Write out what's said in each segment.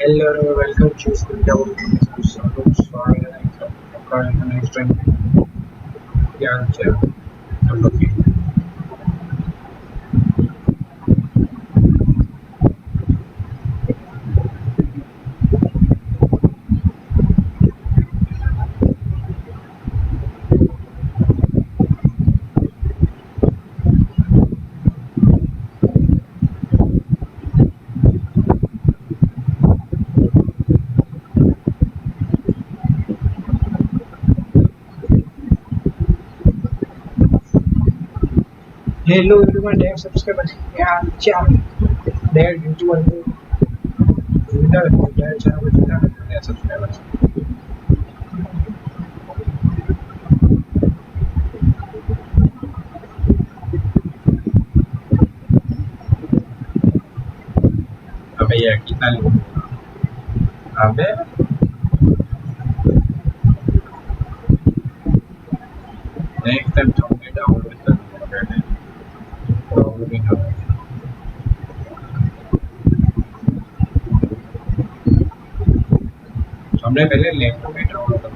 Hello, welcome to Studio. Next time, yeah, I'm looking. Hello, everyone. Dear subscribers, yeah, channel. Dear YouTuber, dear channel, dear subscribers. अबे यार कितना लोग अबे next time चाहूँगी download करना downloading हमने पहले लैपटॉप में डाउनलोड करना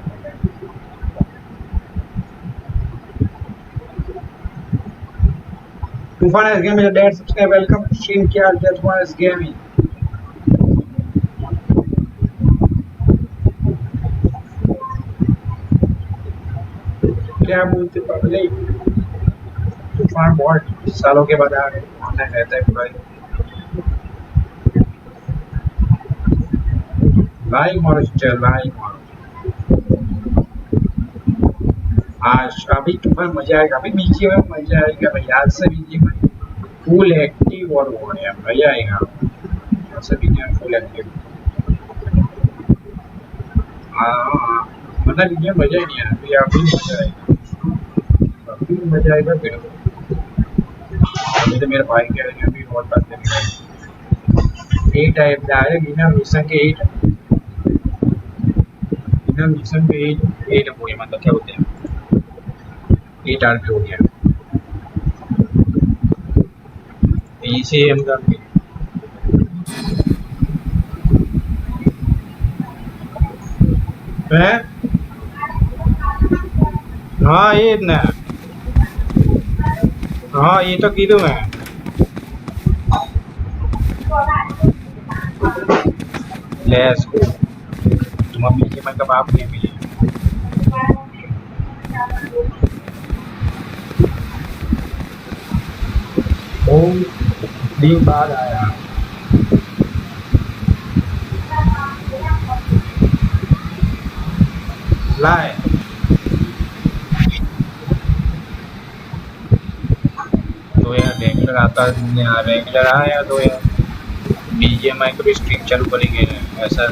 Tufan is gaming. Dad, subscribe. Welcome to stream. क्या Tufan is gaming. क्या बोलते पगले तूफान बहुत सालों के बाद आ गए ऑनलाइन रहता है भाई लाइक मारो चल लाइक मारो आज अभी तूफान मजा आएगा अभी बीजी में मजा आएगा भाई आज से बीजी में फुल एक्टिव और हो रहे हैं मजा आएगा आज से बीजी में फुल एक्टिव हाँ मतलब बीजी में मजा ही नहीं आया अभी मजा आएगा अभी मजा आएगा फिर अभी तो मेरे भाई कह रहे हैं अभी बहुत बात करेंगे 8 टाइप डायरेक्ट बिना मिशन के 8 बिना मिशन के 8 हो गया मतलब क्या होते हैं 8 आरपी हो गया इसे हम करके हैं हाँ ये ना हाँ ये तो कीधु मैं लेट्स गो तुम अभी के मैं कब आप नहीं मिले ओ दिन बाद आया लाए तो यार रेगुलर आता रेगुलर आया तो यार बीजीएमआई को भी स्ट्रीम चालू करेंगे ऐसा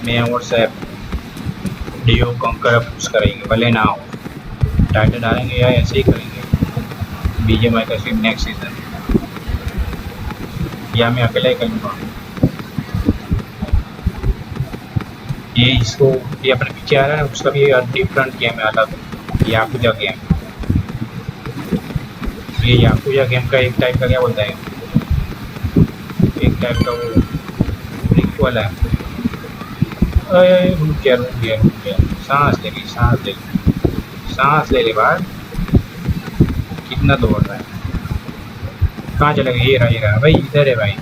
मैं व्हाट्सएप डियो कंकर पुश करेंगे भले ना हो टाइटल डालेंगे या ऐसे ही करेंगे बीजीएमआई का स्ट्रीम नेक्स्ट सीजन या मैं अकेला ही करूँगा ये इसको ये अपने पीछे आ रहा है उसका भी डिफरेंट गेम है अलग याकुजा गेम ये याकुजा गेम का एक टाइप का क्या बोलता है एक टाइप का वो प्रीक्वल है रुक गया सांस ले ले बाहर कितना दौड़ रहा है कहाँ चला गया ये रहा भाई इधर है भाई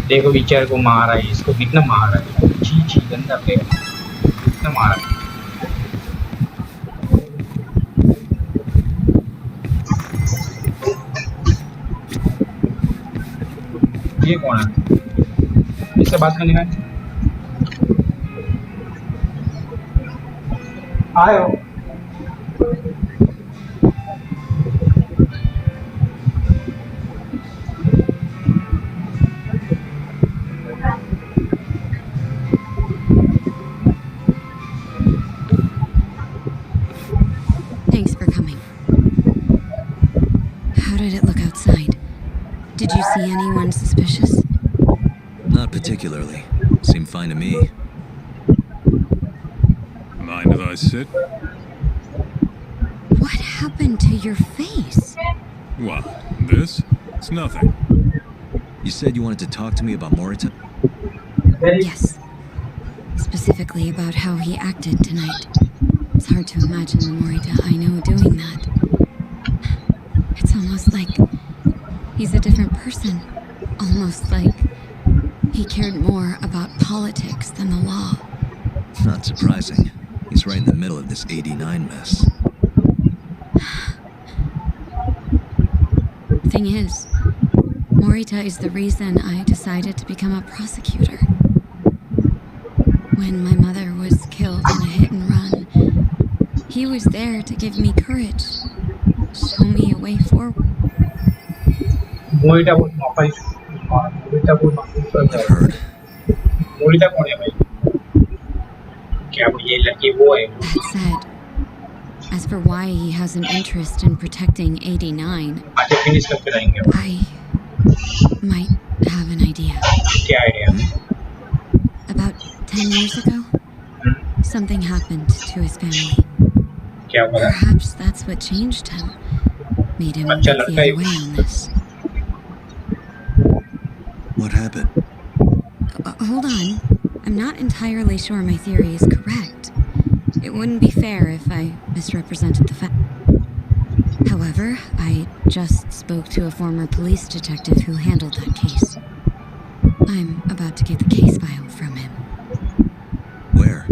देखो विचार को मारा है इसको कितना मारा है छी गंदा प्लेयर कितना मारा है ये कौन है इससे बात करने का आए हो Thanks for coming. How did it look outside? Did you see anyone suspicious? Not particularly. Seemed fine to me. Mind if I sit? What happened to your face? What? This? It's nothing. You said you wanted to talk to me about Morita? Yes. specifically about how he acted tonight. It's hard to imagine the Morita I know doing that. It's almost like he's a different person. Almost like he cared more about politics than the law. Not surprising. He's right in the middle of this 89 mess. Thing is, Morita is the reason I decided to become a prosecutor. When my mother was killed in a hit and run, he was there to give me courage, show me a way forward. Morita बहुत माफी Morita बहुत माफी करता I've है heard. Morita कौन है भाई क्या वो ये लड़की वो है That said, as for why he has an interest in protecting 89, आज फिनिश करके रहेंगे I might have an idea. क्या idea About 10 years ago, something happened to his family. क्या हुआ Perhaps that's what changed him, made him look अच्छा the लड़का other है way on this. What happened? Hold on. I'm not entirely sure my theory is correct. It wouldn't be fair if I misrepresented the fact. However, I just spoke to a former police detective who handled that case. I'm about to get the case file from him. Where?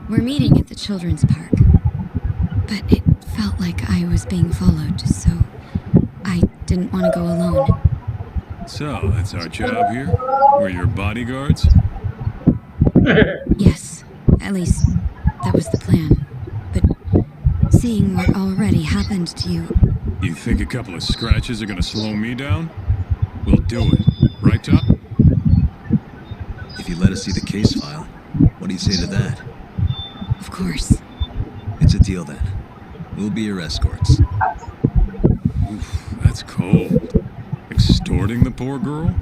We're meeting at the children's park. But it felt like I was being followed, so I didn't want to go alone. So, that's our job here? We're your bodyguards? Yes, at least that was the plan. But seeing what already happened to you, You think a couple of scratches are gonna slow me down? We'll do it. Right, Tom? If you let us see the case file, what do you say to that? of course. It's a deal then. We'll be your escorts. Oof, that's cold. Extorting the poor girl?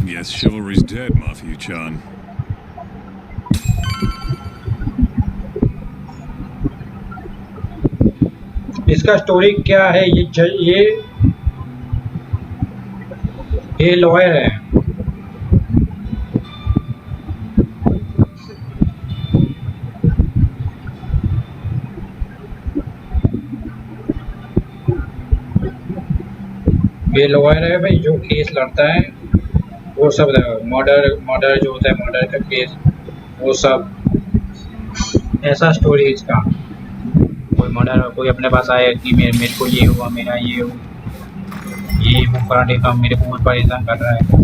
Guess chivalry's dead, Mafia-chan. इसका story क्या है ये lawyer है ये lawyer है भाई जो case लड़ता है वो सब मर्डर जो होता है मर्डर का केस वो सब ऐसा स्टोरी है इसका कोई मर्डर कोई अपने पास आया कि मेरे को ये हुआ मेरा ये वो कराटे का मेरे को बहुत परेशान कर रहा है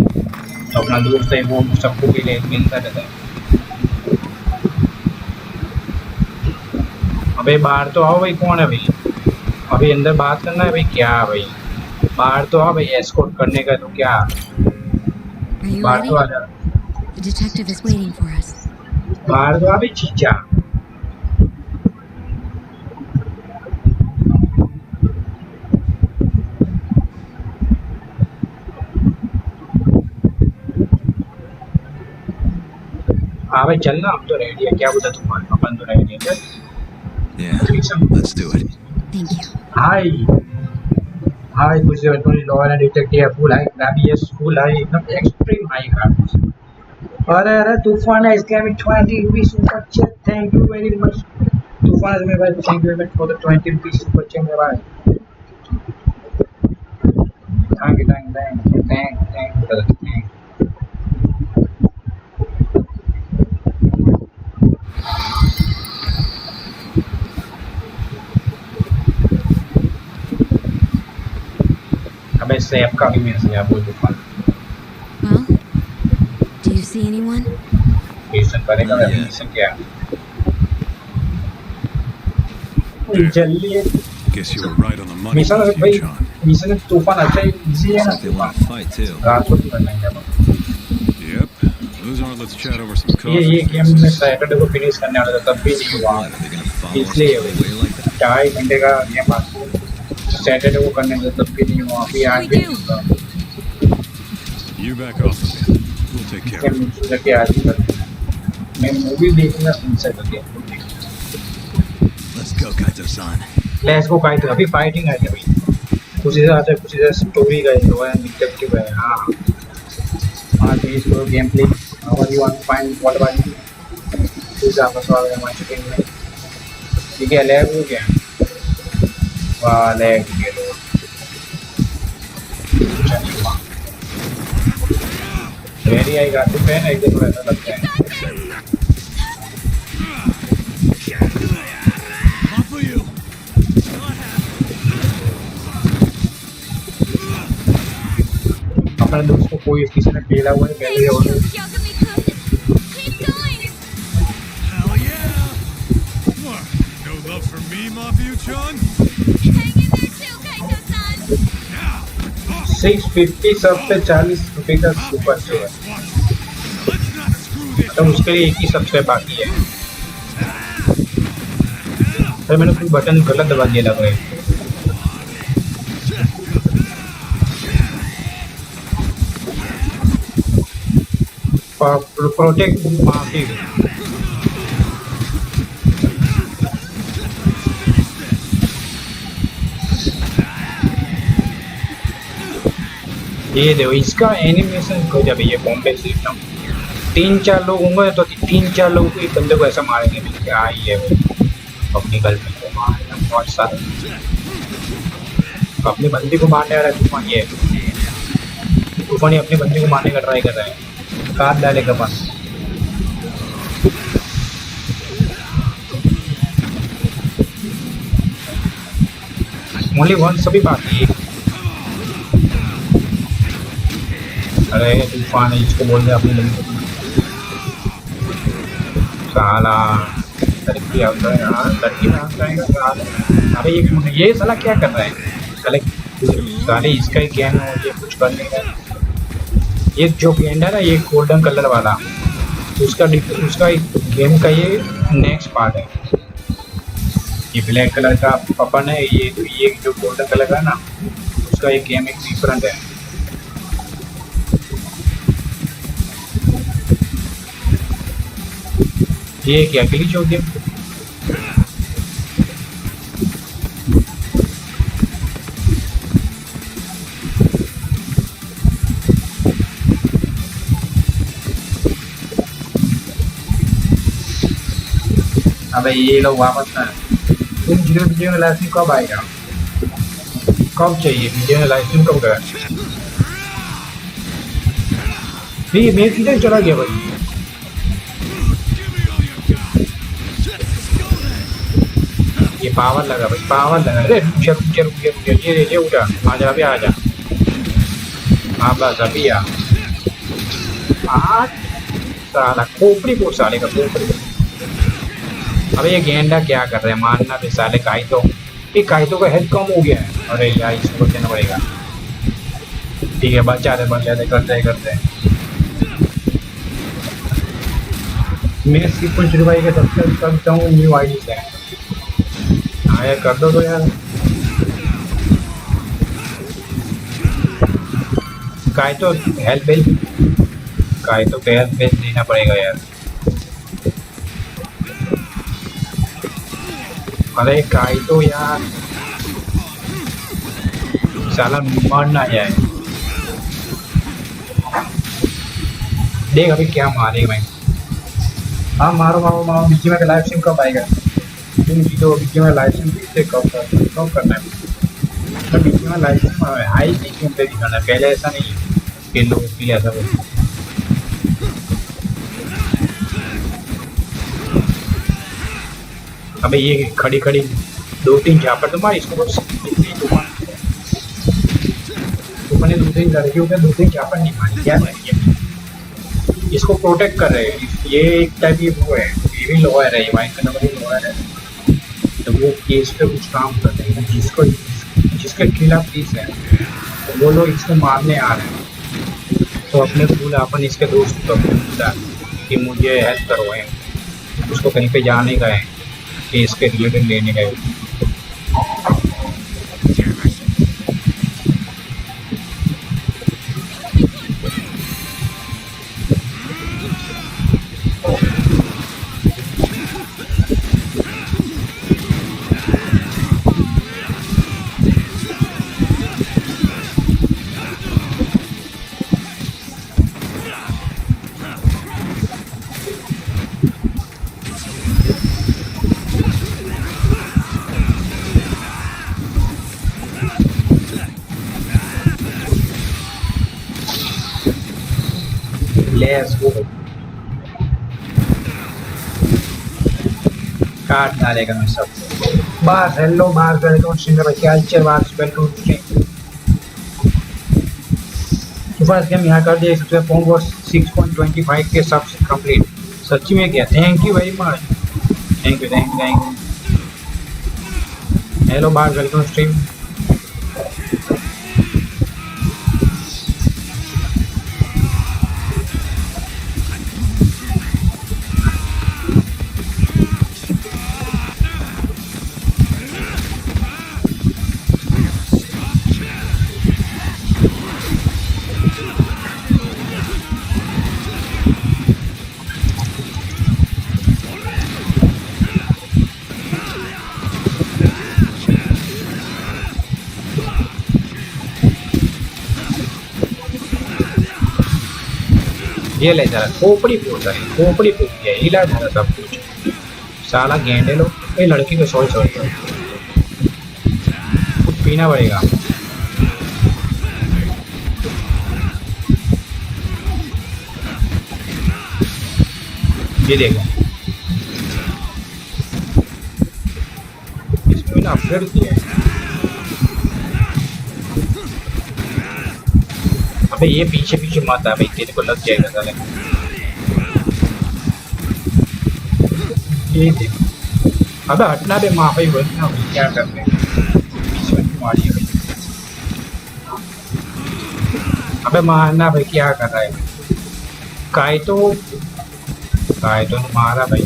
तो अपना दोस्त है वो सबको भी मिलता रहता है अबे बाहर तो आओ भाई कौन है भाई अभी अंदर बात करना है भाई क्या भाई बाहर तो आ भाई एस्कॉर्ट करने का तो क्या Are you बाहर तो आ ready? जा The detective is waiting for us. बाहर तो आ भाई चीचा हाँ भाई चलना हम तो रेडी है क्या बोलता तुम्हारे अपन तो रेडी है Yeah, let's do it. Thank you. Hi कुछ lawyer and detective full high ग्राबियस फुल हाई एकदम एक्सट्रीम हाई का अरे तूफान है इसके में 20 rupees super chat thank you very much तूफान is मेरे भाई thank you very much for the 20 rupees super chat मेरे भाई थैंक यू अबे सैफ का भी मैसेज है बोल तूफान Well, do you see anyone? Mission करेगा Not yet. मिशन क्या There. जल्दी Guess you were right on the money, mission भाई Mafia-chan. मिशन तूफान अच्छा इजी है ना Looks like they want to fight too. रात को करना है Yep. Those aren't. Let's chat over some ये coffee. गेम में सैटरडे को फिनिश करने वाला था तब भी नहीं हुआ What, are they gonna follow us इसलिए all the way like that? 2.5 घंटे का गेम बाकी सैटरडे को करने का तब भी नहीं हुआ अभी आज भी नहीं हुआ You back off a bit. We'll take care game of it. Mission के आज भी करना मैं मूवी देखूंगा इनसे करके Let's go, Kaito-san. Let's go fight अभी फाइटिंग है भाई कुछ हिसाब से स्टोरी का जो है डिटेक्टिव है हाँ आज भी इसको गेम प्ले और you want to find what about Yakuza आपस वाले हमारे टीम में ठीक है लैग हो गया वाह लैग हो गया वेरी आई गाती फैन एक दिन ऐसा लगता है अपने दोस्त को कोई किसी ने पेला हुआ है पहले और Hell yeah! What? No love for me, Mafia-chan? 650 सब पे 40 रुपए का सुपर शो है तो उसके लिए एक ही सब्सक्राइब बाकी है सर मैंने कोई बटन गलत दबा दिया लग रहा है प्रोटेक्ट माफी ये देखो इसका एनिमेशन को जब ये बॉम्बे से एकदम 3-4 लोग होंगे तो 3-4 लोगों को एक बंदे को ऐसा मारेंगे क्या आई है अपनी गर्लफ्रेंड को मारना बहुत सारा अपनी बंदी को मारने वाला तूफान ये तूफान अपनी बंदी को मारने का ट्राई कर रहा है काट डालेगा बस ओनली वन सभी बाकी है अरे तूफान इसको बोल रहे अपनी बंदी साला लड़की आता है यार लड़की में आता है अरे ये साला क्या कर रहा है साले इसका ही गैंग है ये कुछ कर नहीं रहा ये जो गैंड है ना ये गोल्डन कलर वाला उसका गेम का ये नेक्स्ट पार्ट है ये ब्लैक कलर का पपन है ये जो गोल्डन कलर का है ना उसका एक गेम एक डिफरेंट है ये क्या ग्लिच हो गया अबे ये लोग वापस ना तुम विजय में लाइसेंस कब आएगा कब चाहिए विजय में लाइसेंस कब गया मेरे किधर चला गया भाई ये पावर लगा भाई पावर लगा अरे रुक जा ये उठा आजा अभी आजा हाँ बस अभी आ साला खोपड़ी को साले का खोपड़ी अबे ये गेंडा क्या कर रहे हैं मारना भी साले काइतो का हेड कम हो गया है अरे यार इसको देना पड़ेगा ठीक है बचा दे करते मैं सीक्वेंस रिवाइव के सब्सक्राइब करता हूँ न्यू आईडी से हाँ यार कर दो तो यार काइतो हेल्प देना पड़ेगा यार अरे काइतो यार साला मर ना जाए देख अभी क्या मारेगा मैं हाँ मारो बीच में लाइव स्ट्रीम कब आएगा तुम जीतो बीच में लाइव स्ट्रीम से कब करना है तो बीच में लाइव स्ट्रीम आई नहीं क्यों पे दिखाना पहले ऐसा नहीं है कि लोग के लिए ऐसा बोलते अबे ये खड़ी 2-3 झापड़ तुम्हारी इसको तुमने 2-3 लड़कियों के 2-3 झापड़ नहीं मारी क्या है इसको प्रोटेक्ट कर रहे हैं ये एक टाइप की वो है ये भी लॉयर है वाइट कलर वाली लॉयर है तो वो केस पे कुछ काम कर रहे हैं जिसके खिलाफ केस है तो वो लोग इसको मारने आ रहे हैं तो अपने बोला अपन इसके दोस्त को बोला कि मुझे हेल्प करवाएं उसको कहीं पे जाने का है कि इसके रिलेटेड लेने का है लेट्स गो। काट डालेगा मैं सब। बास हेलो बास वेलकम स्ट्रीम पे क्या चल बास वेलकम स्ट्रीम। सुबह गेम यहाँ कर दिया सबसे फोन वो 6.25 के सब कंप्लीट। सच्ची में क्या thank you very much. Thank you thank you thank you. Hello बास वेलकम स्ट्रीम। ये ले जरा खोपड़ी फूट रही खोपड़ी फूट गया हिला जरा सब कुछ साला गेंडे लोग। ये लड़की को सॉरी सॉरी कुछ पीना पड़ेगा। ये देखो इसमें ना अपग्रेड किया है। अबे ये पीछे पीछे मत आ भाई तेरे को लग जाएगा साले। ये देखो अबे हटना बे माफी बोलना क्या करते हैं बीच में मारी है भाई। अबे मारना भाई क्या कर रहा है काय तो मारा भाई।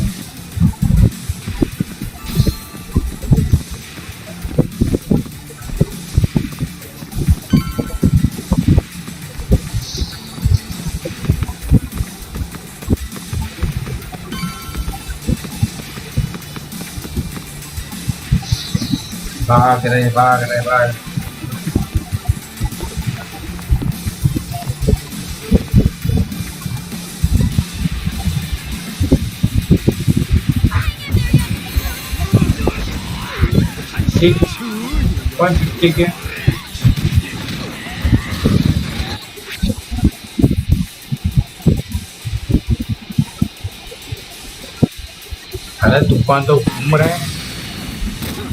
भाग रहे भाग रहे भाग। ठीक 150 के अरे तूफान तो घूम रहा है।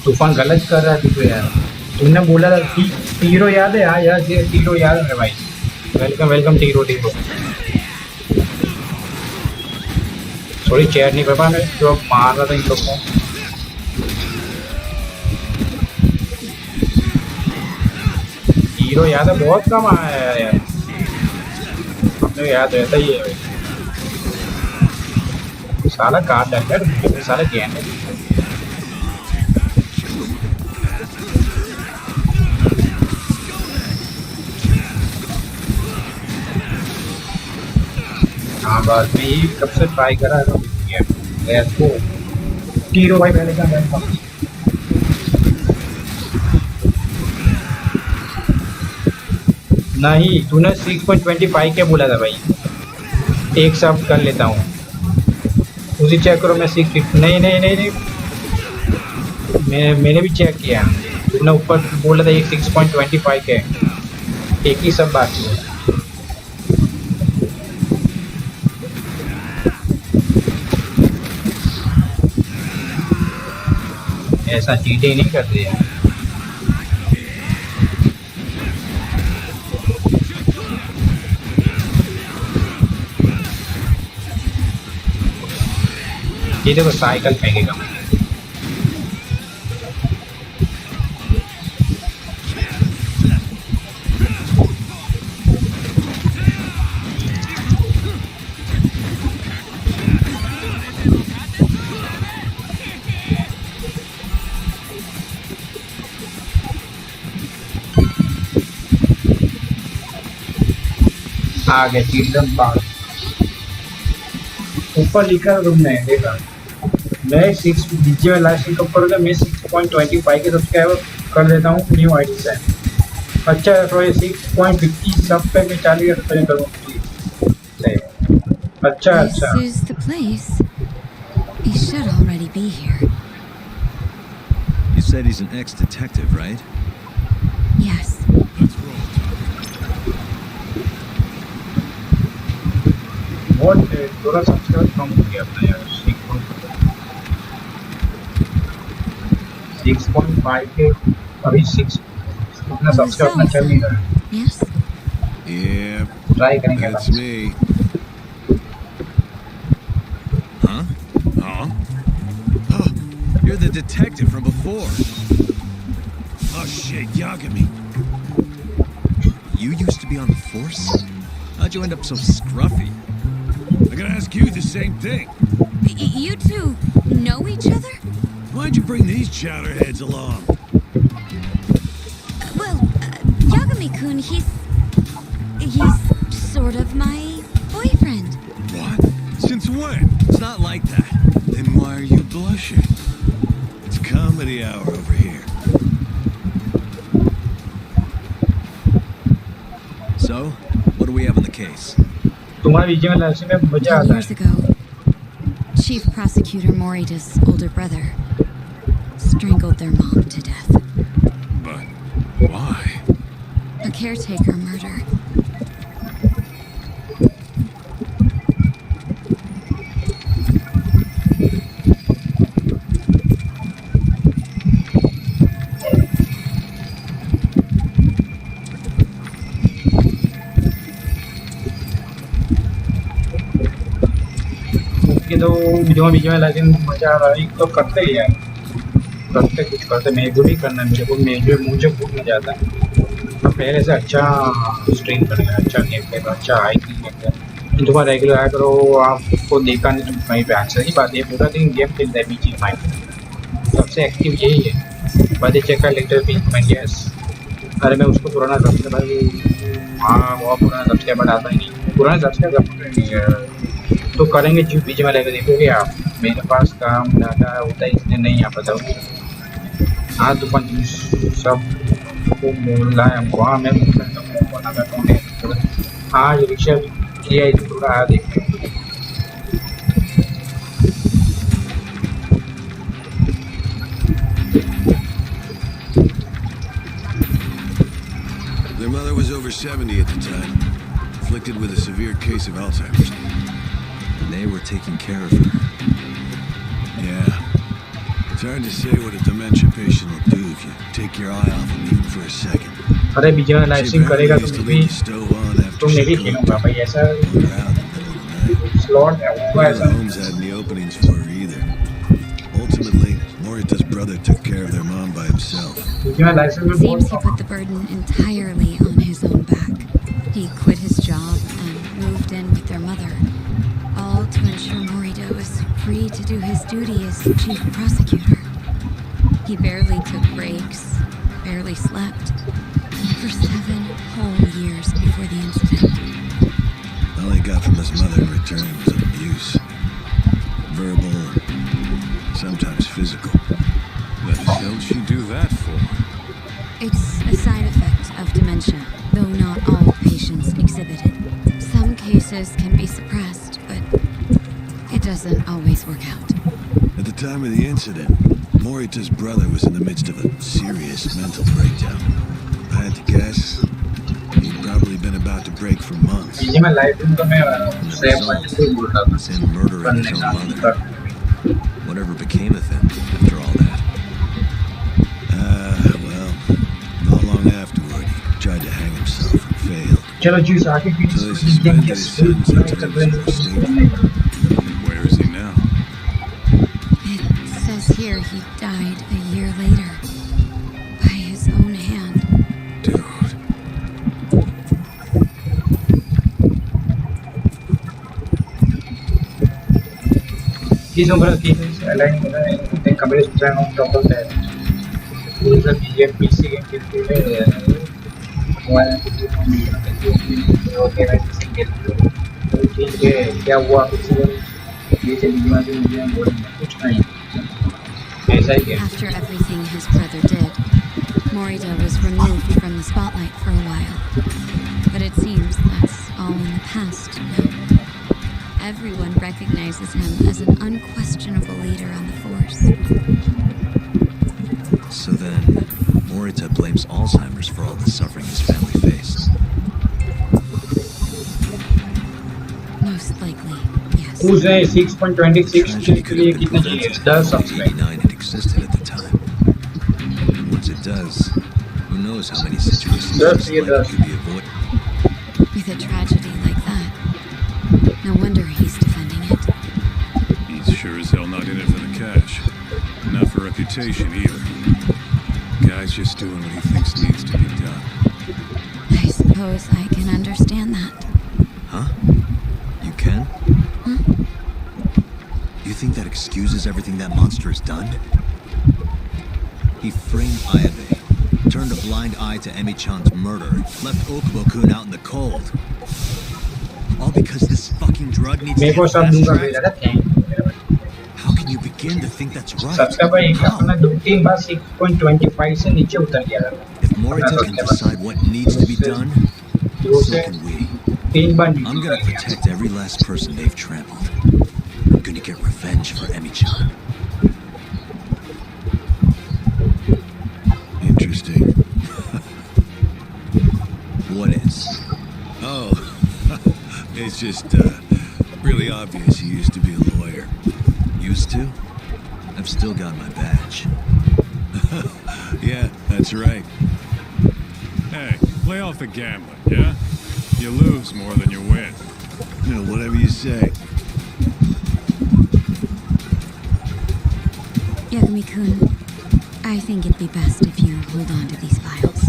तूफान गलत कर रहा है तुझे यार। तूने बोला था तीरो याद है। हाँ यार तीरो याद है भाई। वेलकम वेलकम तीरो तीरो। थोड़ी चेयर नहीं कर पा रहे जो मार रहा था इन लोग को। तीरो याद है बहुत कम आया है यार। अपने याद रहता ही है भाई। साला काट डालता है साला गेम है। हाँ बस मैं ये कब से ट्राई कर रहा था को टीरो भाई पहले का बैठ। नहीं तूने 6.25 के बोला था भाई। एक सब कर लेता हूँ उसी चेक करो। मैं 6 नहीं नहीं नहीं नहीं मैंने भी चेक किया। तूने ऊपर बोला था एक 6.25 के एक ही सब बाकी है। ऐसा चीटिंग नहीं करते यार। ये देखो साइकिल फेंकेगा। आ गया चिल्ड्रन पार्क। ऊपर लिखा तुमने देखा। मैं 6 नीचे में लास्ट कब करोगे। मैं 6.25 के सब्सक्राइबर कर देता हूँ न्यू आईडी से। अच्छा तो ये 6.50 सब पे मैं 40 रुपये करूँ। अच्छा अच्छा This is the place. He should already be here. You said he's an ex-detective, right? Yes. Let's roll, Tucker. बहुत थोड़ा सब्सक्राइब कम हो गया अपना यार 6.5 के अभी 6 उतना Oh, सब्सक्राइब उतना चल नहीं रहा है Yes? Yeah, ट्राई करेंगे that's last me. Huh? Huh? Oh, you're the detective from before. Oh shit, Yagami. You used to be on the force? How'd you end up so scruffy? I'm gonna ask you the same thing. You two know each other? Why'd you bring these chowderheads along? Well, Yagami-kun, he's sort of my boyfriend. What? Since when? It's not like that. Then why are you blushing? It's comedy hour over here. So, what do we have on the case? तुम्हारा बीच में last में मजा 10 आता years है ago, Chief Prosecutor Morita's older brother strangled their mom to death. But why? A caretaker murder. कि तो जो बीच में लास्ट में मजा आ रहा है तो करते ही यार करते कुछ करते मैं जो भी करना है मेरे को मुझे बहुत मजा आता है तो पहले से अच्छा स्ट्रीम करना है अच्छा गेम प्ले अच्छा हाई गेम प्ले तुम्हारा रेगुलर आया करो आपको देखा नहीं तुम कहीं पे अक्सर ही बात है पूरा दिन गेम खेलता है बीच माइंड सबसे एक्टिव यही है बर्थडे चेक कर लेटर भी मैं यस अरे मैं उसको पुराना सब्सक्राइबर हाँ बहुत पुराना सब्सक्राइबर आता ही नहीं पुराना सब्सक्राइबर नहीं है तो करेंगे जो बीच में लेकर देखोगे आप मेरे पास काम ज़्यादा होता है इसलिए नहीं आ पाता हाँ दुकान सब को बोल रहा है हमको हाँ मैं हाँ ये रिक्शा किया है थोड़ा आ देखते हैं Their mother was over 70 at the time, afflicted with a severe case of Alzheimer's. And they were taking care of her. Yeah. It's hard to say what a dementia patient will do if you take your eye off them even for a second. अरे बीच में live She stream करेगा apparently तो used to मैं भी leave the stove on तो after मैं she भी cooked खेलूंगा and भाई ऐसा wander out in the middle of the night. Slot है वो Neither ऐसा homes had any openings for her either. Ultimately, Morita's brother took care of their mom by himself. बीच में live stream में Seems he बहुत put the burden entirely on his own back. He quit his job and moved in with their mother, all to ensure Morita was free to do his duty as chief prosecutor. He barely took breaks, barely slept, for 7 whole years before the incident. All he got from his mother in return was abuse. Verbal, sometimes physical. The hell she do that for? It's a side effect of dementia, though not all patients exhibit it. Some cases can be suppressed, but it doesn't always work out. At the time of the incident, Morita's brother was in the midst of a serious mental breakdown. I had to guess, he'd probably been about to break for months. बीच में live stream तो मैं save से बोल रहा था Was him murdering his own mother. Whatever became of him after all that? Well, not long afterward, he tried to hang himself and failed. चलो जी आगे की So they suspended his sentence until he was of state. Where is he now? It says here he died a year later, by his own hand. Dude. He's over the cases, like the company trying on top of that. He's a BGM PC game क्या हुआ कुछ ये चली कुछ नहीं ऐसा ही है After everything his brother did, Morita was removed from the spotlight for a while. But it seems that's all in the past now. Everyone recognizes him as an unquestionable leader on the force. So then, Morita blames Alzheimer's for all the suffering his family faced. Most likely, yes. पूछ रहे हैं The 6.26 tragedy के could लिए have been कितना चाहिए? prevented 10 if Flight subscribe. 89 had existed at the time. And once it does, who knows how many situations Does just he like does. it could be avoided. With a tragedy like that, no wonder he's defending it. He's sure as hell not in it for the cash. Not for reputation either. Guy's just doing what he thinks needs to be done. I suppose I can understand that. Huh? You can? Huh? You think that excuses everything that monster has done? He framed Ayabe, turned a blind eye to Emi-chan's murder, left Okubo-kun out in the cold. All because this fucking drug needs to मेरे को get सब दूंगा fast-tracked? भेजा था. Thank. How can you begin to think that's right? Subscriber एक How? अपना 2-3 बार 6.25 से नीचे उतर गया था. If Morita can decide what needs to be done, so can we. 3 bar I'm नीचे gonna उतर गया. protect every last person they've trampled. I'm gonna get revenge for Emi-chan. Interesting. What is? Oh, it's just really obvious you used to be a lawyer. Used to? I've still got my badge. Yeah, that's right. Hey, lay off the gambling, yeah? You lose more than you win. You know, whatever you say. Yagami-kun, I think it'd be best if you hold on to these files.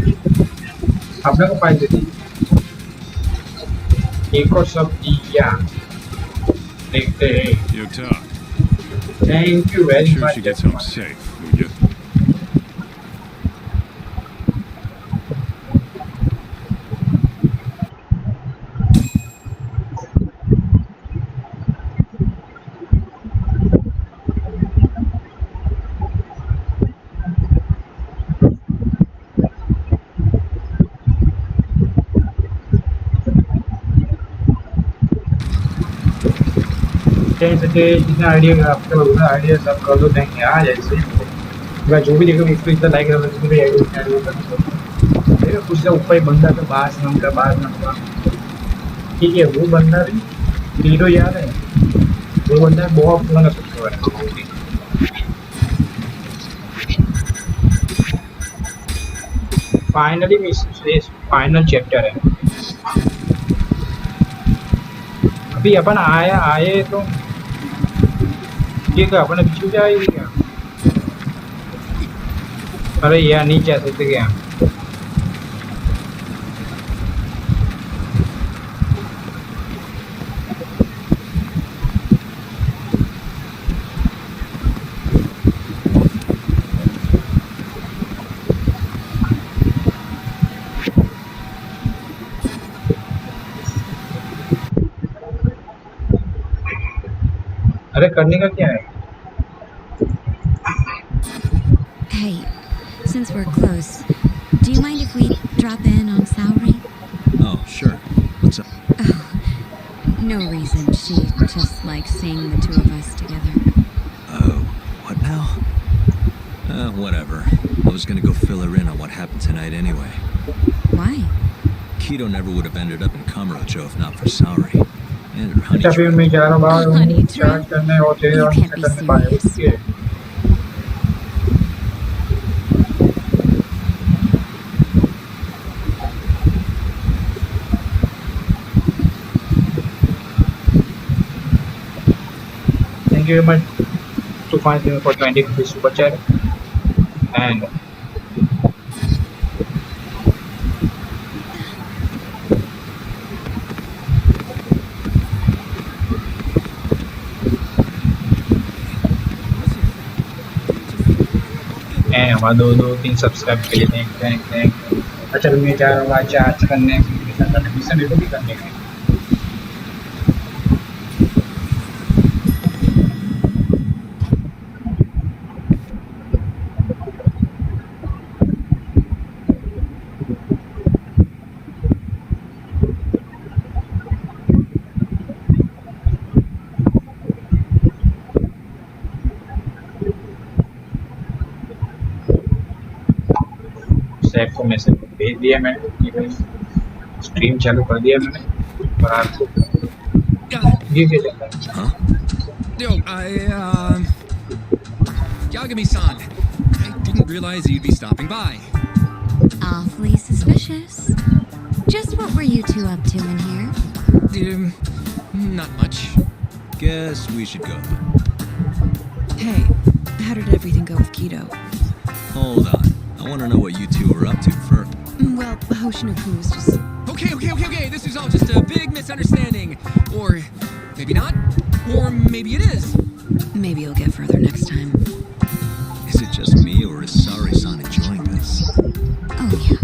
अपने को file दे दी. एक और सब दिया. देखते हैं. You talk. Thank you Make very sure much. she gets home safe, will you? जितना idea आपके उतना आइडिया सब कर दो देंगे आज ऐसे. मैं जो भी देखो इसको इतना लाइक करो तो मेरे आइडिया कर दो. कुछ ऊपर ही बंदा था बास नाम का. ठीक है वो बंदा भी हीरो याद है. वो बंदा बहुत पुराना सब्सक्राइबर है. फाइनली फाइनल चैप्टर है. अभी अपन आए तो ठीक है. अपन पीछे जाएगी क्या? अरे यार नहीं जा सकते क्या? अरे करने का क्या है? Hey, since we're close, do you mind if we drop in on Saori? Oh, sure. What's up? Oh, no reason. She just likes seeing the two of us together. Oh, what now? Whatever. I was gonna go fill her in on what happened tonight anyway. Why? Kido never would have ended up in Kamurocho if not for Saori. And her honey अच्छा फिर trap. मैं जा रहा हूँ बाहर Honey charge trap? करने और तेरे You और can't be करने पाए. serious. Thank you very much to find me for 20 rupees super chat. And हमारा 2-3 सब्सक्राइब के लिए थैंक. अच्छा मैं जा रहा हूँ आज चार्ज करने. मेरे को भी करने का. सैफ को मैसेज भेज दिया मैंने कि भाई स्ट्रीम चालू कर दिया मैंने. और आपको ये क्या चल रहा है? Huh? Yo, Yagami-san. I didn't realize you'd be stopping by. Awfully suspicious. Just what were you two up to in here? Not much. Guess we should go. Hey, how did everything go with Keto? Hold on. I want to know what you two were up to first. Well, Hoshinoku was just... Okay. This is all just a big misunderstanding. Or maybe not. Or maybe it is. Maybe you'll get further next time. Is it just me, or is Sari-san enjoying this? Oh, yeah.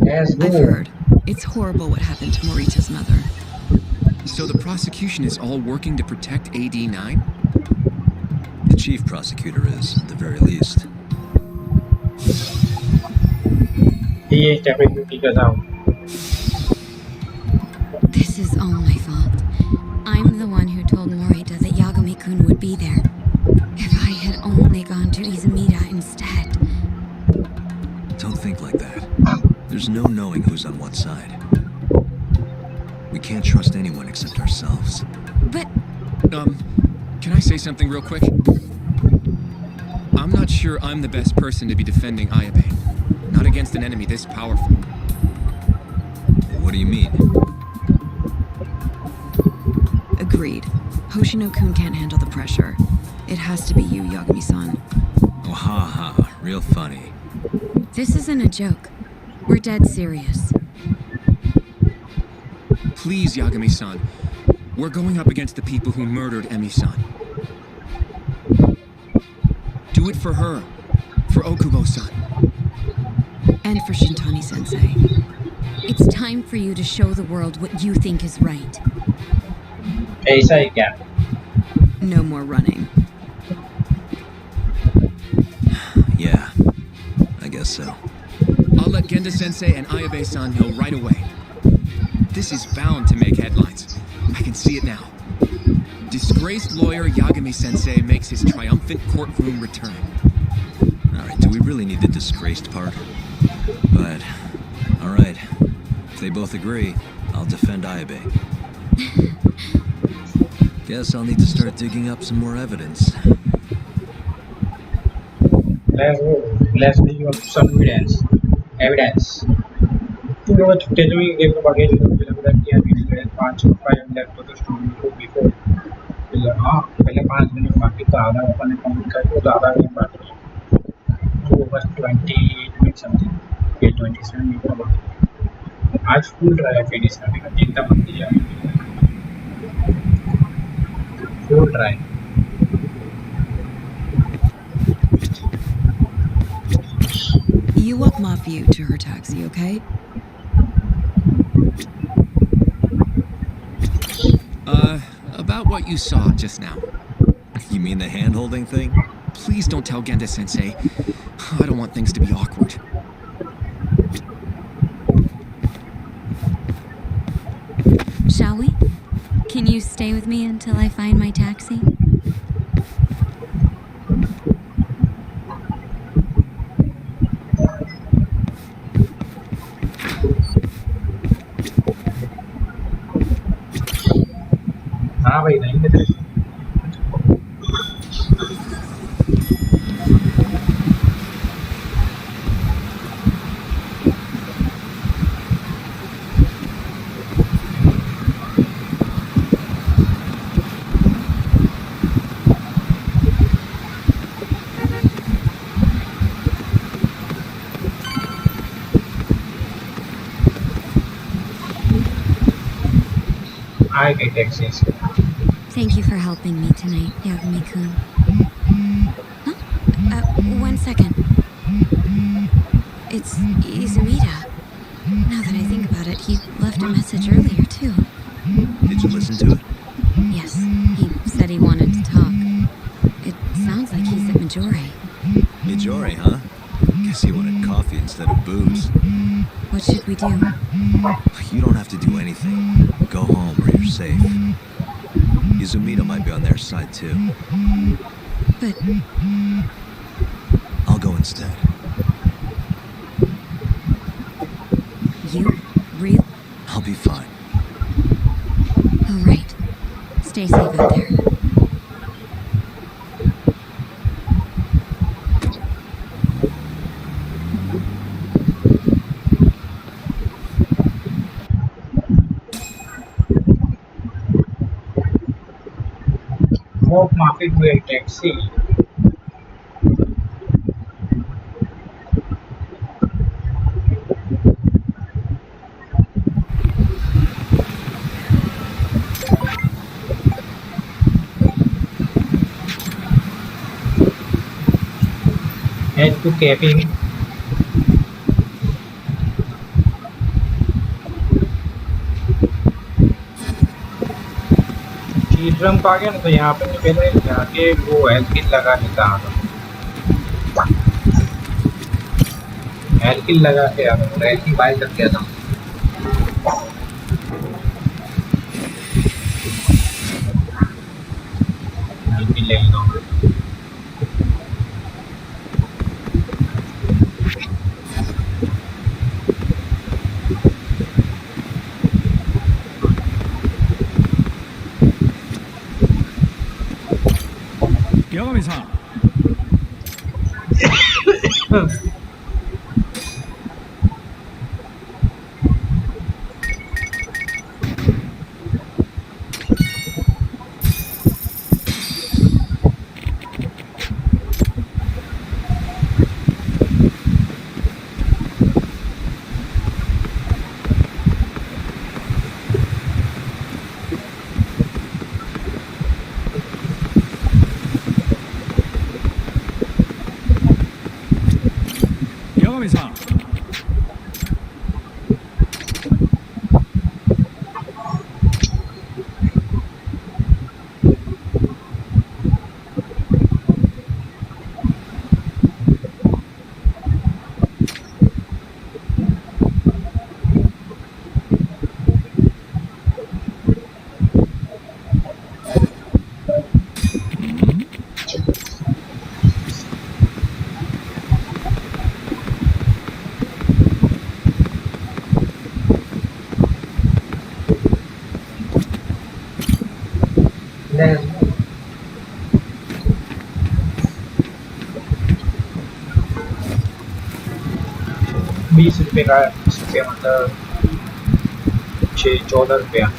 Let's I've go. heard. It's horrible what happened to Morita's mother. So the prosecution is all working to protect AD9? The chief prosecutor is, at the very least. He is definitely figures out. This is all my fault. I'm the one who told Morita that Yagami-kun would be there. If I had only gone to Izumida instead. Don't think like that. There's no knowing who's on what side. We can't trust anyone except ourselves. But Can I say something real quick? I'm not sure I'm the best person to be defending Ayabe. Not against an enemy this powerful. What do you mean? Agreed. Hoshino-kun can't handle the pressure. It has to be you, Yagami-san. Oh, ha ha. Real funny. this isn't a joke. We're dead serious. Please, Yagami-san. We're going up against the people who murdered Emi-san. Do it for her. For Okubo-san. And for Shintani-sensei. It's time for you to show the world what you think is right. ऐसा ही क्या? No more running. Yeah, I guess so. I'll let Genda-sensei and Ayabe-san know right away. This is bound to make headlines. I can see it now. Disgraced lawyer Yagami-sensei makes his triumphant courtroom return. Alright, do we really need the disgraced part? But, alright. If they both agree, I'll defend Ayabe. Guess I'll need to start digging up some more evidence. Let's go. Let's dig up some evidence. You know what? Tell me game बाकी जो film लगी है अभी मेरे 5 left तो story को before हाँ पहले 5 मिनट बाकी तो आधा अपन ने कंप्लीट कर दिया तो आधा मिनट बाकी है तो बस 28 मिनट समथिंग ये 27 मिनट का बाकी है आज फुल ड्राई फिनिश करने का चिंता मत कीजिए full dry You walk my view to her taxi, okay? About what you saw just now. You mean the hand-holding thing? Please don't tell Genda-sensei. I don't want things to be awkward. Shall we? Can you stay with me until I find my taxi? हाँ भाई नहीं मिले आए गए taxi से Thank you for helping me tonight, Yagami-kun. Huh? One second. It's Izumida. Now that I think about it, he left a message earlier, too. Did you listen to it? Yes, he said he wanted to talk. It sounds like he's at Majore. Mijori, huh? Guess he wanted coffee instead of booze. What should we do? You don't have to do anything. Go home where you're safe. Izumida might be on their side too. But I'll go instead. you really? I'll be fine. Oh, right. Stay safe out there. वो माफी हुई एक taxi head to cabin drum आ गया ना तो यहाँ पे पहले जाके वो हेल्थ किट लगा लेता हेल्थ किट लगा के हेल्थ की बाइक कर दिया था हेल्थ किट ले लो Yagami-san. Yagami-san. ₹20 का 20 रुपया मतलब 14 रुपया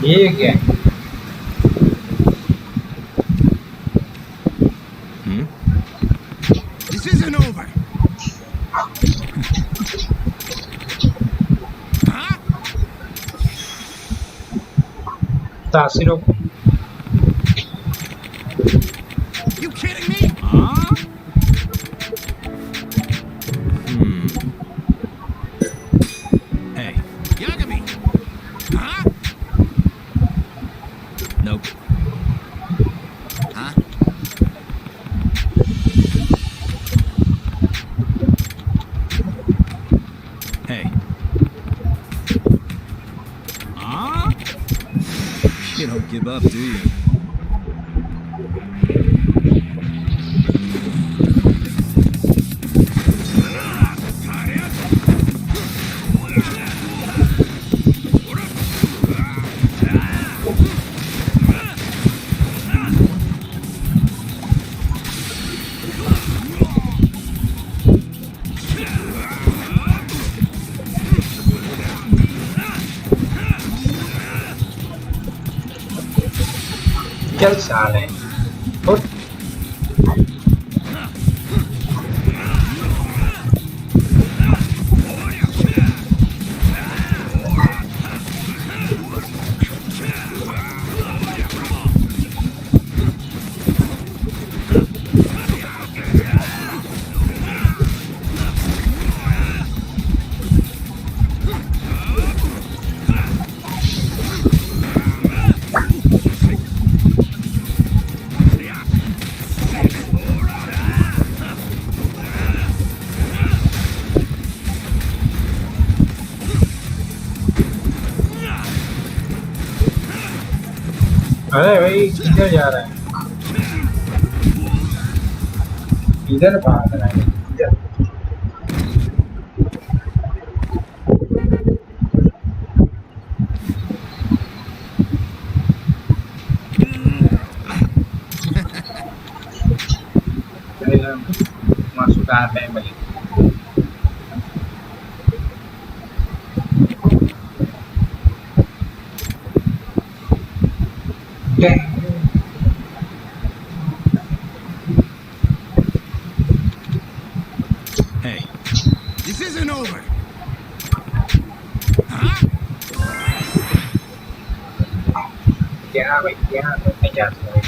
ये क्या है This isn't over. तासिरों You kidding me? Huh? Hey, Yagami. Huh? nope. Huh? Hey, Huh? you don't give up, do you? चल साले उठ अरे भाई किधर जा रहा है? इधर भाग रहा है इधर। masuk ke ATM balik. Hey, this isn't over. क्या भाई क्या नहीं जाता है।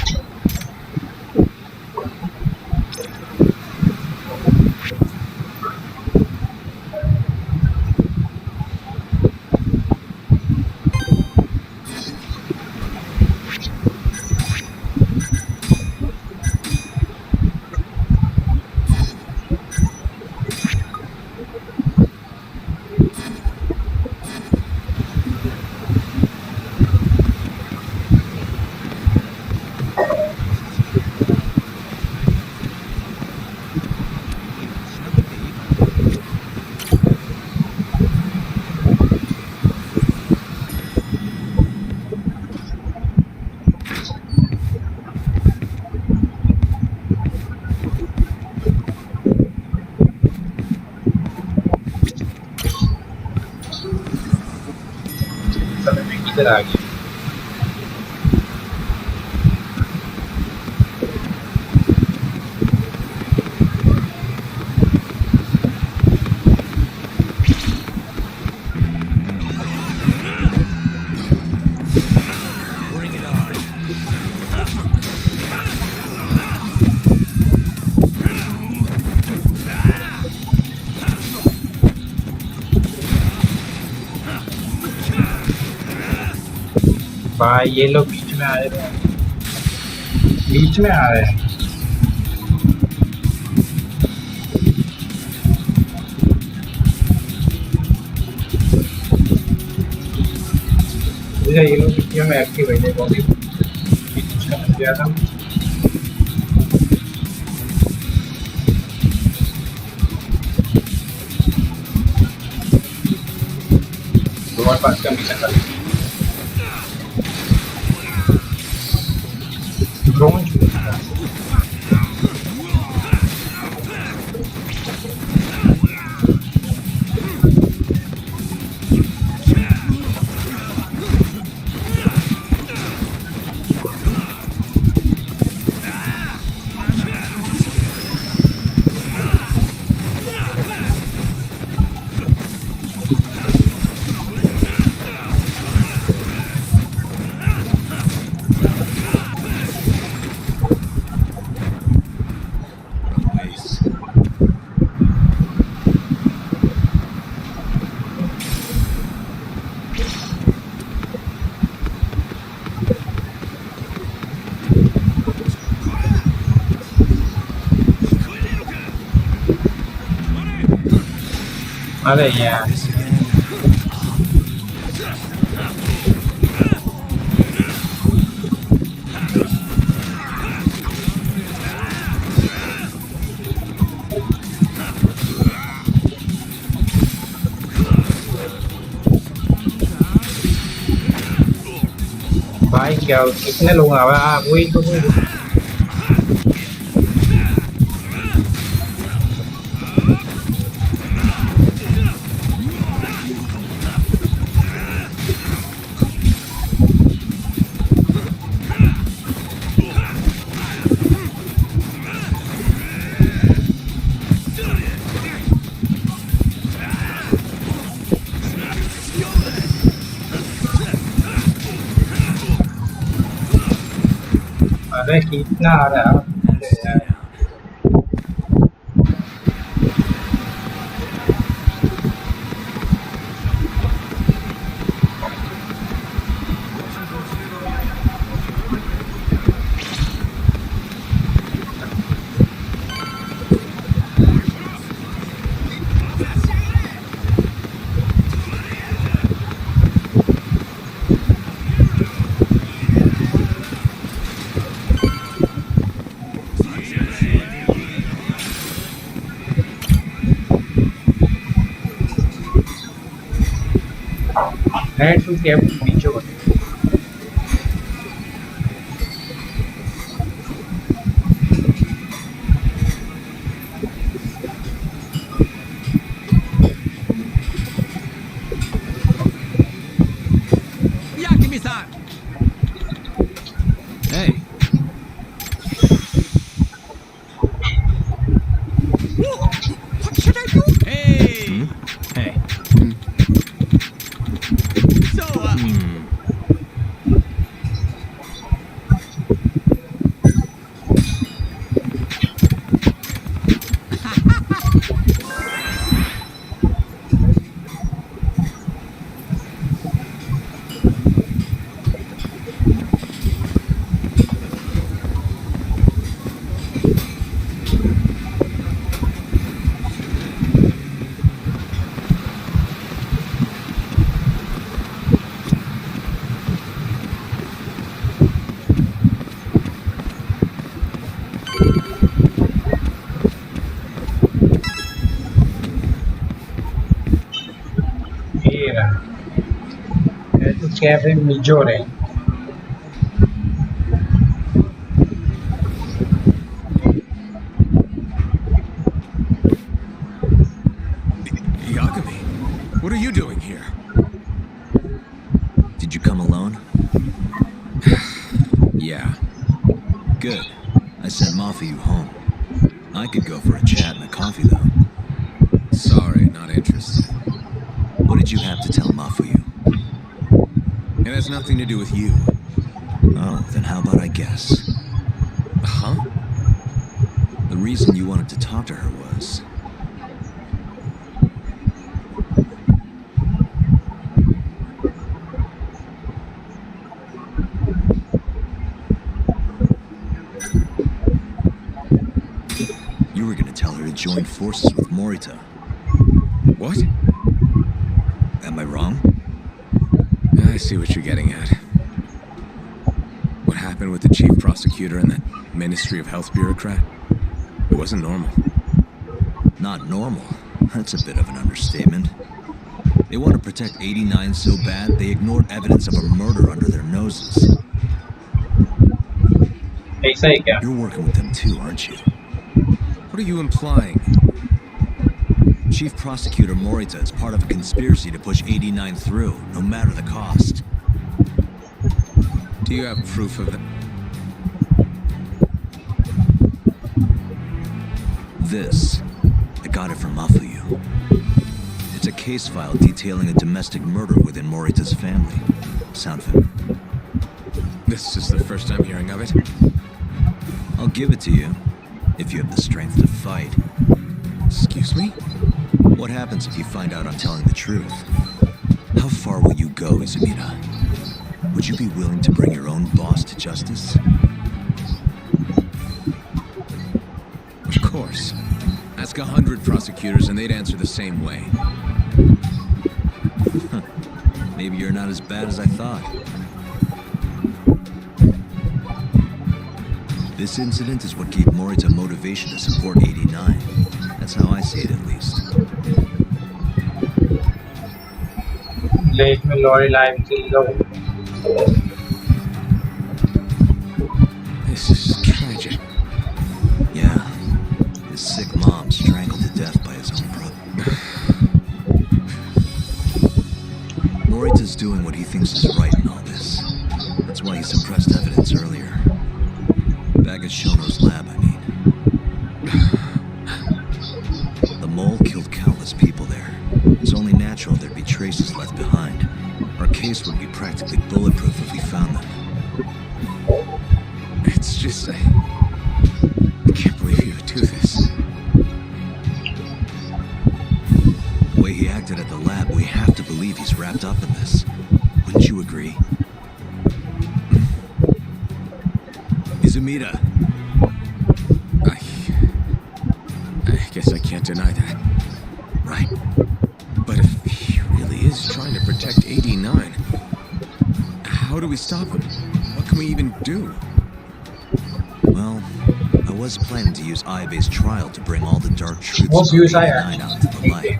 समय में किधर आ गया? भाई ये लोग बीच में आ रहे हैं, बीच में आ रहे हैं। ये लोग बीच में एक्टिव है, देखो अभी बीच में गया था। तुम्हारे पास का मिशन कर ड्रोन छूटा था। अरे यार भाई क्या कितने लोग वही तो अरे कितना आ रहा है। Had to Kevin Major. Yakuza-san! Hey, What should I do? Hey! hey. So, Era. Had to Kevin Major. Yagami, what are you doing here? Did you come alone? Yeah. Good. I sent Mafu home. I could go for a chat and a coffee, though. Sorry, not interested. What did you have to tell Mafuyu? It has nothing to do with you. Oh, then how about I guess? Huh? The reason you wanted to talk to her was... you were gonna tell her to join forces with Morita. What? Am I wrong? I see what you're getting at. What happened with the chief prosecutor and that Ministry of Health bureaucrat? It wasn't normal. Not normal. That's a bit of an understatement. They want to protect 89 so bad, they ignored evidence of a murder under their noses. ऐसा ही क्या? You're working with them too, aren't you? What are you implying? Chief Prosecutor Morita is part of a conspiracy to push 89 through, no matter the cost. Do you have proof of that? This, I got it from Mafuyu. It's a case file detailing a domestic murder within Morita's family. Sound familiar? This is the first I'm hearing of it. I'll give it to you, if you have the strength to fight. Excuse me? What happens if you find out I'm telling the truth? How far will you go, Izumida? Would you be willing to bring your own boss to justice? Of course. Ask 100 prosecutors and they'd answer the same way. Maybe you're not as bad as I thought. This incident is what gave Morita motivation to support 89. That's how I see it, at least. Let me Lori live kill go. This is tragic. Yeah. His sick mom strangled to death by his own brother. Morita's doing what he thinks is right in all this. That's why he suppressed evidence earlier. Back at Shono's lab, I mean. The mole killed countless people there. It's only natural there'd be traces left behind. Our case would be practically bulletproof if we found them. It's just... I can't believe you would do this. The way he acted at the lab, we have to believe he's wrapped up in this. Wouldn't you agree? Izumida. I guess I can't deny that. Right. But if he really is trying to protect 89, how do we stop him? What can we even do? Well, I was planning to use Ayabe's trial to bring all the dark truths What's about use 89 out into the light.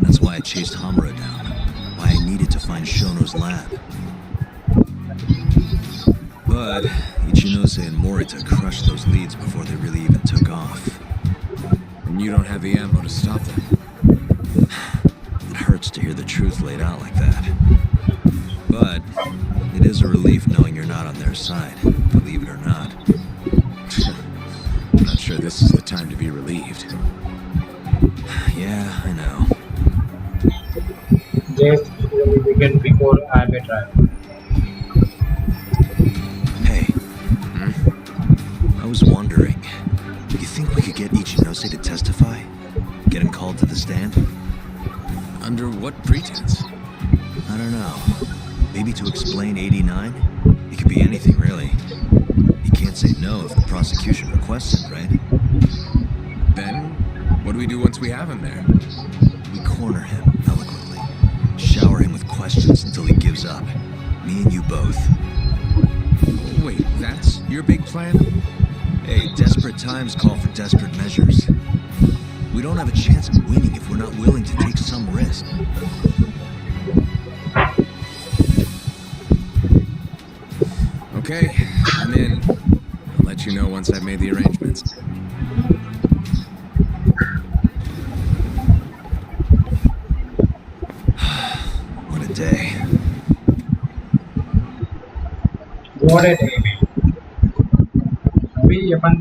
That's why I chased Hamura down. Why I needed to find Shono's lab. But Ichinose and Morita crushed those leads before they really even took off. And you don't have the ammo to stop them. It hurts to hear the truth laid out like that. But it is a relief knowing you're not on their side, believe it or not. I'm not sure this is the time to be relieved. Yeah, I know. Just the weekend before I may try. Hey, I was wondering, you think we could get Ichinose to testify? Get him called to the stand? Under what pretense? I don't know. Maybe to explain 89? It could be anything, really. You can't say no if the prosecution requests it, right? Then, what do we do once we have him there? We corner him eloquently. Shower him with questions until he gives up. Me and you both. Wait, that's your big plan? Hey, desperate times call for desperate measures. We don't have a chance of winning if we're not willing to take some risk. Okay, I'm in. I'll let you know once I've made the arrangements. What a day. What a day, man. अभी अपन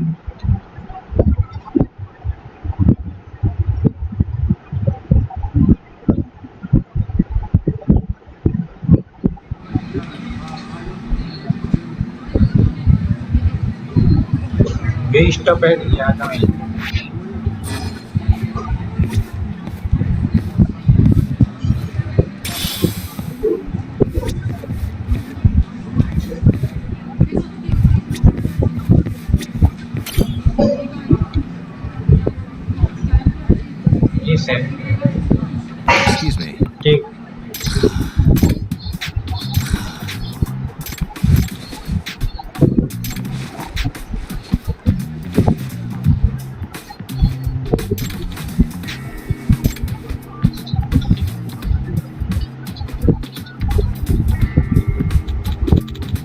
ये stop है यहाँ का नहीं ये set Excuse me. ठीक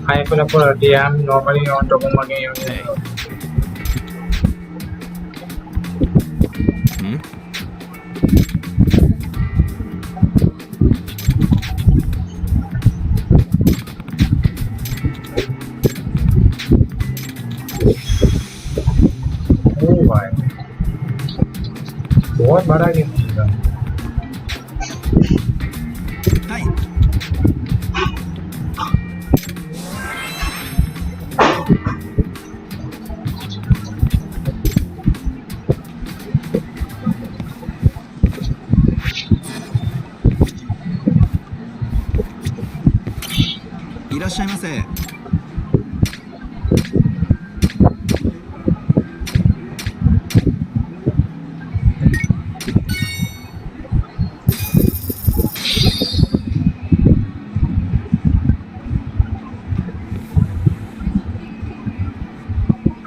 I put up a DM normally on top of my game. Hey. Hmm? Oh भाई बहुत बड़ा गेम है Hey. Irashaimase.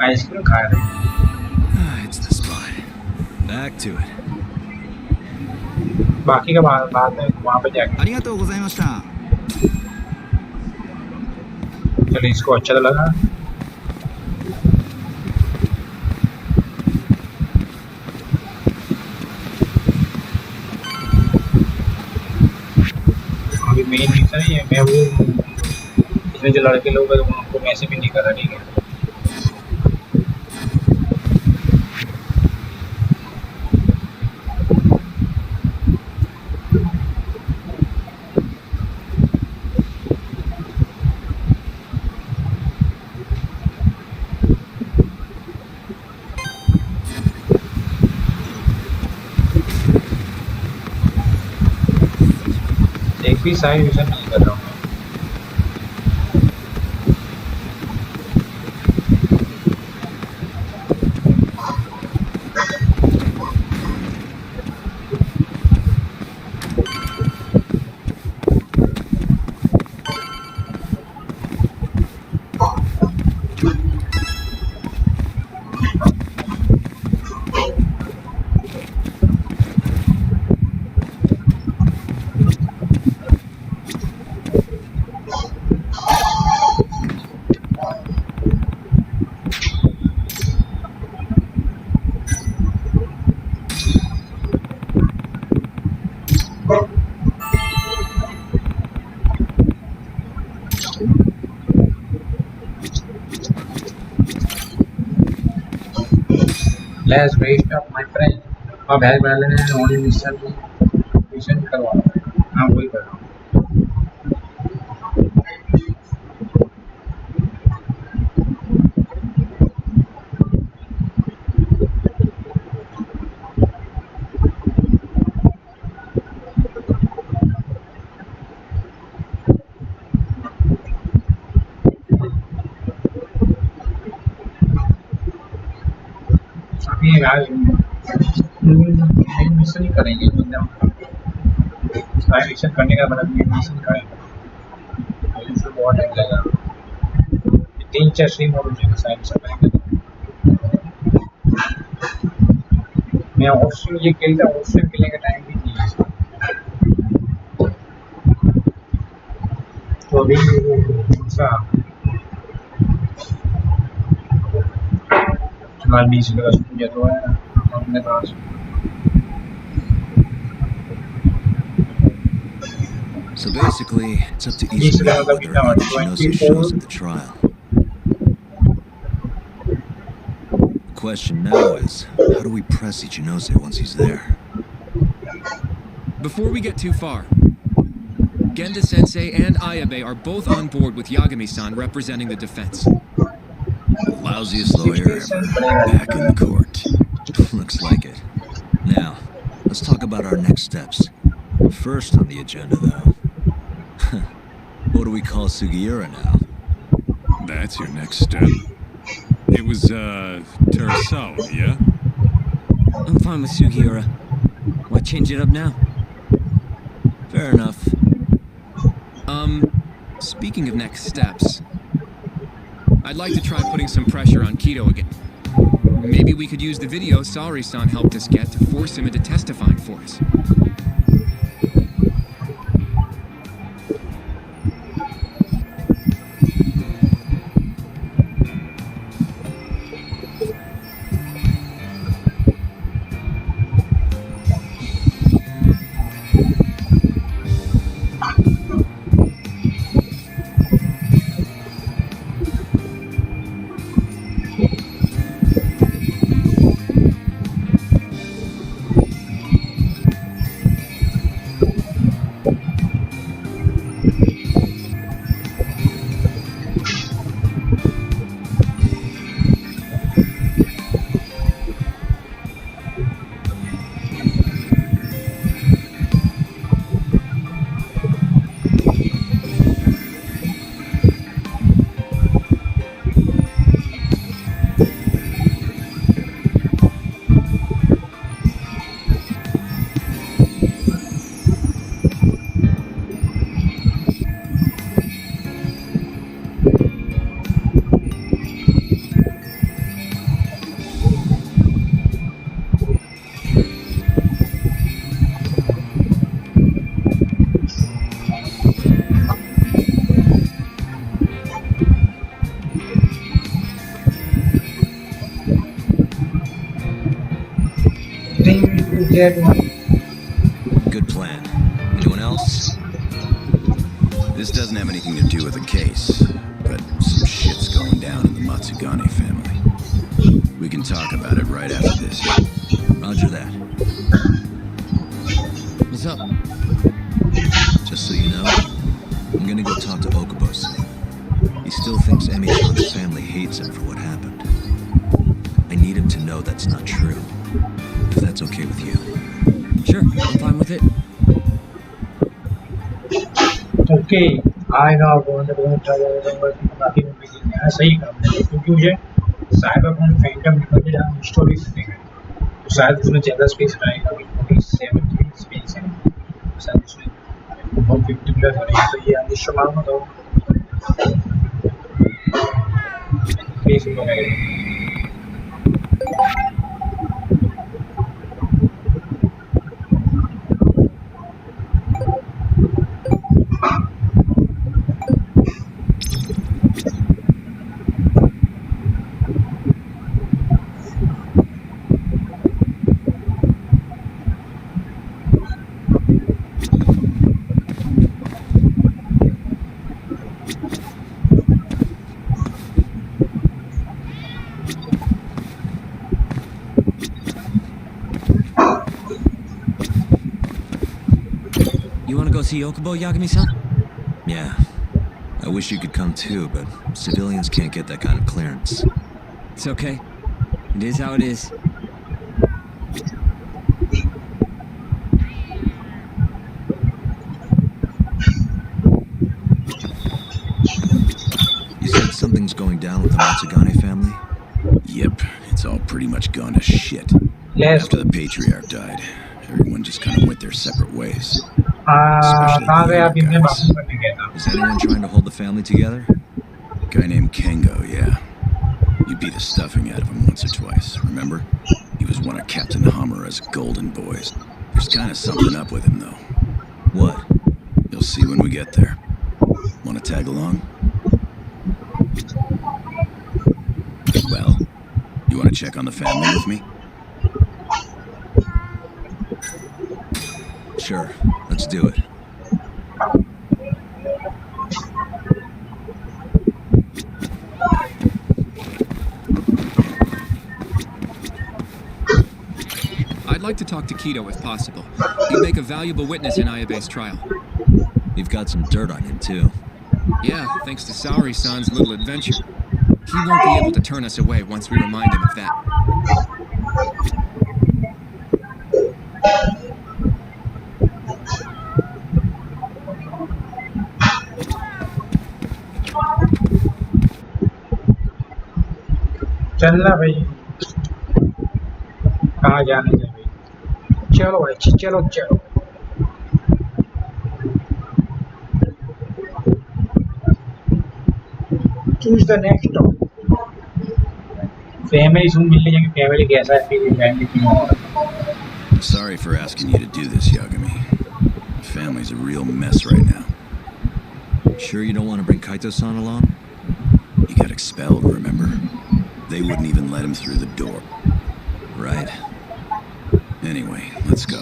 आइसक्रीम खा रहे It's the spot. Back to it. बाकी का बाद में वहाँ पे जाके ありがとうございました。 चलो इसको अच्छा तो लगा अभी मेन रीजन है मैं वो इसमें जो लड़के लोग हैं उनको मैसेज भी नहीं कर रहा ठीक है एक भी साइड मिशन नहीं कर रहा हूँ let's waste of my friend अब हेल्प कर लेने ओनली मिशन करवा हाँ वही कर रहा हूँ अभी यार मिशन ही करेंगे एकदम सारे मिशन करने का मतलब ये मिशन करेंगे इसमें बहुत टाइम लगेगा 3-4 स्ट्रीम और हो जाएगा सारे मिशन करेंगे मैं ऑफ स्ट्रीम ये खेलता हूँ ऑफ स्ट्रीम खेलने का टाइम भी नहीं है तो अभी सा फिलहाल 20 का स्कूल तो है अपने पास So basically, it's up to each Yes, man that whether or not Ichinose shows at the trial. The question now is, how do we press Ichinose once he's there? Before we get too far, Genda Sensei and Ayabe are both on board with Yagami-san representing the defense. The lousiest lawyer ever, back in the court. Looks like it. Now, let's talk about our next steps. First on the agenda, though. What do we call Sugiura now? That's your next step. It was, Terasawa, yeah? I'm fine with Sugiura. Why change it up now? Fair enough. Speaking of next steps, I'd like to try putting some pressure on Kido again. Maybe we could use the video Sari-san helped us get to force him into testifying for us. Good plan. Anyone else? This doesn't have anything to do with the case, but some shit's going down in the Matsugane family. We can talk about it right after this. Roger that. What's up? Just so you know, I'm gonna go talk to Okubo-san. He still thinks Emi-chan's family hates him for what happened. I need him to know that's not true. If that's okay with you. Sure, I'm fine with it. Okay, I now go on the काफी movie है सही काम है क्योंकि मुझे cyber cone Phantom related हम story सुनेंगे तो शायद उसमें ज़्यादा स्पेस रहेगा अभी 47 स्पेस है शायद उसमें बहुत 50 प्लस हो रही है तो ये अनिश्चित मालूम तो स्पेस हो जाएगा go see Okubo, Yagami-san? Yeah. I wish you could come too, but civilians can't get that kind of clearance. It's okay. It is how it is. You said something's going down with the Matsugane family? Yep, it's all pretty much gone to shit. Let's After the patriarch died, everyone just kind of went their separate ways. कहाँ गए आप इनमें बात करने गए था? Is anyone trying to hold the family together? A guy named Kengo, yeah. You beat the stuffing out of him once or twice, remember? He was one of Captain Hamura's golden boys. There's kind of something up with him, though. What? You'll see when we get there. Want to tag along? Well, you want to check on the family with me? Sure, let's do it. I'd like to talk to Kido if possible. He'd make a valuable witness in Ayabe's trial. You've got some dirt on him too. Yeah, thanks to Saori-san's little adventure. He won't be able to turn us away once we remind him of that. चलना भाई कहाँ जाने दे भाई चलो भाई चलो चलो choose the next top family सुन मिल जाएंगे फैमिली कैसा है फिर फैमिली क्यों Sorry for asking you to do this, Yagami. The family's a real mess right now. Sure you don't want to bring Kaito-san along? He got expelled, remember? They wouldn't even let him through the door. Right. Anyway, let's go.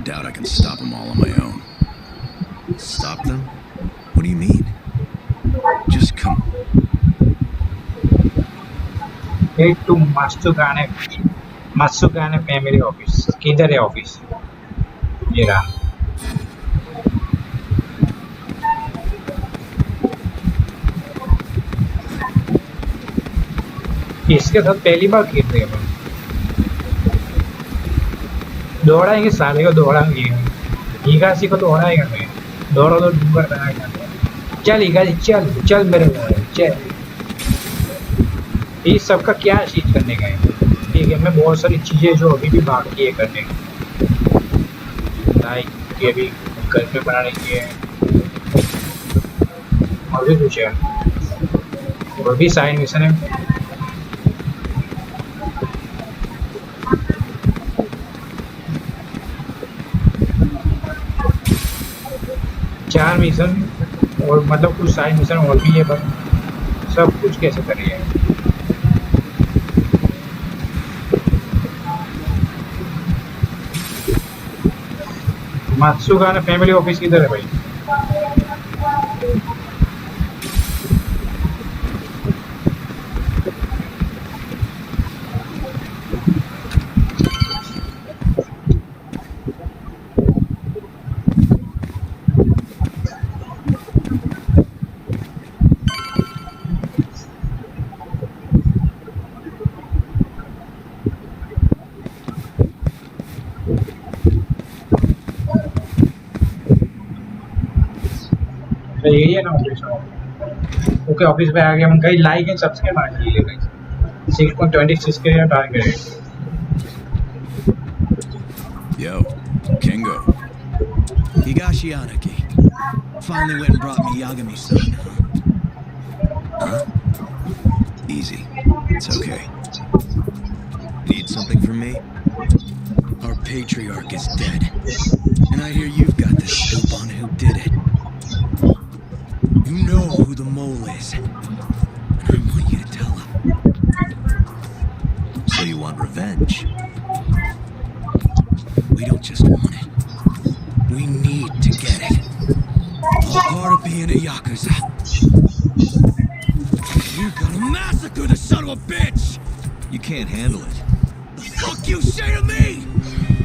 Doubt I can stop them all on my own. Stop them? What do you mean? Just come. एक to मात्सुकाने family office किधर है office ये रहा इसके साथ पहली बार खेल रहे हैं दौड़ाएंगे साले को दौड़ाएंगे ईगासी को दौड़ाएगा मैं दौड़ो तो डूंगर बनाएगा चल ईगासी चल चल मेरे को चल इस सबका क्या चीज करने का है ठीक है मैं बहुत सारी चीजें जो अभी भी बाकी है करने लाइक ये भी घर पे बनाने की है और भी कुछ है और भी साइड मिशन है चार मिशन और मतलब कुछ साइड मिशन और भी है पर सब कुछ कैसे करिए मात्सुकाने फैमिली ऑफिस किधर है भाई एरिया ना ऑफिस ओके ऑफिस पे आ गया हम कहीं लाइक एंड सब्सक्राइब मार लीजिए गाइस 6.26 के target Yo, Kengo. Higashi Anaki. Finally went and brought me Yagami-san. Huh? Easy. It's okay. Need something from me? Our patriarch is dead. And I hear you've got the scoop on who did it. You know who the mole is. And I want you to tell him. So you want revenge? We don't just want it. We need to get it. All part of being a Yakuza. You gotta massacre the son of a bitch! You can't handle it. The fuck you say to me?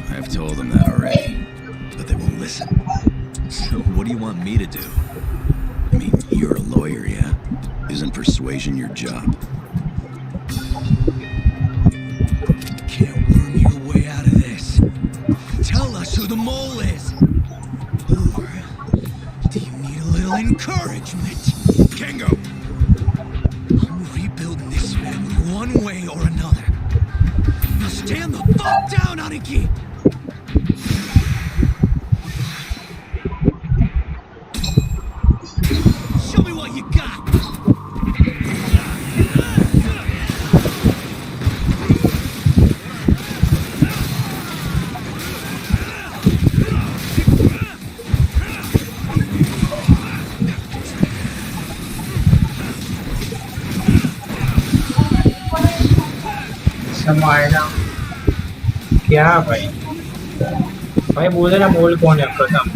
I've told them that already, but they won't listen. So what do you want me to do? I mean, you're a lawyer, yeah? Isn't persuasion your job? Can't worm your way out of this. Tell us who the mole is. Or do you need a little encouragement? Kengo! I'm rebuilding this family one way or another. Now stand the fuck down, Aniki! Show me what you got! समाएगा क्या भाई भाई बोले ना मोल कौन है खत्म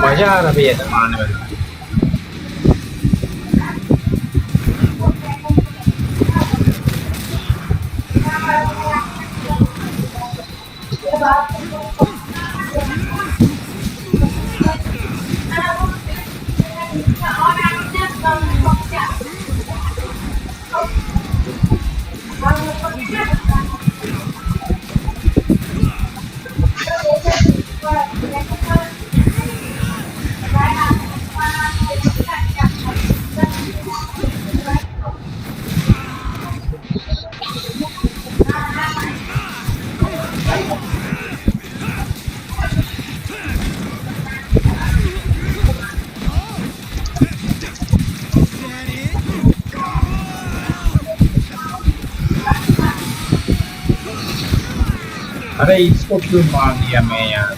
मजा आ रहा भैया जमाने में अरे इसको क्यों मार दिया मैं यार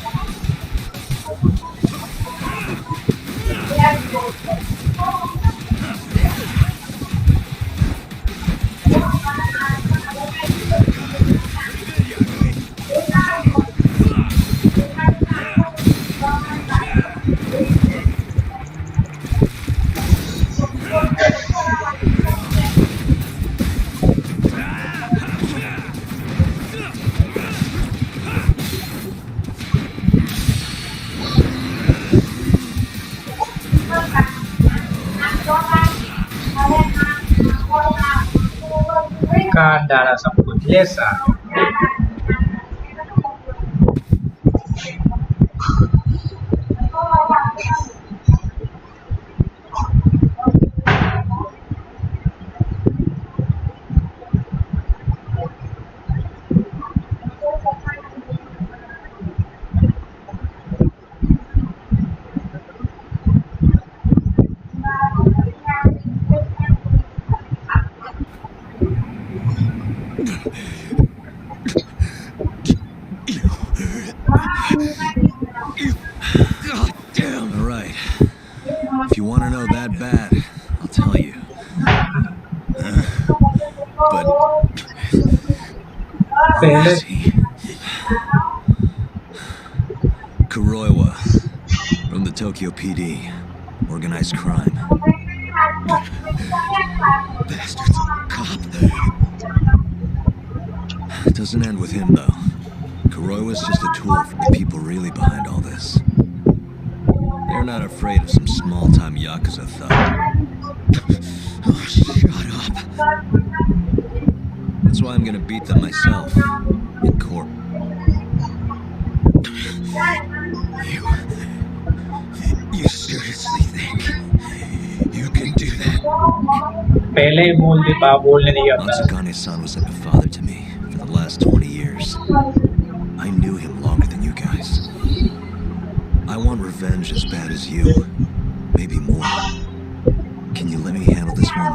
काट डाला सब कुछ ले सा God damn! All right. If you want to know that bad, I'll tell you. But पहले Kuroiwa, from the Tokyo PD. Organized crime. Bastard's a cop. It doesn't end with him, though. Kuroiwa's just a tool for the people really behind all this. They're not afraid of some small-time Yakuza thug. Oh, shut up. That's why I'm gonna beat them myself. In court. You seriously think you can do that? पहले ही बोल दी बाप बोलने दिया अपना Matsukane-san was like a father to me for the last 20 years. I knew him longer than you guys. I want revenge as bad as you. Maybe more. Can you let me handle this one?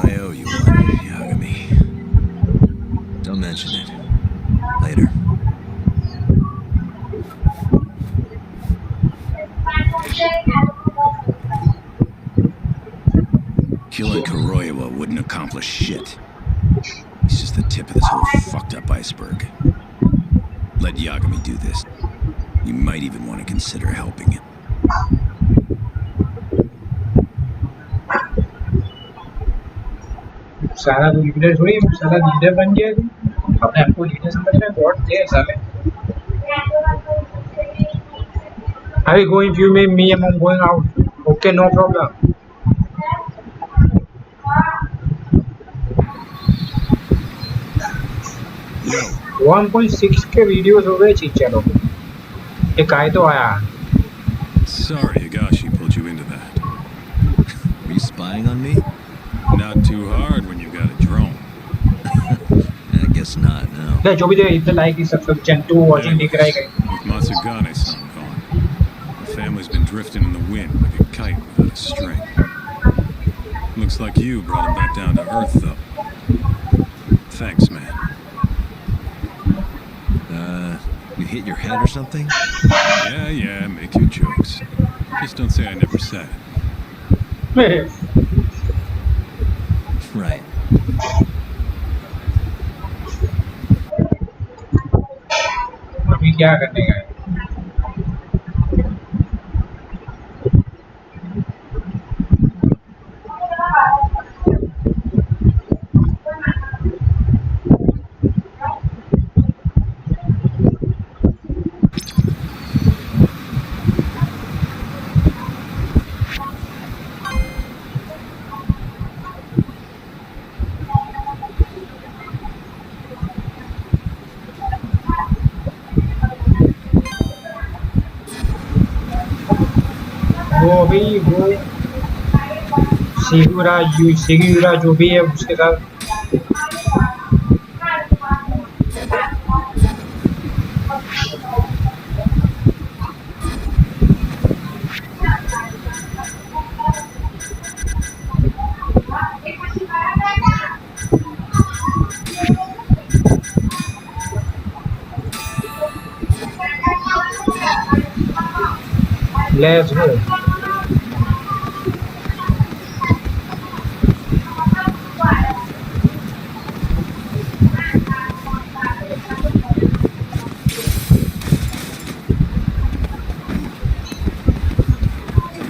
I owe you one, Yagami. Don't mention it. Later. Killing Kuroiwa wouldn't accomplish shit. He's just the tip of this whole fucked up iceberg. Let Yagami do this. You might even want to consider helping him. सारा तो leader थोड़ी सारा leader बन गया तू अपने आप को लीडर समझ रहा है गॉड थे साले Are we going few me and mom going out? Okay, no problem. Yo, 1.6 के वीडियोस हो गए चीज चलो एक आए तो आया Sorry Higashi pulled you into that. were you spying on me? Not too hard when you've got a drone. I guess not, no. ले जो भी दे इतना लाइक ही सब्सक्रिप्शन टू वाचिंग दिख रहा है With Matsugane-san gone, the family's been drifting in the wind like a kite without a string. Looks like you brought him back down to earth, though. Thanks, man. You hit your head or something? Yeah, make your jokes. Just don't say I never said it. Right. अभी क्या करने गए वो अभी वो सिगुरा जो भी है उसके साथ लेट्स गो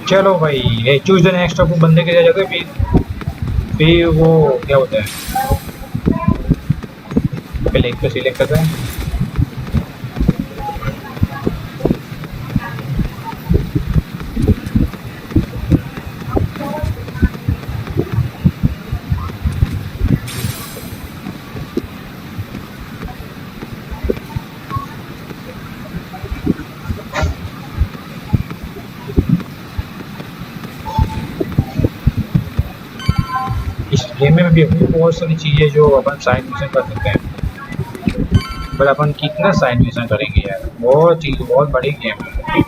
चलो भाई चूज द नेक्स्ट आपको बंदे के जगह फिर वो क्या होता है पहले एक तो सिलेक्ट करते हैं इस गेम में भी अपनी बहुत सारी चीज़ें जो अपन साइड मिशन कर सकते हैं पर अपन कितना साइड मिशन करेंगे यार बहुत बड़ी गेम है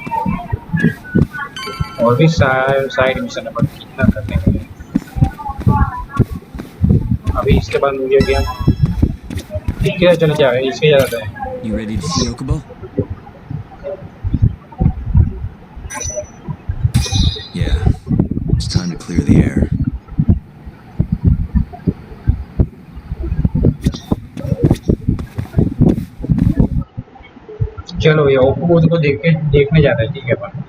और भी साइड मिशन अपन कितना कर लेंगे अभी इसके बाद मुझे गेम ठीक है चले जाए इसके ज़्यादा है You ready to see Okubo? Yeah. It's time to clear the air. चलो ये ओप्पो को देखने जाते हैं ठीक है अपन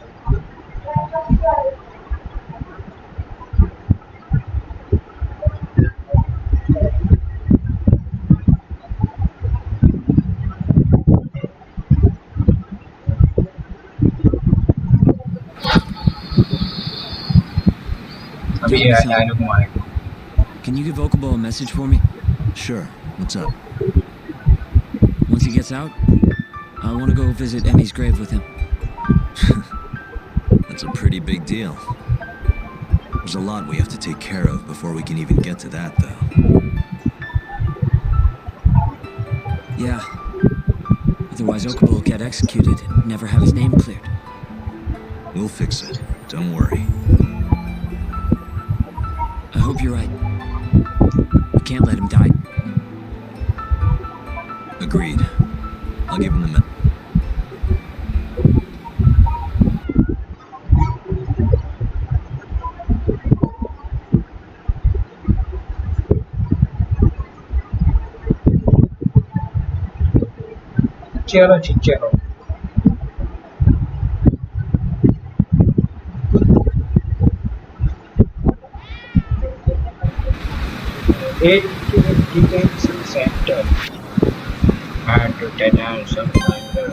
अभी आने घुमाने Can you give Okubo a message for me? Sure. What's up? Once he gets out, I want to go visit Emmy's grave with him. That's a pretty big deal. There's a lot we have to take care of before we can even get to that, though. Yeah. Otherwise, Okubo will get executed and never have his name cleared. We'll fix it. Don't worry. I hope you're right. We can't let him die. Agreed. I'll give him the चलो ठीक चलो एक detention center at detention center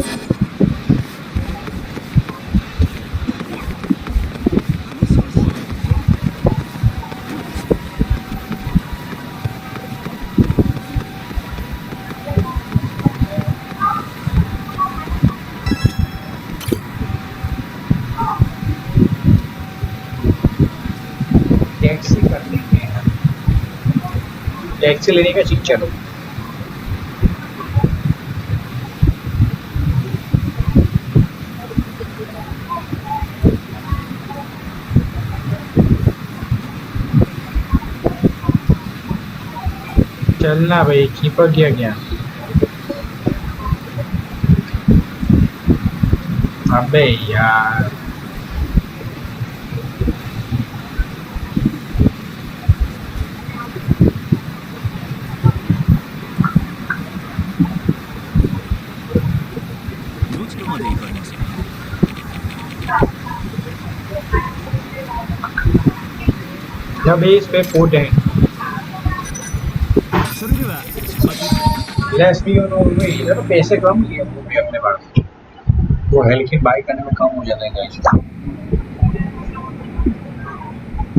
taxi कर लेंगे taxi लेने का ठीक चलो चलना भाई कीपर किया गया अबे यार जब इस पे फूट है let's be on our way इधर तो पैसे कम लिए वो भी अपने पास वो है लेकिन बाई करने में कम हो जाता है guys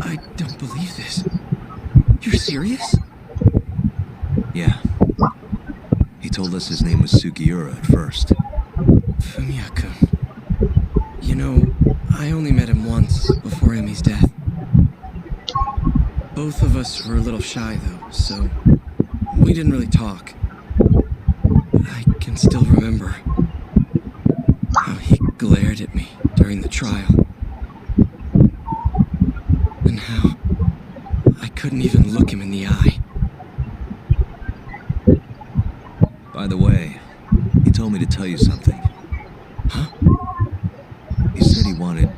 I don't believe this. You're serious? Yeah. He told us his name was Sugiura at first. Fumiya-kun. You know, I only met him once before Emi's death. Both of us were a little shy, though, so we didn't really talk. I can still remember how he glared at me during the trial. And how I couldn't even look him in the eye. By the way, he told me to tell you something. Huh? He said he wanted...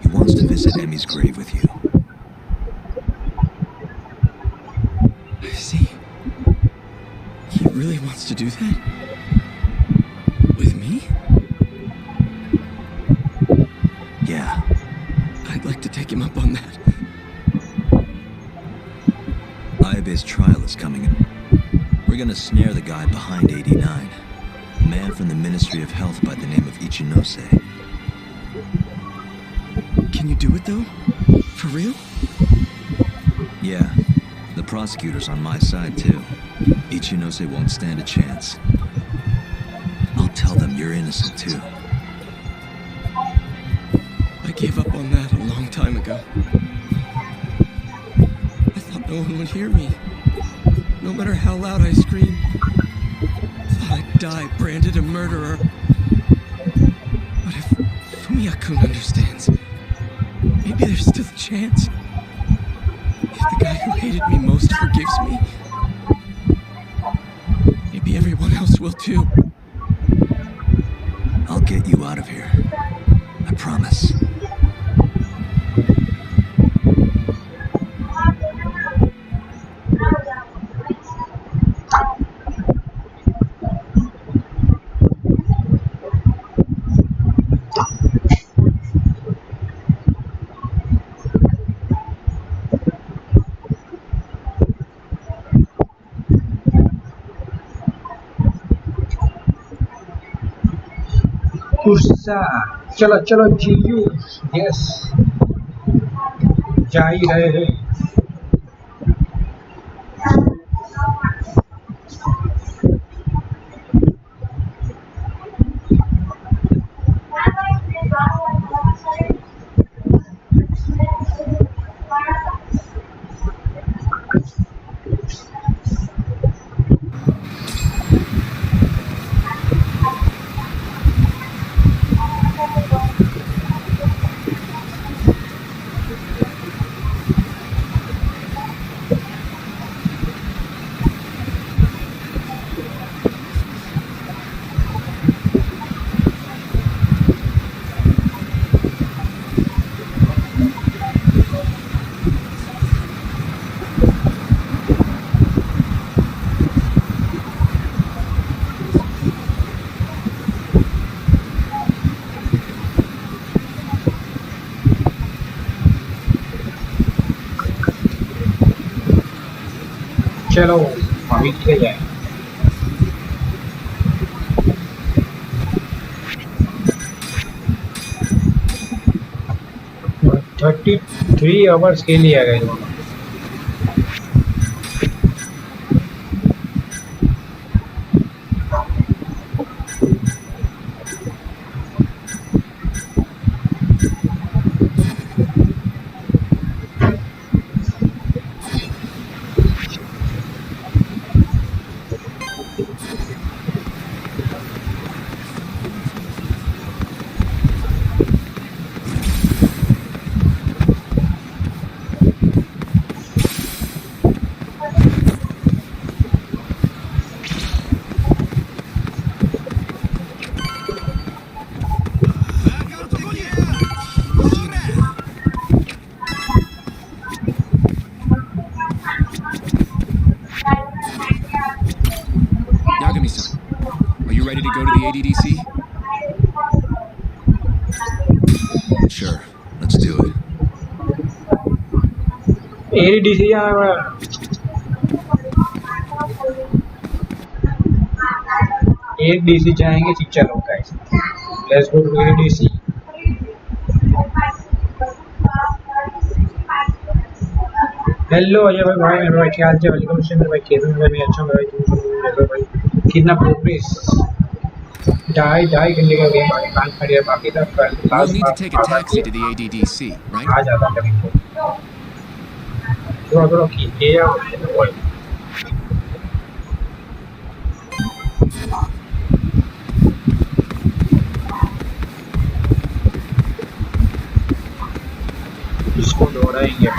He wants to visit Emmy's grave with you. I see. He really wants to do that? With me? Yeah. I'd like to take him up on that. Ayabe's trial is coming. We're gonna snare the guy behind 89. A man from the Ministry of Health by the name of Ichinose. Can you do it, though? For real? Yeah. The prosecutor's on my side, too. Ichinose won't stand a chance. I'll tell them you're innocent, too. I gave up on that a long time ago. I thought no one would hear me, no matter how loud I screamed. Thought I'd die branded a murderer. But if Fumiya-kun understands, maybe there's still a chance. If the guy who hated me most forgives me, maybe everyone else will too. I'll get you out of here. I promise. गुस्सा चलो चलो जीजू yes जा ही रहे हैं चलो अभी किधर जाए 33 आवर्स के लिए आ गए दोनों Yagami-san, are you ready to go to the ADDC? Sure, let's do it. ADDC आया एडीडीसी जाएंगे ठीक चलो guys let's go to ADDC hello Ajay भाई मेरे भाई क्या हाल चाल वेलकम से मेरे भाई कैसे हैं मैं अच्छा मेरे भाई तुम मेरे भाई कितना प्रोग्रेस ढाई घंटे का गेम आगे कान खड़ी है बाकी तो We'll need to take a taxi to the ADDC, right? आ जाता कभी थोड़ा खींचे या इसको दौड़ाएंगे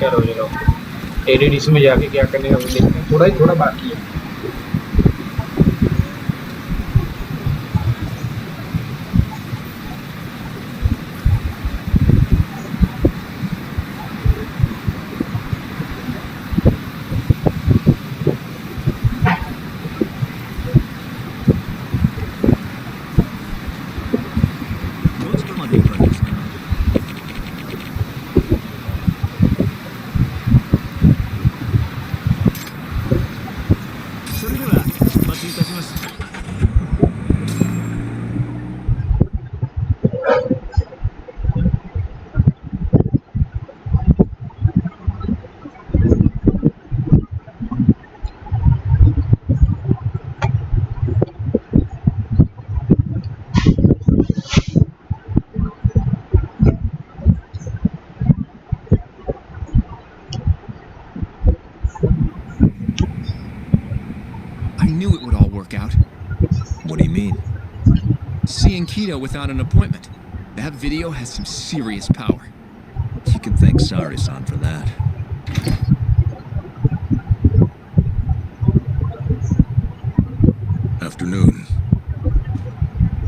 चलो एडीडीसी में जाके क्या करने का वो देखते हैं थोड़ा बाकी है Without an appointment. That video has some serious power. You can thank Sari-san for that. Afternoon.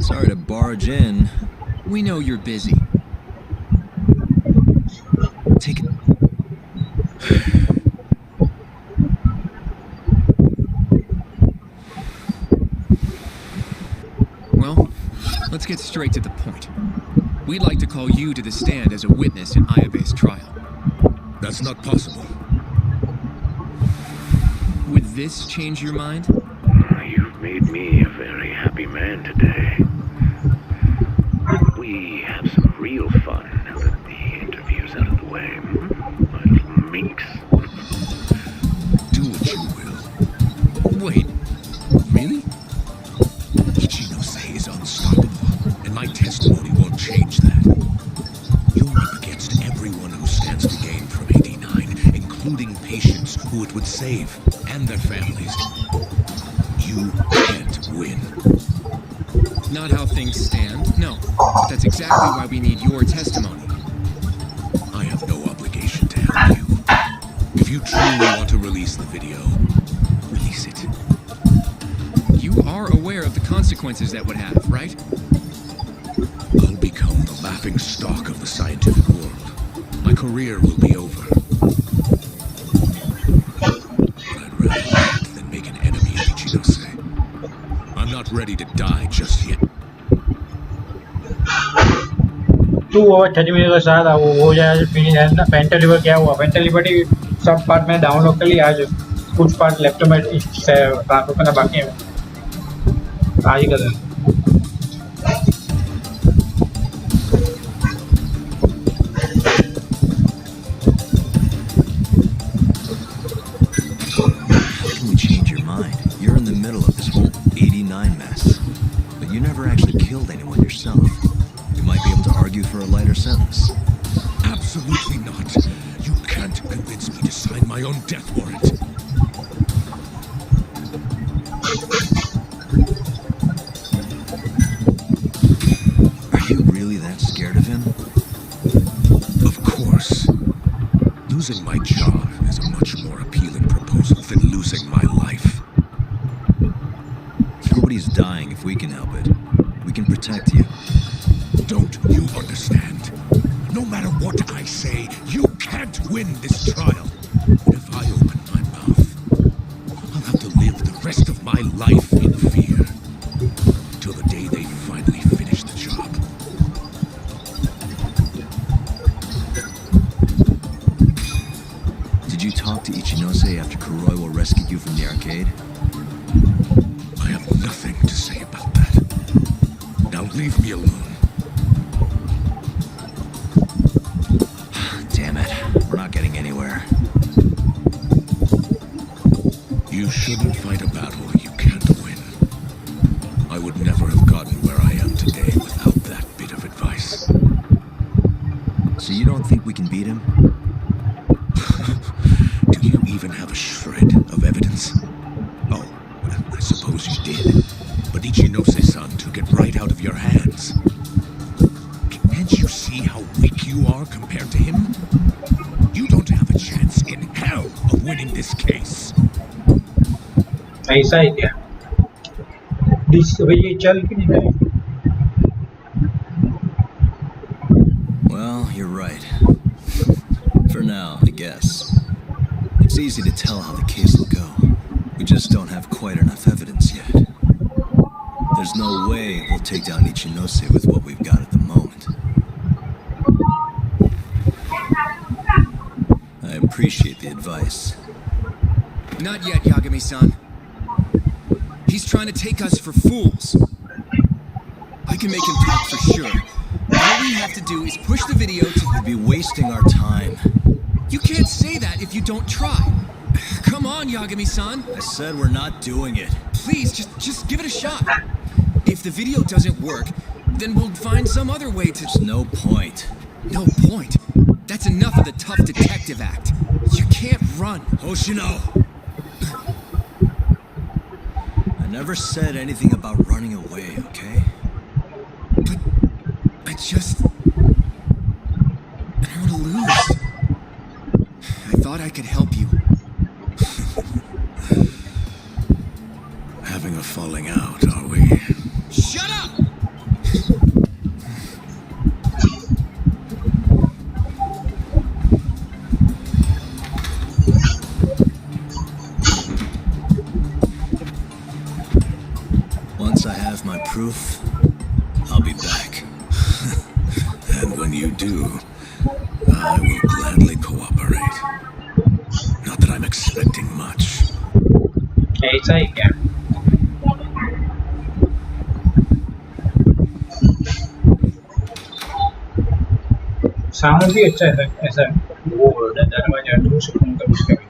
Sorry to barge in. We know you're busy. Take it. Well, let's get straight to the point. We'd like to call you to the stand as a witness in Ayabe's trial. That's not possible. Would this change your mind? You've made me a very happy man today. We have some real fun now that the interview's out of the way. My little minx. Do what you will. Wait, really? Ichinose is unstoppable, and my testimony won't change that. You're up against everyone who stands to gain from 89, including patients who it would save, and their families. You can't win. Not how things stand, no. But that's exactly why we need your testimony. I have no obligation to help you. If you truly want to release the video, release it. You are aware of the consequences that would have, right? I'll become the laughing stock of the scientific world. My career will be over. But I'd rather that than make an enemy ready to die just yet. तू वो 30 minute के साथ वो हो जाए finish है ना। Paintal river क्या हुआ? पेंटल रिवर सब पार्ट में डाउनलोड कर लिया आज। कुछ पार्ट लेफ्ट में ट्रांसफर करना बाकी है। आज ही कर देना। How can we change your mind? You're in the middle of this whole 89 mess. But you never actually killed anyone yourself. You might be able to argue for a lighter sentence. Absolutely not. You can't convince me to sign my own death warrant. Are you really that scared of him? Of course. Losing my job is a much more appealing proposal than losing my life. Nobody's dying if we can help it. We can protect you. Don't you understand? No matter what I say, you can't win this trial. And if I open my mouth, I'll have to live the rest of my life in fear. Till the day they finally finish the job. Did you talk to Ichinose after Kuroiwa rescued you from the arcade? I have nothing to say about that. Now leave me alone. Damn it. We're not getting anywhere. You shouldn't fight a battle you can't win. I would never have gotten where I am today without that bit of advice. So you don't think we can beat him? Do you even have a shred of evidence? Oh, I suppose you did. But Ichinose-san took it right out of your hands. Can't you see how weak you are compared to him? You don't have a chance in hell of winning this case. ऐसा ही क्या? ये चल क्यों नहीं रहा? Well, you're right. For now, I guess. It's easy to tell how the case will go. We just don't have quite enough evidence yet. There's no way we'll take down Ichinose with what we've got at the moment. I appreciate the advice. Not yet, Yagami-san. He's trying to take us for fools. I can make him talk for sure. All we have to do is push the video to... We'd be wasting our time. You can't say that if you don't try. Come on, Yagami-san. I said we're not doing it. Please, just give it a shot. If the video doesn't work, then we'll find some other way to... There's no point. No point? That's enough of the tough detective act. You can't run. Hoshino! I never said anything about running away, okay? But I just... I don't want to lose. I thought I could help you. Having a falling out, are we? Shut up! Once I have my proof, I'll be back. And when you do, I will gladly cooperate. Not that I'm expecting much. ऐसा ही क्या? Sound भी अच्छा है ऐसा वो दरवाजा to से phone कर उसका भी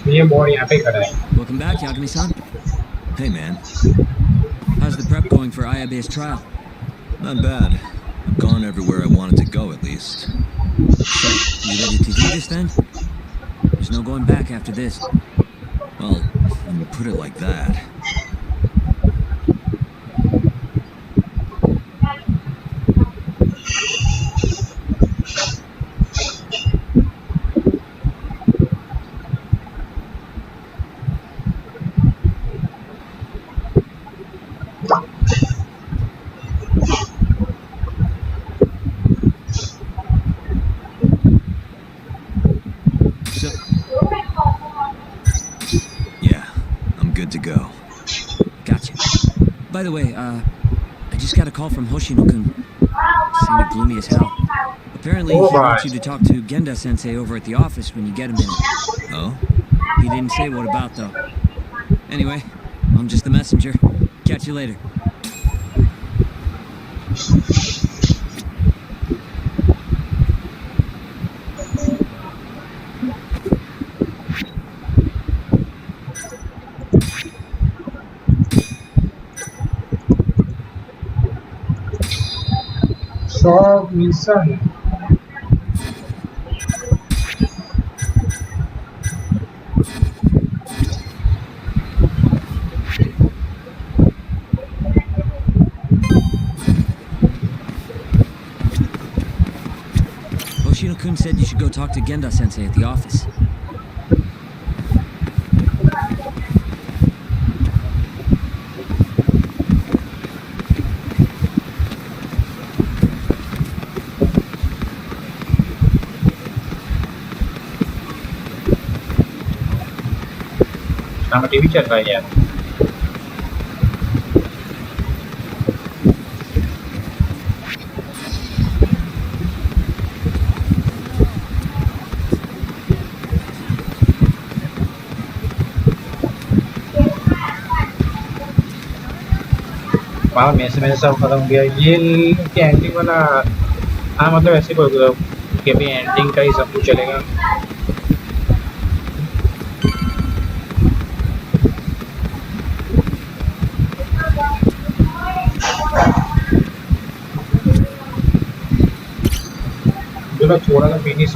ये बोर्ड यहाँ पे खड़ा है. Welcome back, Yagami-san. Hey, man. How's the prep going for Ayabe's trial? Not bad. I've gone everywhere I wanted to go, at least. So, you ready to do this then? There's no going back after this. Well, when you put it like that. So, Yeah, I'm good to go. gotcha. By the way, I just got a call from Hoshino-kun. Sounded gloomy as hell. Apparently, Oh, he wants my. you to talk to Genda-sensei over at the office when you get a minute. Oh? He didn't say what about, though. Anyway, I'm just the messenger. Catch you later. Short mission. Hoshino-kun said you should go talk to Genda-sensei at the office. sama TV chat lah ya. वाह मैंने सब खत्म किया ये कि ending वाला हाँ मतलब ऐसे कोई कि भी एंडिंग का ही सब कुछ चलेगा जो लोग छोड़ा था फिनिश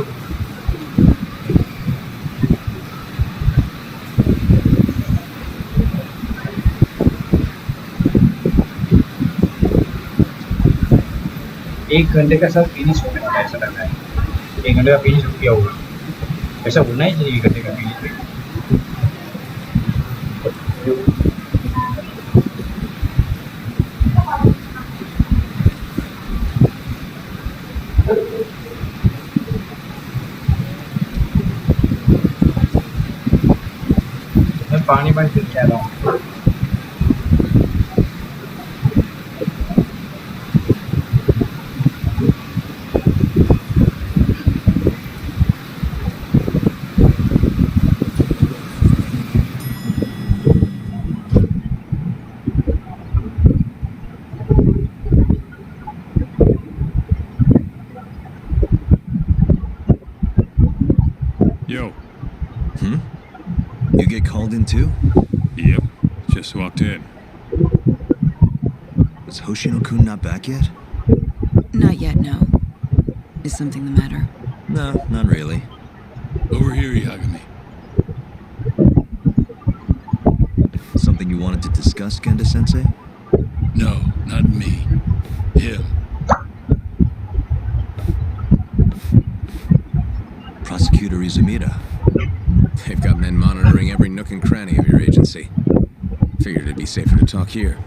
एक घंटे का सब फिनिश होने वाला है ऐसा लग रहा है 1 घंटे का फिनिश हो गया होगा ऐसा होना ही चाहिए 1 घंटे का फिनिश मैं पानी पी के आ रहा हूँ Yo. You get called in too? Yep. Just walked in. Is Hoshino-kun not back yet? Not yet, no. Is something the matter? No, not really. Over here, Yagami. Something you wanted to discuss, Genda-sensei? No, not me. Him. Prosecutor Izumida. They've got men monitoring every nook and cranny of your agency. Figured it'd be safer to talk here.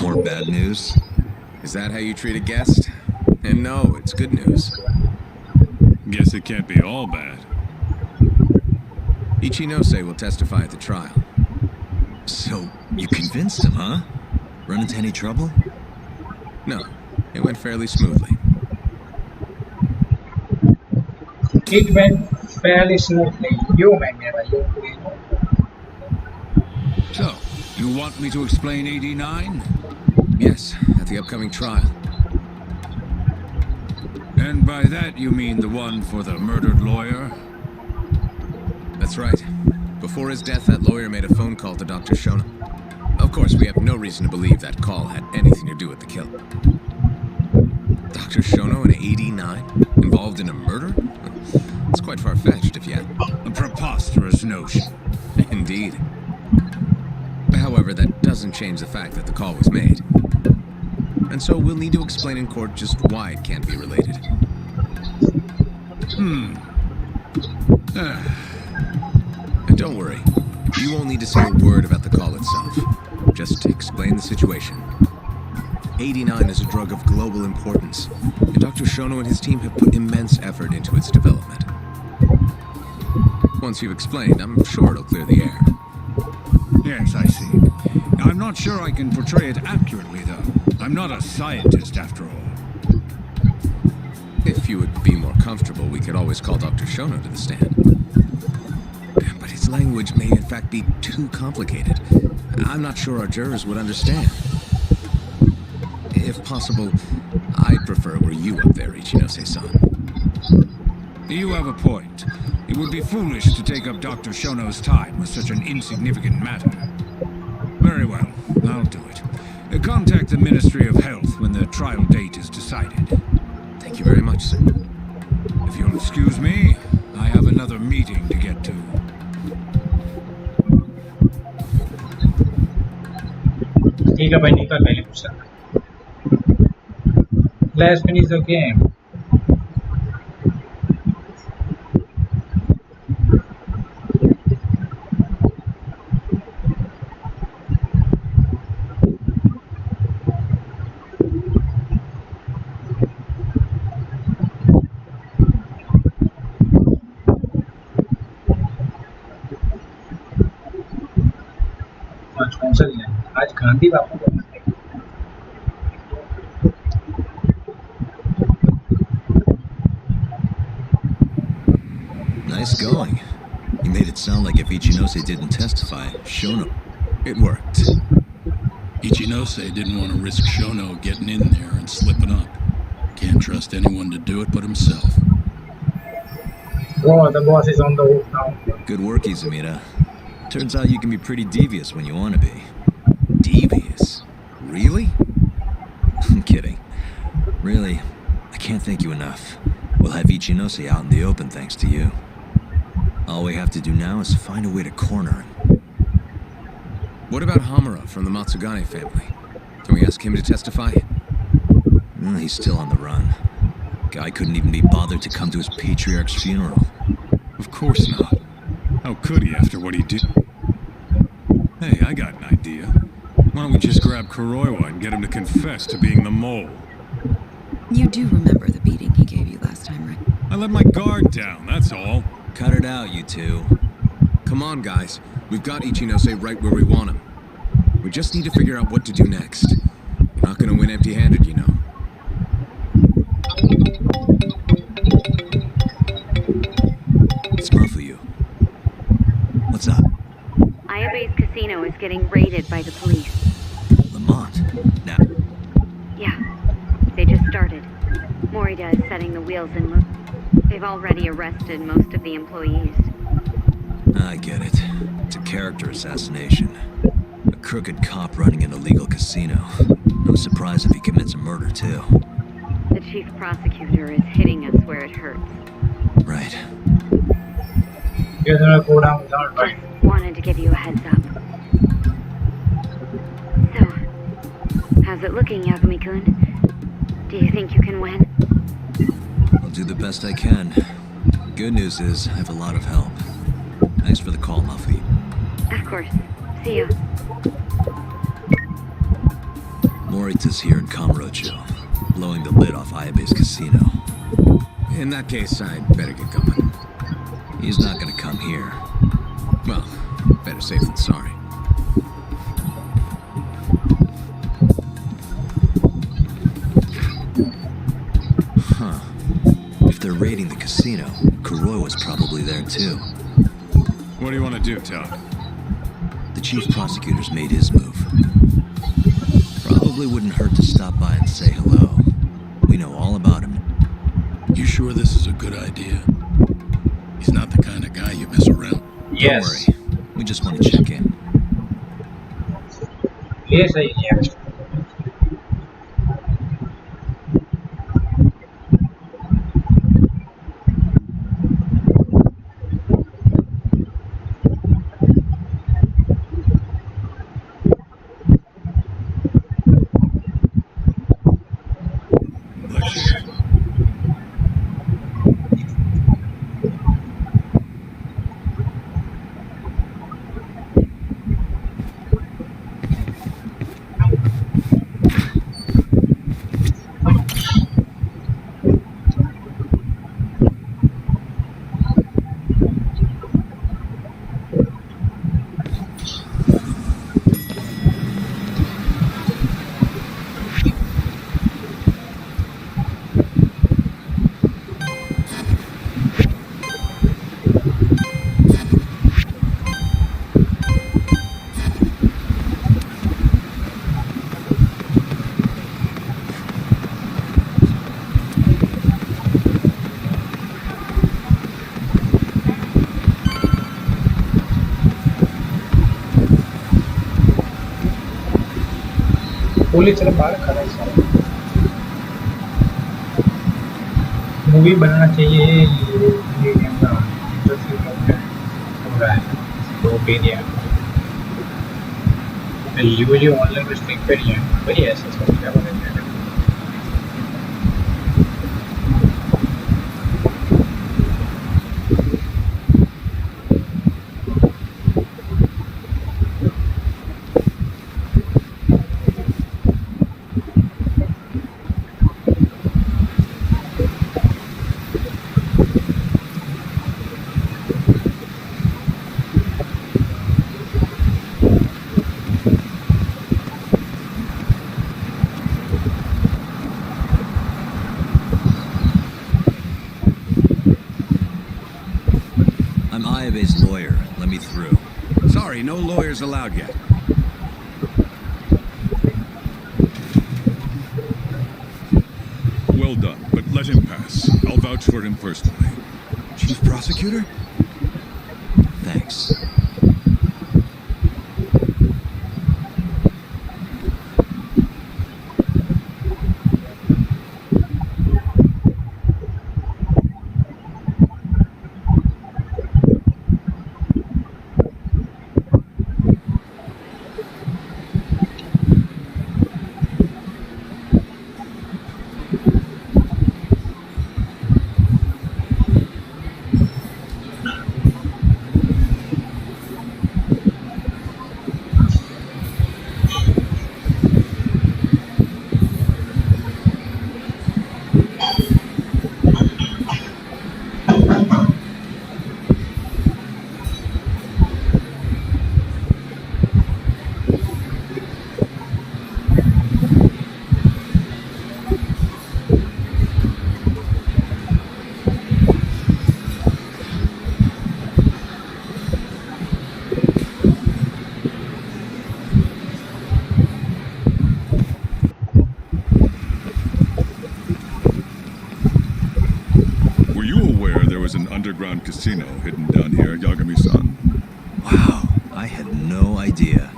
More bad news? Is that how you treat a guest? And no, it's good news. Guess it can't be all bad. Ichinose will testify at the trial. So, you convinced him, huh? Run into any trouble? No, it went fairly smoothly. It went fairly smoothly. You may never you. So, you want me to explain 89? Yes, at the upcoming trial. And by that you mean the one for the murdered lawyer? That's right. Before his death, that lawyer made a phone call to Dr. Shono. Of course, we have no reason to believe that call had anything to do with the kill. Dr. Shono in 89? Involved in a murder? It's quite far-fetched, if you ask. A preposterous notion. Indeed. However, that doesn't change the fact that the call was made. And so we'll need to explain in court just why it can't be related. And don't worry, you won't need to say a word about the call itself. Just to explain the situation. 89 is a drug of global importance, and Dr. Shono and his team have put immense effort into its development. Once you've explained, I'm sure it'll clear the air. Yes, I see. I'm not sure I can portray it accurately, though. I'm not a scientist, after all. If you would be more comfortable, we could always call Dr. Shono to the stand. But his language may in fact be too complicated. I'm not sure our jurors would understand. If possible, I'd prefer it were you up there, Ichinose-san. You have a point. It would be foolish to take up Dr. Shono's time with such an insignificant matter. Very well, I'll do it. Contact the Ministry of Health when the trial date is decided. Thank you very much, sir. If you'll excuse me, I have another meeting to get to. ठीक है भाई निकल पहले कुछ Let's finish the game. आज कौन सा दिन है? आज गांधी बापू का birthday. Nice going. You made it sound like if Ichinose didn't testify, Shono... It worked. Ichinose didn't want to risk Shono getting in there and slipping up. Can't trust anyone to do it but himself. Oh, the boss is on the hook now. Good work, Izumida. Turns out you can be pretty devious when you want to be. Devious? Really? I'm kidding. Really, I can't thank you enough. We'll have Ichinose out in the open thanks to you. All we have to do now is find a way to corner him. What about Hamura from the Matsugane family? Can we ask him to testify? He's still on the run. Guy couldn't even be bothered to come to his patriarch's funeral. Of course not. How could he after what he did? Hey, I got an idea. Why don't we just grab Kuroiwa and get him to confess to being the mole? You do remember the beating he gave you last time, right? I let my guard down, that's all. Cut it out, you two. Come on, guys. We've got Ichinose right where we want him. We just need to figure out what to do next. We're not gonna win empty-handed, you know. It's Mafuyu. What's up? Ayabe's casino is getting raided by the police. Lamont. Now, Yeah, they just started. Morita is setting the wheels in motion. They've already arrested most of the employees. I get it. It's a character assassination. A crooked cop running an illegal casino. No surprise if he commits a murder, too. The chief prosecutor is hitting us where it hurts. Right. You're gonna go down without Just right. wanted to give you a heads up. So, how's it looking, Yagami-kun? Do you think you can win? I'll do the best I can. Good news is, I have a lot of help. Thanks for the call, Muffy. Of course. See you. Morita's here in Kamurocho, blowing the lid off Ayabe's casino. In that case, I'd better get going. He's not gonna come here. Well, better safe than sorry. What do you want to do, Todd? The chief prosecutor's made his move. Probably wouldn't hurt to stop by and say hello. We know all about him. You sure this is a good idea? He's not the kind of guy you mess around. Don't worry. We just want to check in. ये सही है. Bless you. Police चलो बाहर खड़ा है सारा. Movie बनाना चाहिए ये कैमरा इंटरेस्टिंग हो रहा है तो ओपिनियन यूजुअली ऑनलाइन स्ट्रीम पे नहीं है वही ऐसा सब क्या बोलेंगे. I'm Ayabe's lawyer. Let me through. Sorry, no lawyers allowed yet. Well done, but let him pass. I'll vouch for him personally. Chief prosecutor? Thanks. Were you aware there was an underground casino hidden down here, Yagami-san? Wow, I had no idea.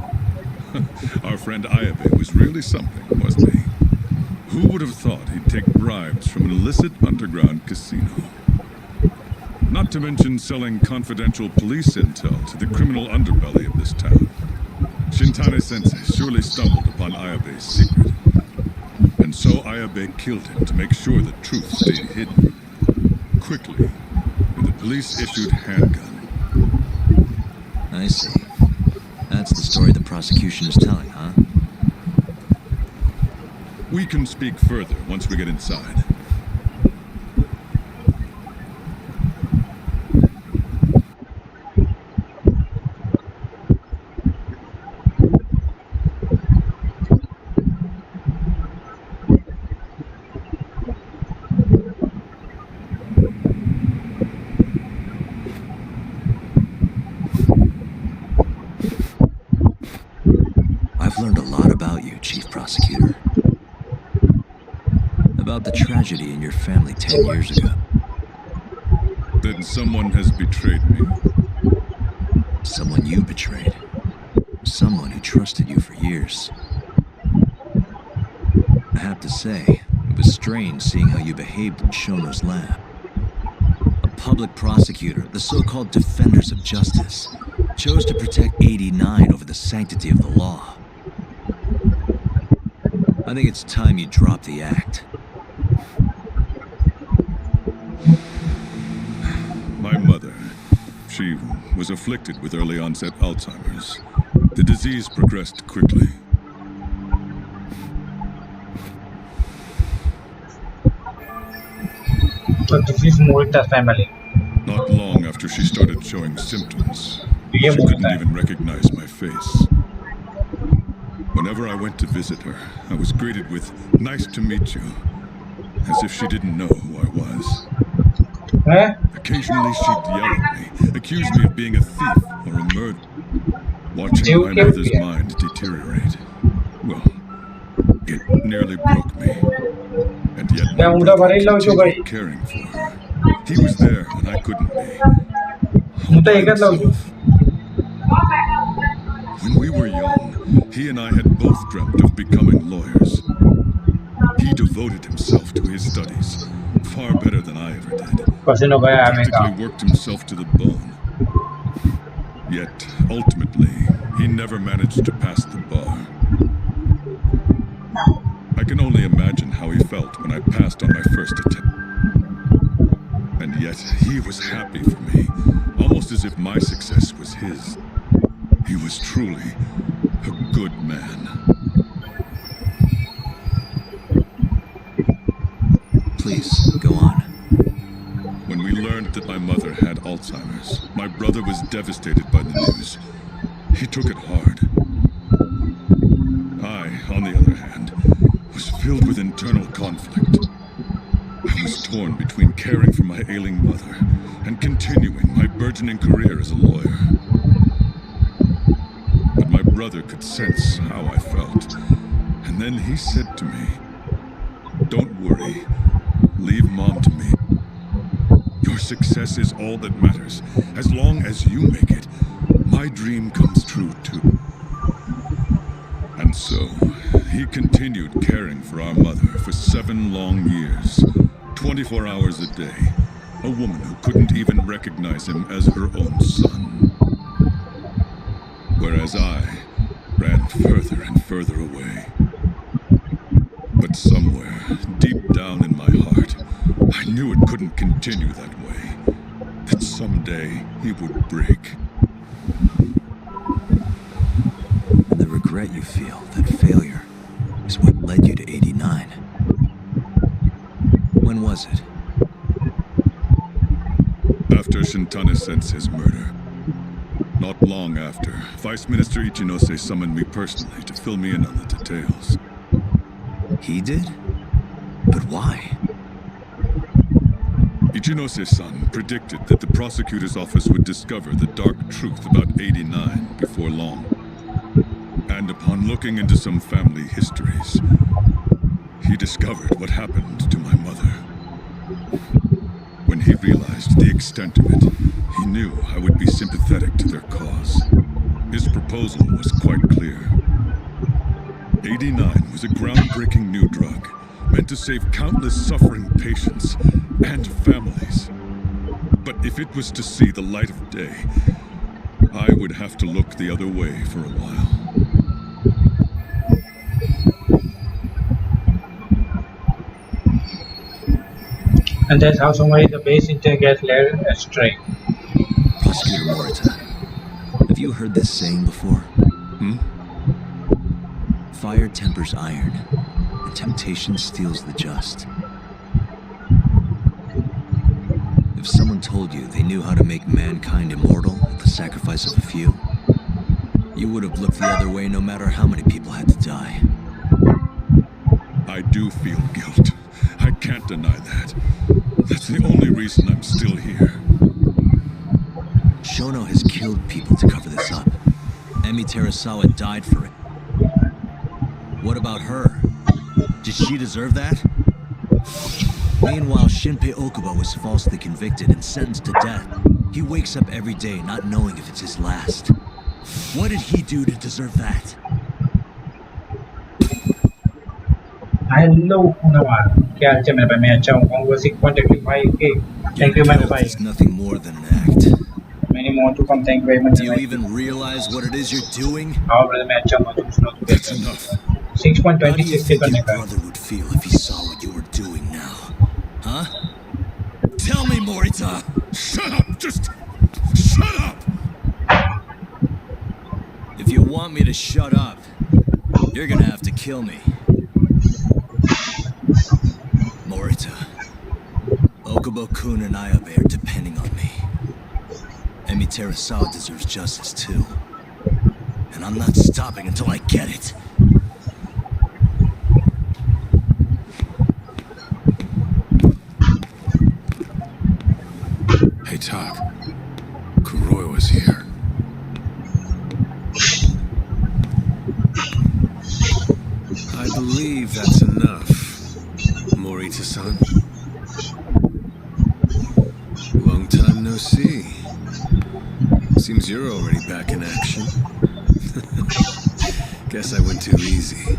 Our friend Ayabe was really something, wasn't he? Who would have thought he'd take bribes from an illicit underground casino? Not to mention selling confidential police intel to the criminal underbelly of this town. Shintane-sensei surely stumbled upon Ayabe's secret. And so Ayabe killed him to make sure the truth stayed hidden. Quickly, with a police-issued handgun. I see. That's the story the prosecution is telling, huh? We can speak further once we get inside. Chief Prosecutor. About the tragedy in your family 10 years ago. Then someone has betrayed me. Someone you betrayed. Someone who trusted you for years. I have to say, it was strange seeing how you behaved in Shono's lab. A public prosecutor, the so-called defenders of justice, chose to protect 89 over the sanctity of the law. I think it's time you drop the act. My mother, she was afflicted with early onset Alzheimer's. The disease progressed quickly. So this is Morita's family. Not long after she started showing symptoms, ये she Morita couldn't है. even recognize my face. Whenever I went to visit her, I was greeted with, "Nice to meet you," as if she didn't know who I was. हैं? Occasionally she'd yell at me, accuse me of being a thief or a murderer. Watching जीव my क्या mother's किया? mind deteriorate, well, it nearly broke me. And yet my क्या मुद्दा brother भरेगा जो भाई? continued caring for her. He was there when I couldn't be. All मुद्दा by एक लाओ जो. himself. When we were young, he and I had both dreamt of becoming lawyers. He devoted himself to his studies, far better than I ever did. पसीना गया है मेरा. Practically worked himself to the bone. Yet, ultimately, he never managed to pass the bar. I can only imagine how he felt when I passed on my first attempt. And yet, he was happy for me, almost as if my success was his. He was truly a good man. Please, go on. When we learned that my mother had Alzheimer's, my brother was devastated by the news. He took it hard. I, on the other hand, was filled with internal conflict. I was torn between caring for my ailing mother and continuing my burgeoning career as a lawyer. But my brother could sense how I felt, and then he said to me, "Don't worry, leave Mom to me. Your success is all that matters. As long as you make it, my dream comes true too." And so, he continued caring for our mother for 7 long years, 24 hours a day, a woman who couldn't even recognize him as her own son. Whereas I ran further and further away. But somewhere, deep down in my heart, I knew it couldn't continue that way. That someday he would break. And the regret you feel, that failure, is what led you to 89. When was it? After Shintane Sensei's murder. Not long after, Vice Minister Ichinose summoned me personally to fill me in on the details. He did? But why? Ichinose-san predicted that the prosecutor's office would discover the dark truth about 89 before long. And upon looking into some family histories, he discovered what happened to my mother. When he realized the extent of it, he knew I would be sympathetic to their cause. His proposal was quite clear. 89 was a groundbreaking new drug, meant to save countless suffering patients and families. But if it was to see the light of day, I would have to look the other way for a while. And that's how somebody the base intel gets led astray. Prosecutor Morita, have you heard this saying before? Fire tempers iron, and temptation steals the just. If someone told you they knew how to make mankind immortal at the sacrifice of a few, you would have looked the other way no matter how many people had to die. I do feel guilt. I can't deny that. That's the only reason I'm still here. Shono has killed people to cover this up. Emi Terasawa died for it. What about her? Did she deserve that? Meanwhile, Shinpei Okubo was falsely convicted and sentenced to death. He wakes up every day not knowing if it's his last. What did he do to deserve that? Hello, Nawar. क्या हाल चाल मेरे भाई? मैं अच्छा हूँ. कौन 6.85 के. Thank you, my Your भाई. guilt is nothing more than an act. Many more to come. Thank you very much. Do you even realize what it is you're doing? हाँ brother, मैं अच्छा हूँ. तुम सुनाओ. That's enough. How do you 6.26 think करने your का. brother would feel if he saw what you were doing now? Huh? Tell me, Morita! Shut up! Just shut up! If you want me to shut up, you're gonna have to kill me. Morita, Okubo-kun and Ayabe are depending on me. Emi Terasawa deserves justice too. And I'm not stopping until I get it. Hey, Tak. Kuroi was here. I believe that's enough, Morita-san. Long time no see. Seems you're already back in action. Guess I went too easy.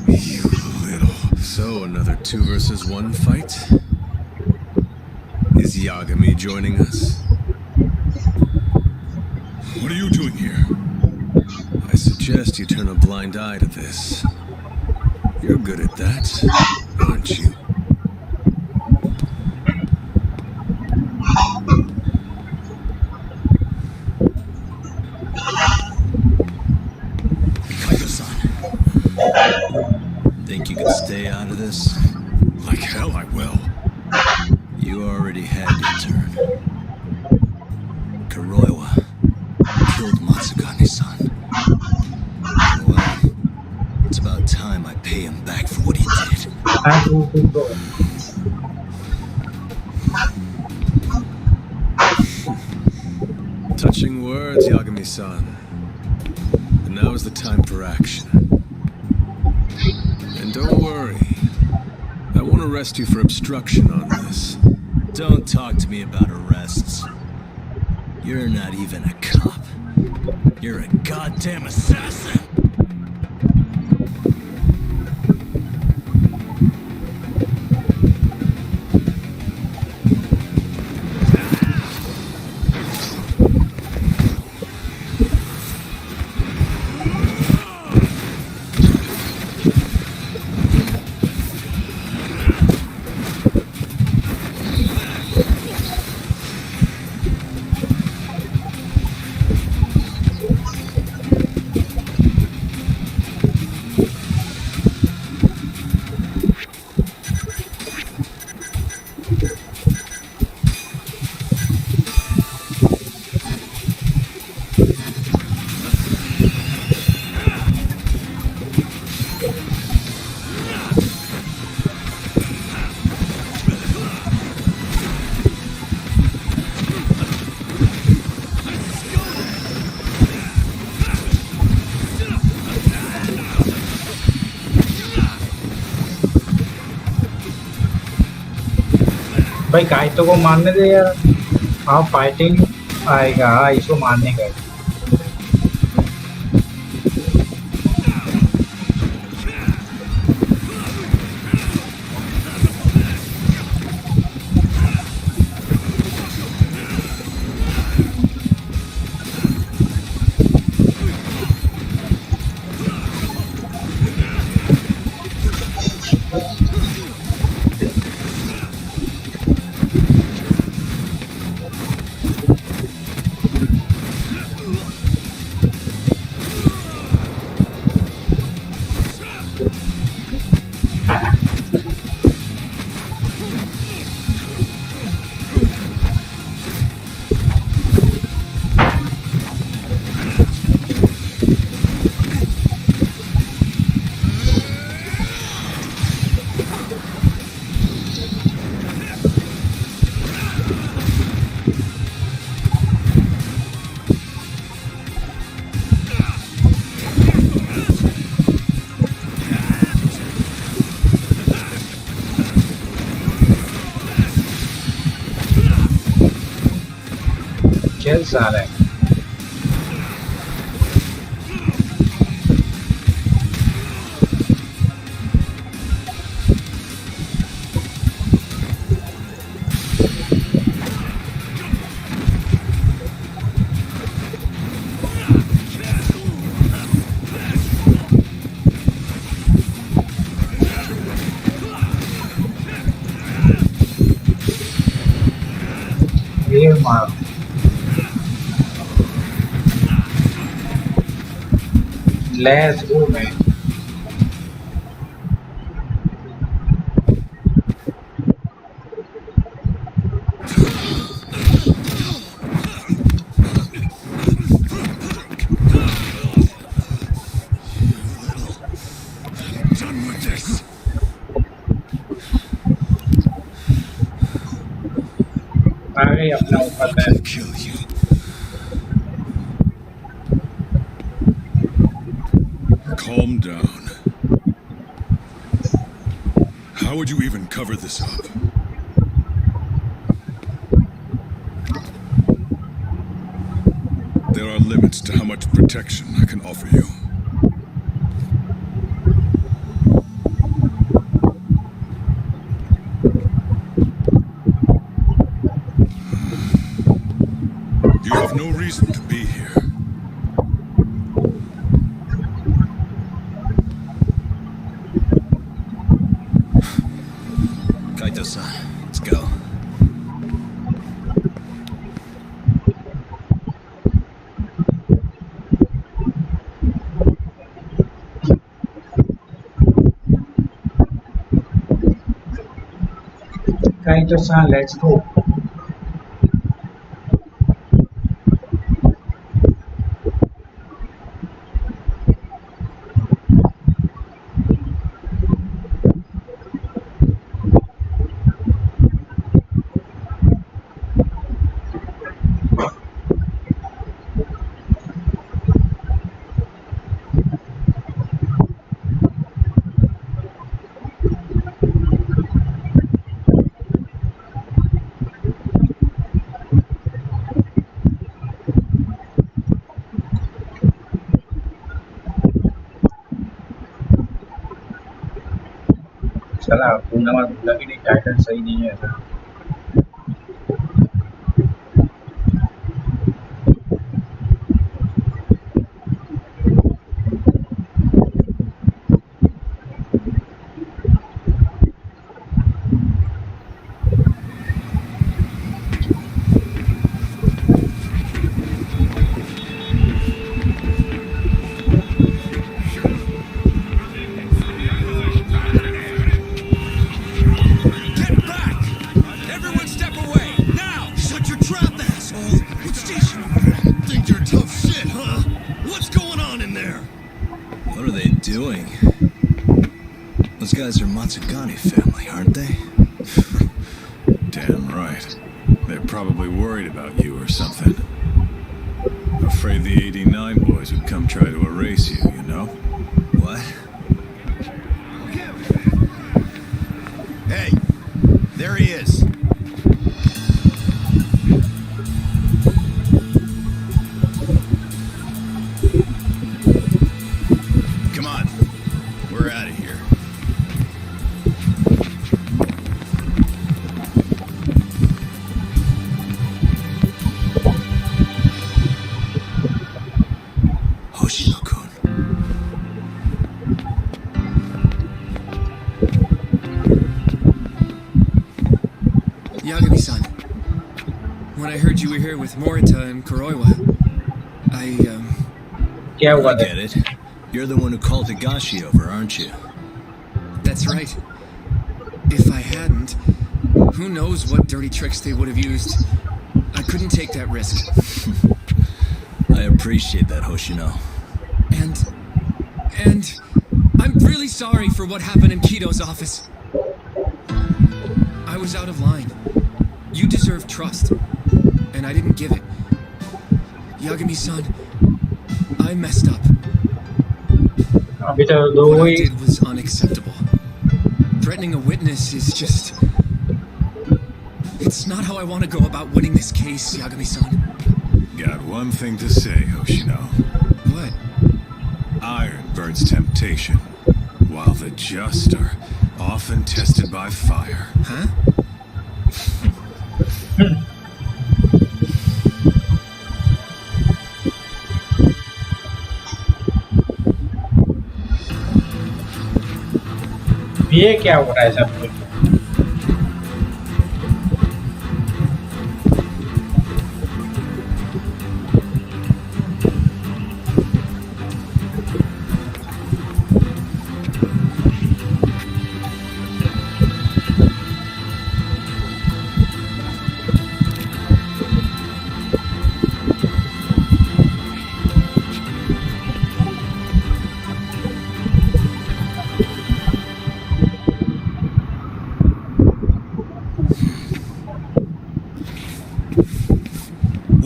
You little... So, another 2 versus 1 fight? Is Yagami joining us? What are you doing here? I suggest you turn a blind eye to this. You're good at that, aren't you? Kaido-san. Think you can stay out of this? Like hell I will. You already had your turn. Kuroiwa killed Matsugane-san. Well, it's about time I pay him back for what he did. Touching words, Yagami-san. And now is the time for action. And don't worry. I won't arrest you for obstruction on this. Don't talk to me about arrests. You're not even a cop. You're a goddamn assassin! भाई काइतो को मारने दे यार. हाँ fighting आएगा. हाँ इसको मारने का. है साले ये मार let's go man Done with this. आ गई अपना ऊपर I'll में kill you. Calm down. How would you even cover this up? There are limits to how much protection I can offer you. You have no reason to be here. Kaito-san, let's go. कहीं तो सा let's go चला पूना में बोला कि नहीं title सही नहीं है ऐसा What are they doing? Those guys are Matsugane family, aren't they? Damn right. They're probably worried about you or something. Afraid the 89 boys would come try to erase you, you know? What? Hey, there he is. Come on, we're out of here. Hoshino-kun. Yagami-san, when I heard you were here with Morita and Kuroiwa, क्या हुआ I get it. You're the one who called Higashi over, aren't you? That's right. If I hadn't, who knows what dirty tricks they would have used. I couldn't take that risk. I appreciate that, Hoshino. And I'm really sorry for what happened in Kito's office. I was out of line. You deserve trust, and I didn't give it. Yagami-san, I messed up. अभी तो दो What I he did was unacceptable. Threatening a witness is just... It's not how I want to go about winning this case, Yagami-san. Got one thing to say, Hoshino. What? Iron burns temptation, while the just are often tested by fire. Huh? ये क्या हो रहा है सब कुछ?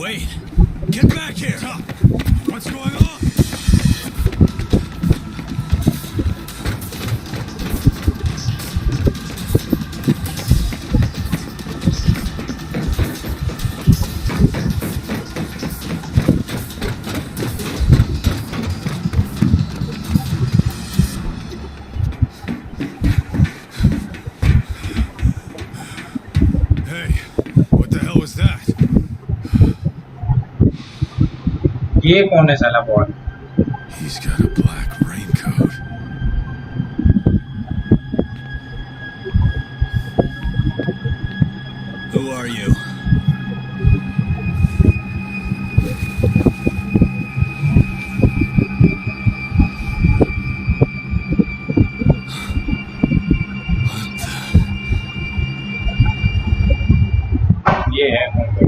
Wait! Get back here! What's going on? Hey, what the hell was that? ये कौन है साला ball? He's got a black raincoat. Who are you? ये है कौन कोई?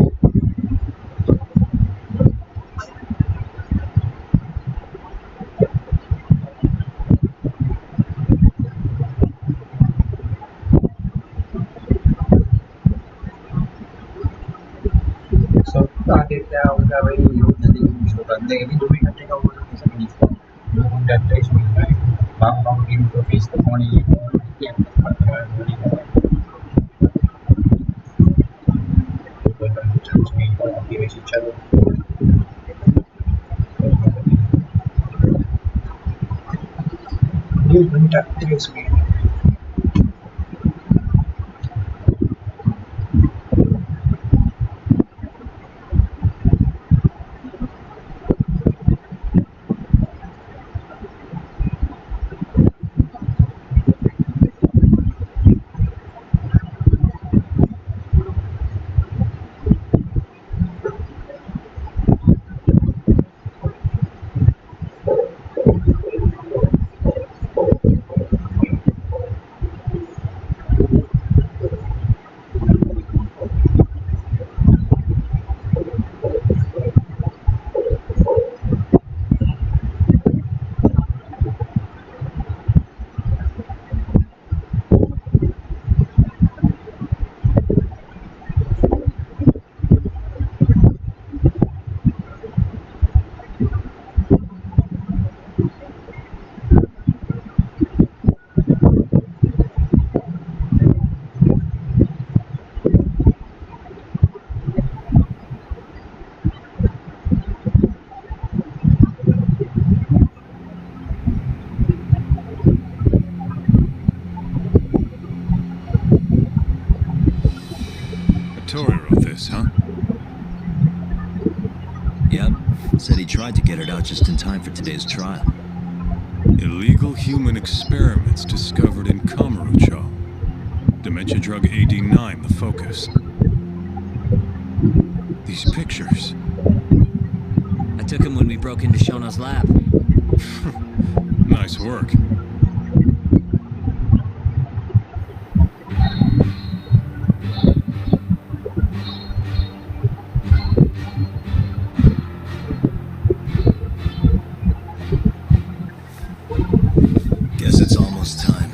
सब आगे क्या होगा भाई? नदी के बीच में बंदे के भी 2 घंटे का वो लोग सब नीचे 2 घंटे इसमें है बांग टीम को फेस द मॉर्निंग ये चलो 2 घंटा 30 minute Tori wrote this, huh? Yep. Said he tried to get it out just in time for today's trial. Illegal human experiments discovered in Kamurocho. Dementia drug AD9, the focus. These pictures. I took him when we broke into Shono's lab. Nice work. Guess it's almost time.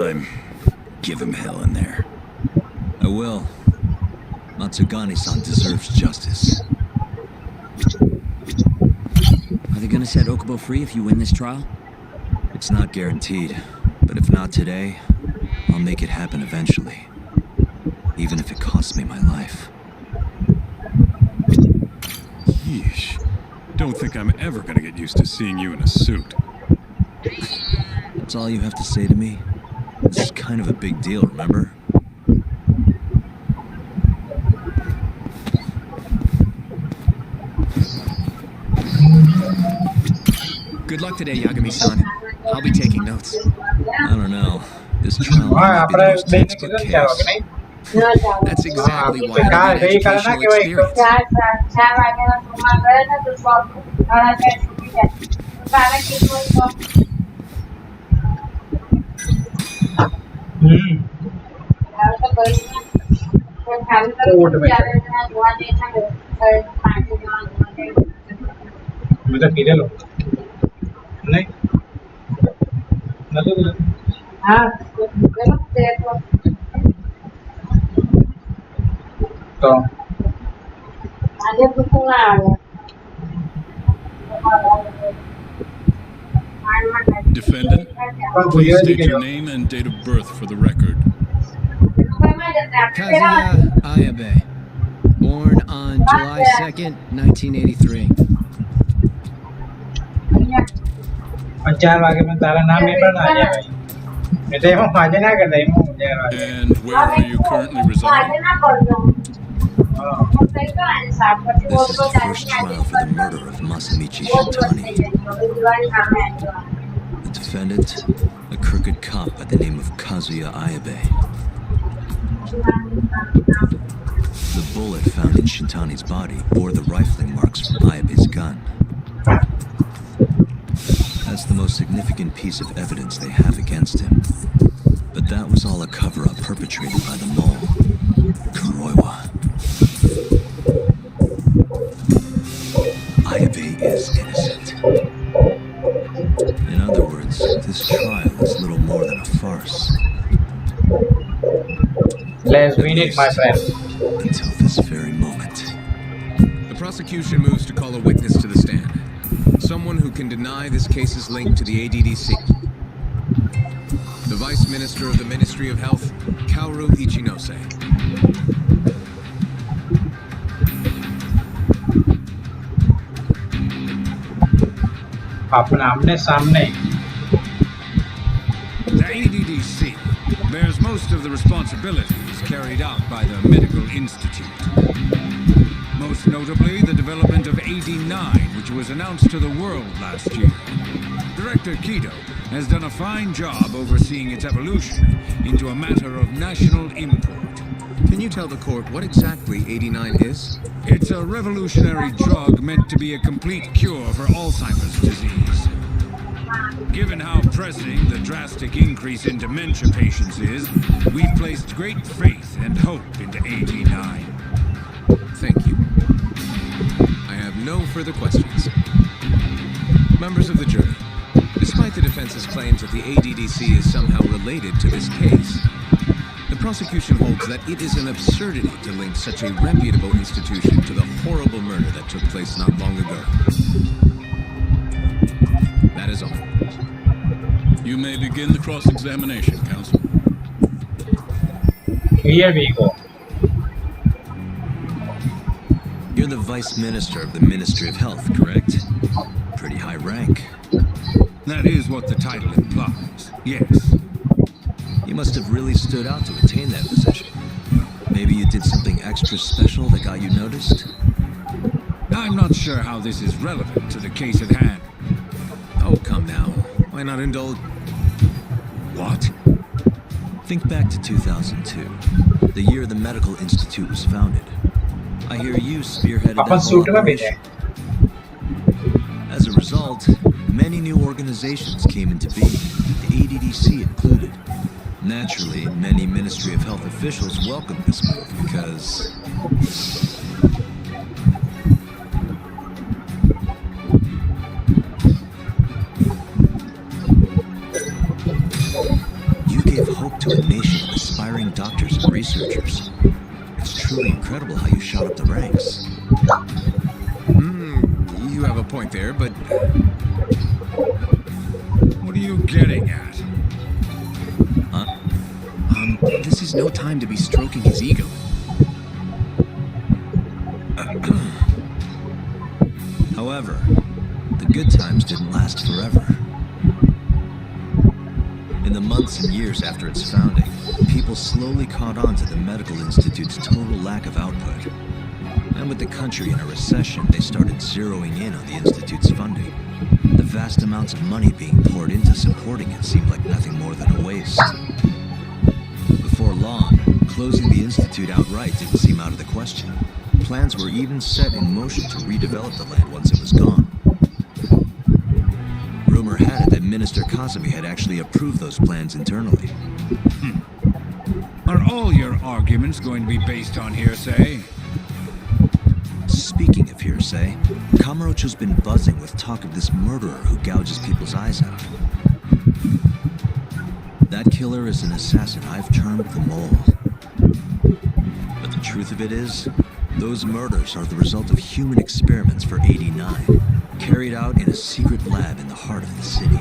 time, give him hell in there. I will. Matsugane-san deserves justice. Are they gonna set Okubo free if you win this trial? It's not guaranteed, but if not today, I'll make it happen eventually. Even if it costs me my life. Yeesh. Don't think I'm ever gonna get used to seeing you in a suit. That's all you have to say to me? This is kind of a big deal, remember? Good luck today, Yagami-san. I'll be taking notes. I don't know. This trial might not be the most textbook case. That's exactly why I need educational experience. मुझे पीले लो नहीं नहीं तो Defendant, please state your name and date of birth for the record. Kazuya Ayabe. Born on July 2nd, 1983. 4 वागे में तारा नाम नहीं पढ़ना आ जाए भाई मैं तो यहाँ फाजे ना कर रही हूँ 4 वागे And where are you currently residing? This is the first trial for the murder of Masamichi Shintani. The defendant, a crooked cop by the name of Kazuya Ayabe. The bullet found in Shintani's body bore the rifling marks from Ayabe's gun. That's the most significant piece of evidence they have against him. But that was all a cover-up perpetrated by the mole, Kuroiwa. Ayabe is innocent. In other words, this trial is little more than a farce. Let's win it, my friend. Until this very moment. The prosecution moves to call a witness to the stand. Someone who can deny this case's link to the ADDC. The Vice Minister of the Ministry of Health, Kaoru Ichinose. अपना आमने सामने The ADDC bears most of the responsibilities carried out by the Medical Institute. Most notably, the development of AD9, which was announced to the world last year. Director Kido has done a fine job overseeing its evolution into a matter of national import. Can you tell the court what exactly AD9 is? It's a revolutionary drug meant to be a complete cure for Alzheimer's disease. Given how pressing the drastic increase in dementia patients is, we've placed great faith and hope into AD9. Thank you. I have no further questions. Members of the jury, despite the defense's claims that the ADDC is somehow related to this case, the prosecution holds that it is an absurdity to link such a reputable institution to the horrible murder that took place not long ago. That is all. You may begin the cross-examination, counsel. Here we go. You're the Vice Minister of the Ministry of Health, correct? Pretty high rank. That is what the title implies, yes. You must have really stood out to attain that position. Maybe you did something extra special that got you noticed? I'm not sure how this is relevant to the case at hand. Oh, come now. Why not indulge? What? Think back to 2002, the year the Medical Institute was founded. I hear you spearheaded that whole operation. As a result, many new organizations came into being, the ADDC included. Naturally, many Ministry of Health officials welcomed this move because... you gave hope trained doctors and researchers. It's truly incredible how you shot up the ranks. You have a point there, but... What are you getting at? This is no time to be stroking his ego. However, the good times didn't last forever. In the months and years after its founding, people slowly caught on to the medical institute's total lack of output. And with the country in a recession, they started zeroing in on the institute's funding. The vast amounts of money being poured into supporting it seemed like nothing more than a waste. Before long, closing the institute outright didn't seem out of the question. Plans were even set in motion to redevelop the land once it was gone. Rumor had it that Minister Kazumi had actually approved those plans internally. Are all your arguments going to be based on hearsay? Speaking of hearsay, Kamurocho's been buzzing with talk of this murderer who gouges people's eyes out. That killer is an assassin I've termed the Mole. But the truth of it is, those murders are the result of human experiments for 89, carried out in a secret lab in the heart of the city.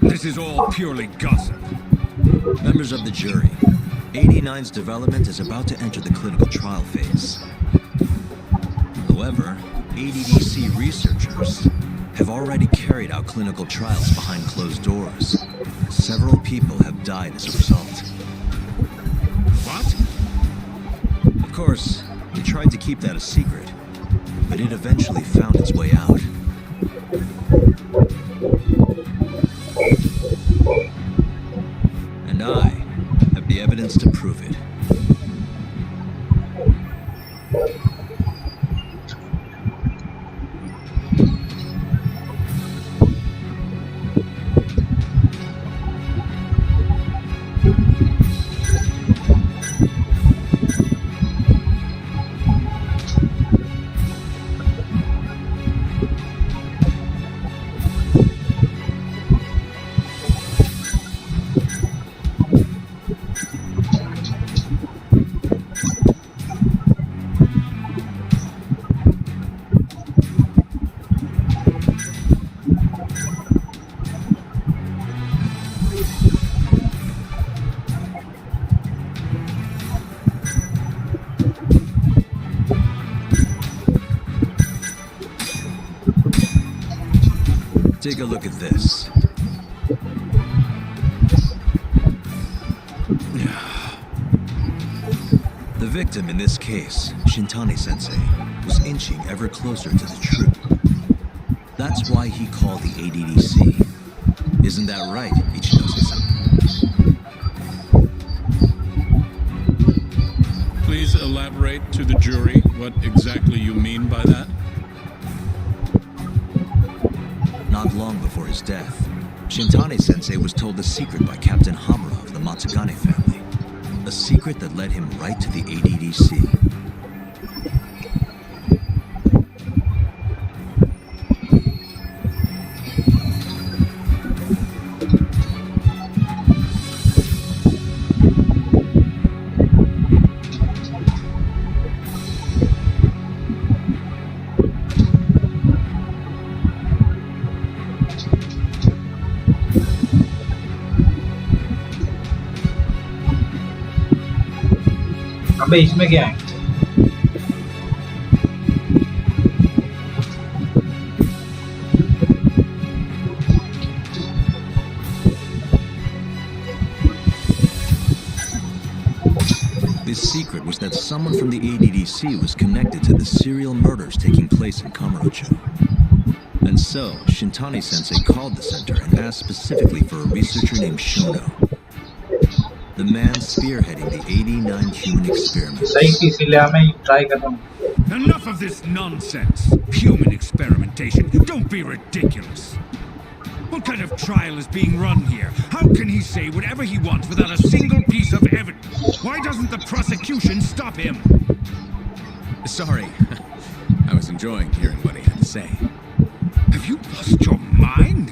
This is all purely gossip. Members of the jury, 89's development is about to enter the clinical trial phase. However, ADDC researchers have already carried out clinical trials behind closed doors. Several people have died as a result. What? Of course, we tried to keep that a secret, but it eventually found its way out. And I have the evidence to prove it. Take a look at this. The victim in this case, Shintani-sensei, was inching ever closer to the truth. That's why he called the ADDC. Isn't that right, Ichinose-san? Please elaborate to the jury what exactly you mean by that. Not long before his death, Shintani-sensei was told a secret by Captain Hamura of the Matsugane family. A secret that led him right to the ADDC. अबे इसमें क्या है? This secret was that someone from the ADDC was connected to the serial murders taking place in Kamurocho. And so, Shintani-sensei called the center and asked specifically for a researcher named Shono. The man spearheading the 89 human experiments. Enough of this nonsense! Human experimentation. Don't be ridiculous. What kind of trial is being run here? How can he say whatever he wants without a single piece of evidence? Why doesn't the prosecution stop him? Sorry. I was enjoying hearing what he had to say. Have you lost your mind?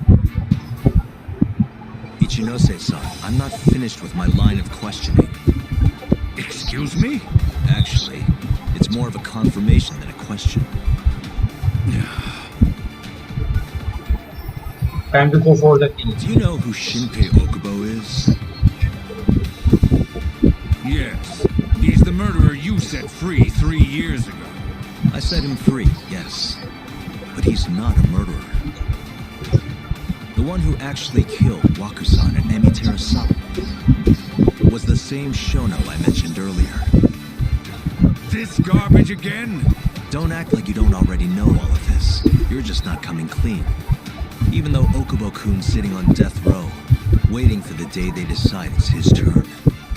Ichinose-san, I'm not finished with my line of questioning. Excuse me? Actually, it's more of a confirmation than a question. Time to go for the kill. Do you know who Shinpei Okubo is? Yes. He's the murderer you set free 3 years ago. I set him free, yes. But he's not a murderer. The one who actually killed Wakusan and Emi Terasama was the same Shono I mentioned earlier. This garbage again? Don't act like you don't already know all of this. You're just not coming clean. Even though Okubo-kun's sitting on death row, waiting for the day they decide it's his turn.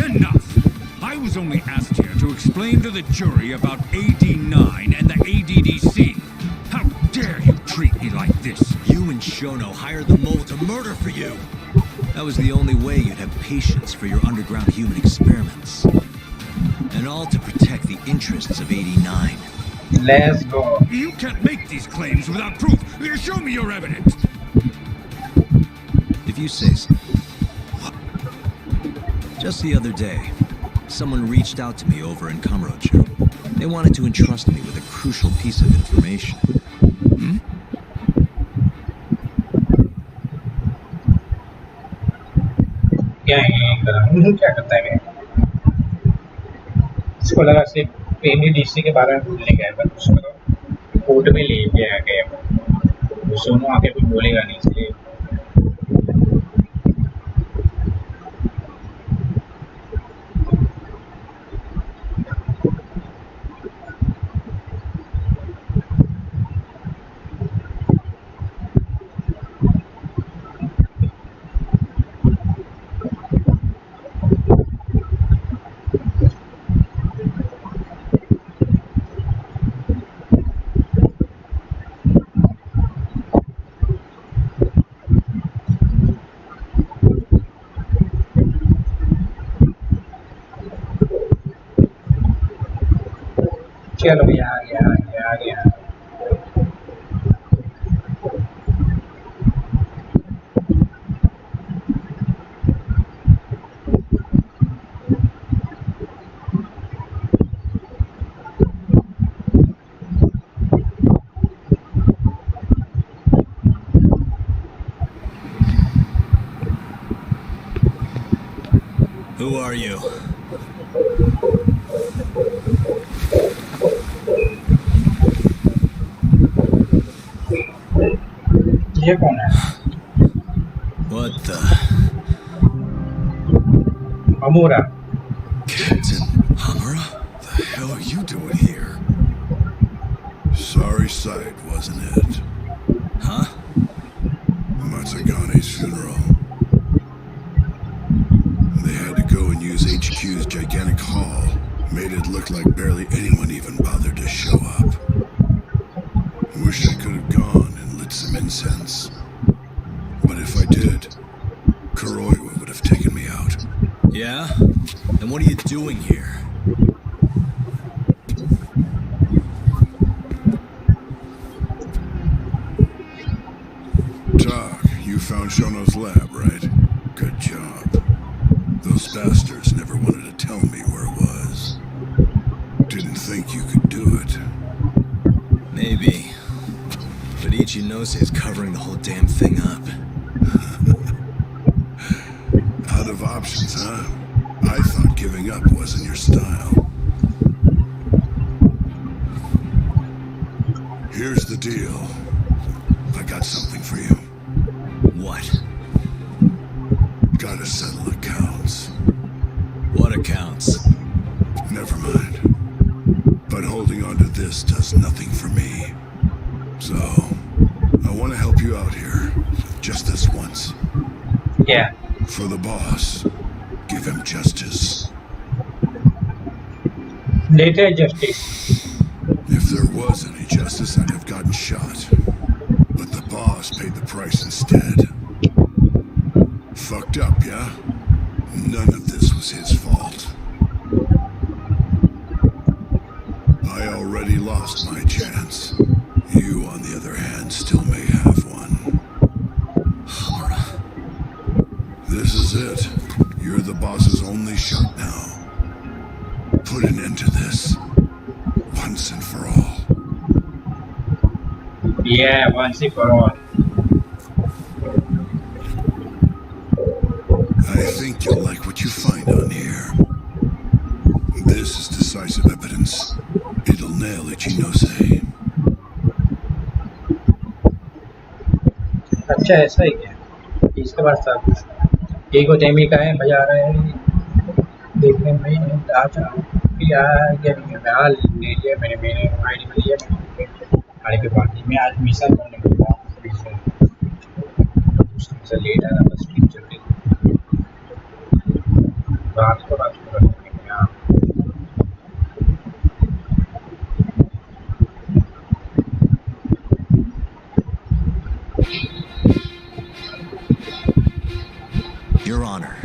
Enough! I was only asked here to explain to the jury about AD9 and the ADDC. How dare you treat me like this? You and Shono hired the mole to murder for you! That was the only way you'd have patience for your underground human experiments. And all to protect the interests of 89. Let's go. You can't make these claims without proof. Show me your evidence. If you say so. Just the other day, someone reached out to me over in Kamurocho. They wanted to entrust me with a crucial piece of information. क्या क्या करता है मैं इसको लगा सिर्फ एनडीडीसी के बारे में भूलने गया पर उसको कोर्ट में ले गया गया वो सोनू आके कुछ बोलेगा नहीं इसलिए चलो ये आ गया आ गया Who are you? ये कौन है What the? अमूरा Captain Hamura? The hell are you doing here? Sorry sight, wasn't it? Huh? Matsugane's funeral. They had to go and use HQ's gigantic hall. Made it look like barely anyone even bothered to show up. Wish I could have gone and lit some incense. But if I did, Kuroiwa would have taken me out. Yeah? And what are you doing here? Doc, you found Shono's lab, right? Good job. Those bastards never wanted to tell me where it was. Didn't think you could do it. Maybe. But Ichinose is covering the whole damn thing up. Out of options, huh? I thought giving up wasn't your style. Here's the deal. I got something for you. What? Gotta settle accounts. What accounts? Never mind. But holding on to this does nothing for me. So, I want to help you out here. Just this once. Yeah. For the boss, give him justice. Later justice. If there was any justice, I'd have gotten shot. But the boss paid the price instead. Fucked up, yeah? None of this was his fault. I already lost my chance. You, on the other hand, still may have one. boss's only shot now. Put an end to this, once and for all. Yeah, once and for all. I think you'll like what you find on here. This is decisive evidence. It'll nail Ichinose. अच्छा ऐसा ही क्या इसके बाद सब कुछ एक Demi का है मजा आ रहा है देखने में आज यार ये हाल ले लिया मैंने आईडी में लिया गाड़ी के पार्टी में आज मिशन करने को उससे लेट आया बस टीम चल रही रात को करने में यहाँ Your Honor,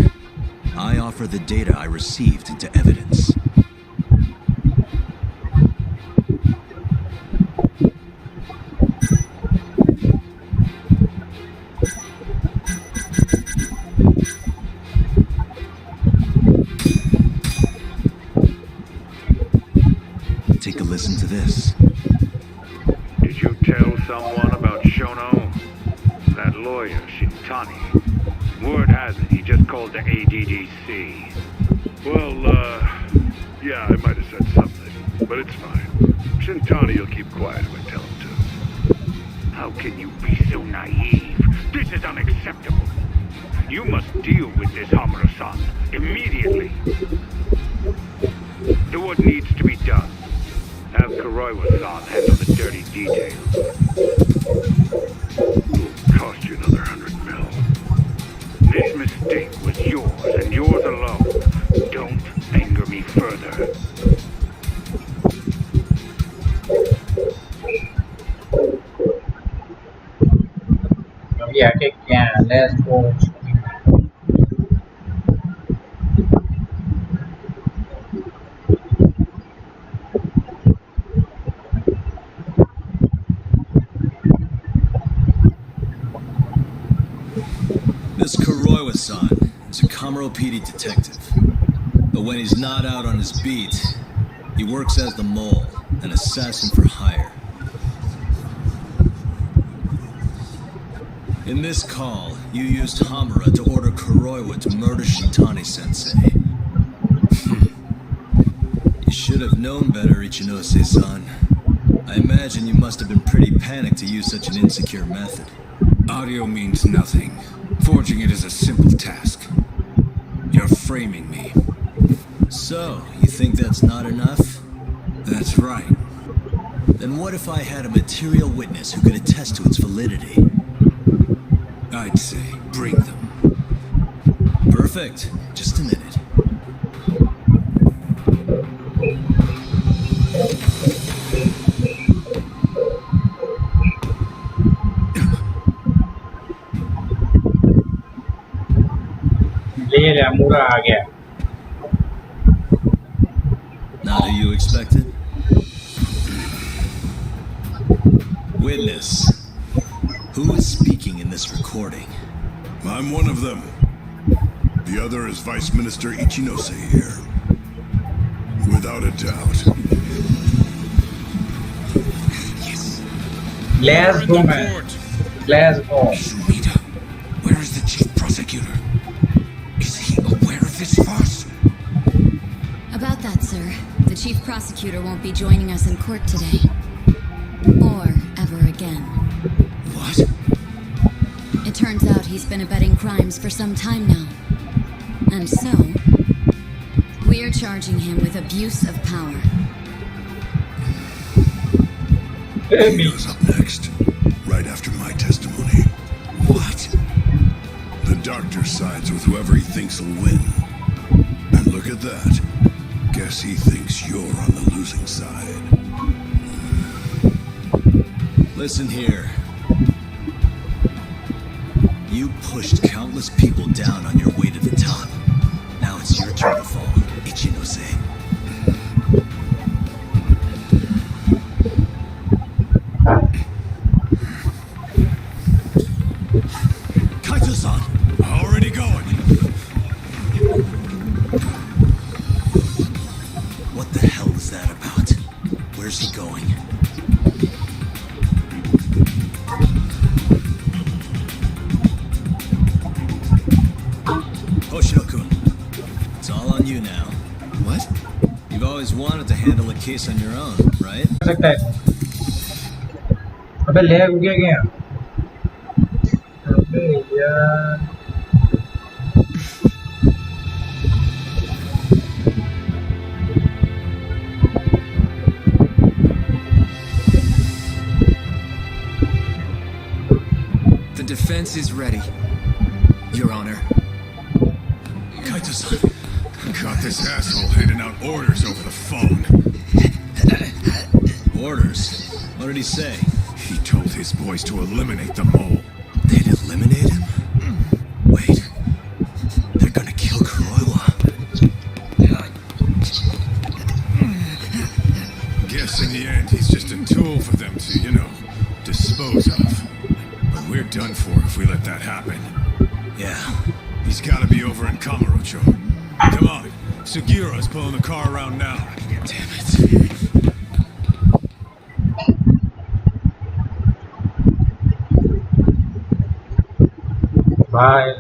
I offer the data I received into evidence. Take a listen to this. Did you tell someone about Shono? That lawyer, Shintani. Word has it, he just called the ADDC. Well, yeah, I might have said something, but it's fine. Shintani will keep quiet if I tell him to. How can you be so naive? This is unacceptable. You must deal with this Hamura-san immediately. Do what needs to be done. Have Kuroiwa-san handle the dirty details. It'll cost you another 100 mil. This mistake was yours and yours alone. Don't anger me further. Yeah, okay, yeah, let's go. This Kuroiwa-san is a Kamuro PD detective. But when he's not out on his beat, he works as the mole, an assassin for hire. In this call, you used Hamura to order Kuroiwa to murder Shintani-sensei. You should have known better, Ichinose-san. I imagine you must have been pretty panicked to use such an insecure method. Audio means nothing. Forging it is a simple task. You're framing me. So, you think that's not enough? That's right. Then what if I had a material witness who could attest to its validity? I'd say, bring them. Perfect. Just a minute. ले लिया मुरा आ गया Not who you expected? Witness. Who is speaking in this recording? I'm one of them. The other is Vice Minister Ichinose here. Without a doubt. Yes. let's go man let's go Sumida, where is the chief prosecutor? Is he aware of this farce? About that, sir. The chief prosecutor won't be joining us in court today. Or ever again. What? It turns out he's been abetting crimes for some time now. And so, we're charging him with abuse of power. He goes up next, right after my testimony. What? The doctor sides with whoever he thinks will win. And look at that. Guess he thinks you're on the losing side. Listen here. You pushed countless people down on your way to the top. Now it's your turn to fall, Ichinose. Kaito-san! Already going. What the hell is that about? Where's he going? Hoshino-kun, it's all on you now. What? You've always wanted to handle a case on your own, right? कर सकता है। अबे lag हो गया। अबे यार। The defense is ready, Your Honor. Kaito-san, got this asshole handing out orders over the phone. Orders? What did he say? He told his boys to eliminate the mole. They'd eliminate him? Wait. They're gonna kill Kuroiwa. Guess in the end, he's just a tool for them to, dispose of. But we're done for if we let that happen. Yeah. He's gotta be over in Kamurocho. Come on, Sugiura's pulling the car around now. Damn it. Bye.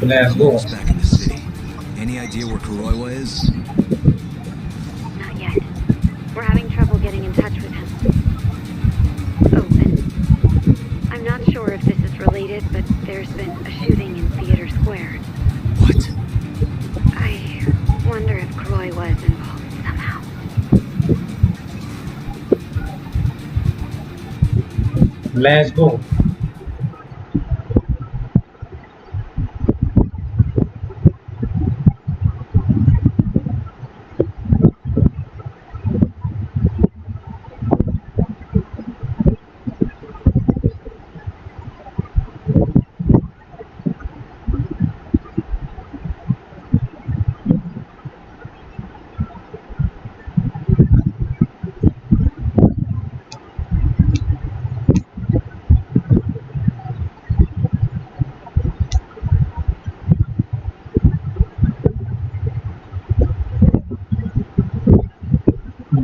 Let's go. Back in the city. Any idea where Kuroiwa is? Not yet. We're having trouble getting in touch with him. Oh, and I'm not sure if this is related, but there's been a shooting in Theater Square. What? I wonder if Kuroiwa is involved somehow. Let's go.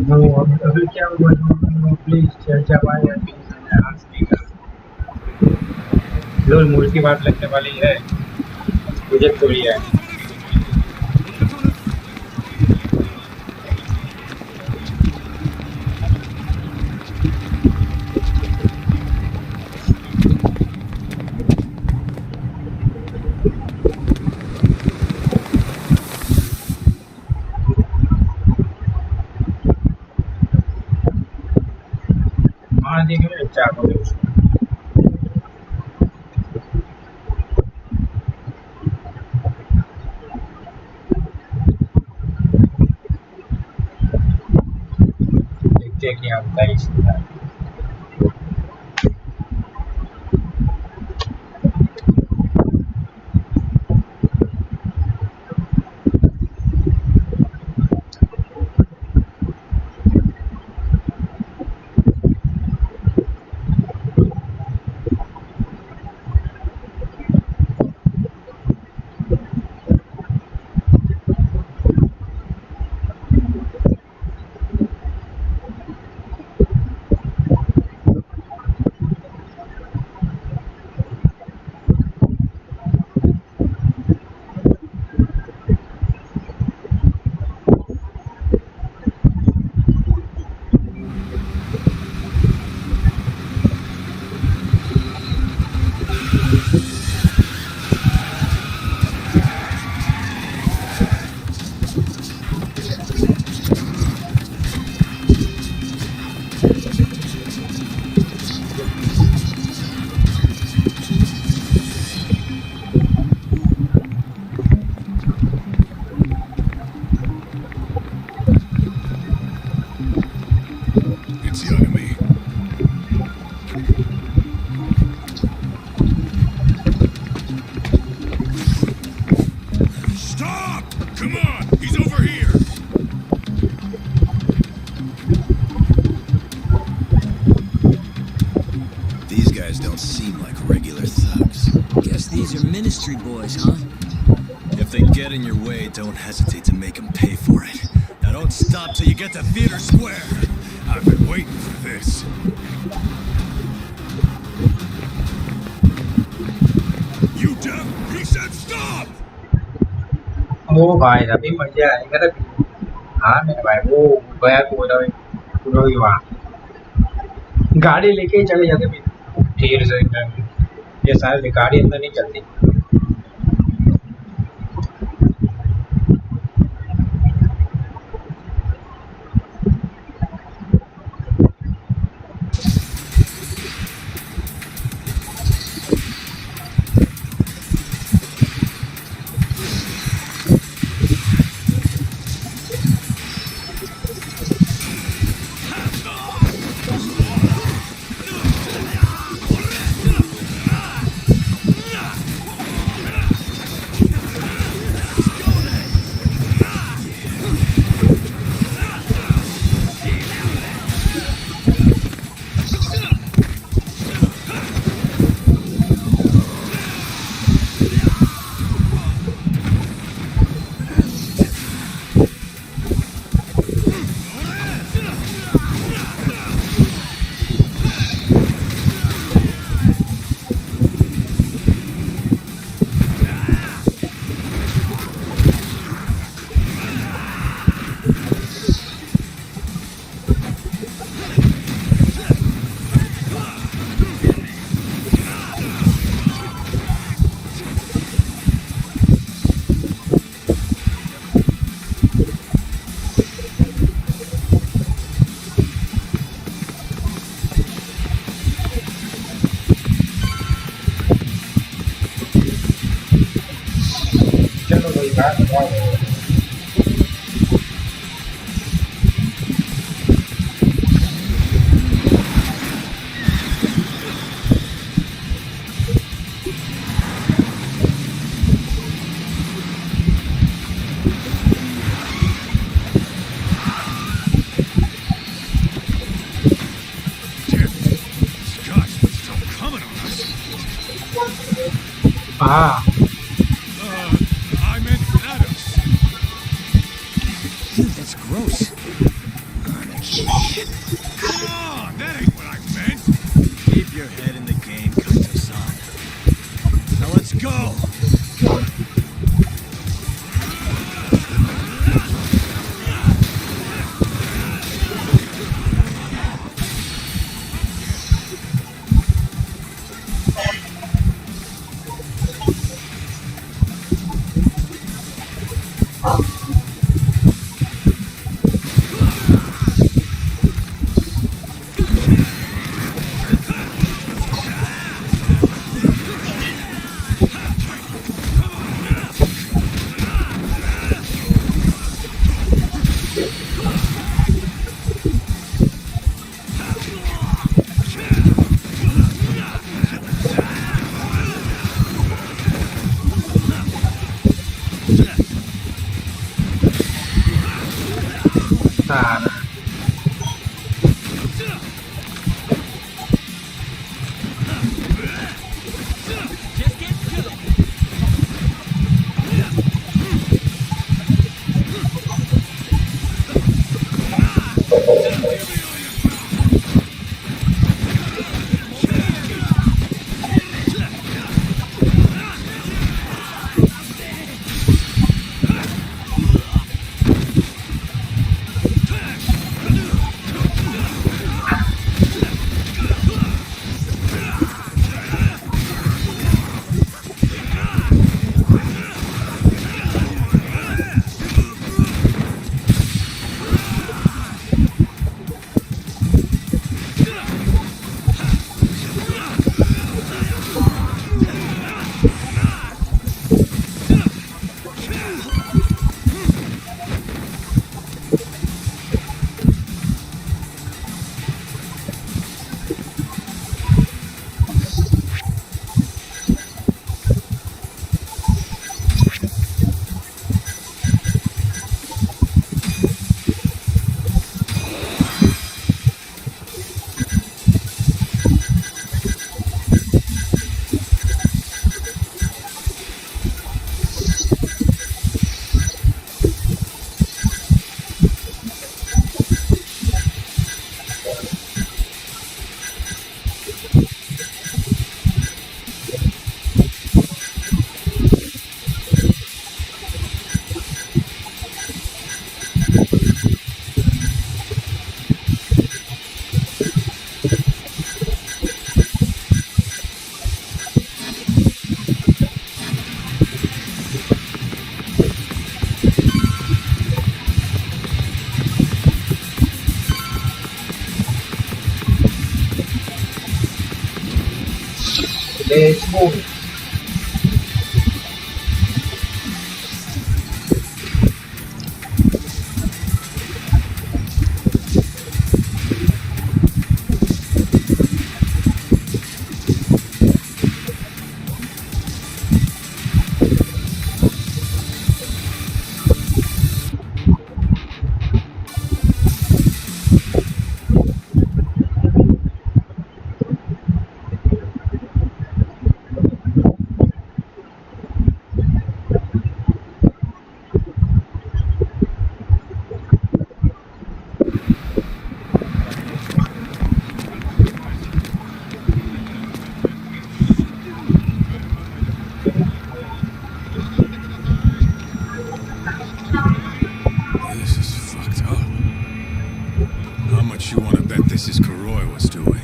No, अभी क्या हुआ? Please चर्चा पाए लोग मूल की बात लगने वाली है मुझे थोड़ी है मार देंगे चार बजे उसको देखते हैं क्या होता है इसका Guess these are ministry boys, huh? If they get in your way, don't hesitate to make them pay for it. Now don't stop till you get to Theater Square. I've been waiting for this. You deaf? He said stop! ओ भाई अभी मजा आएगा ना। हाँ मेरे भाई वो गया कोई वहाँ गाड़ी लेके ही चले जाते फिर ठीक से। ये सारी गाड़ी अंदर नहीं चलती। चलो कोई बात नहीं। हाँ I meant Adams. Dude, that's gross. Come on, that ain't what I meant. Keep your head in the game, Kaito-san. Now let's go! हाँ Let's go. This is fucked up. How much you want to bet this is Kuroi was doing?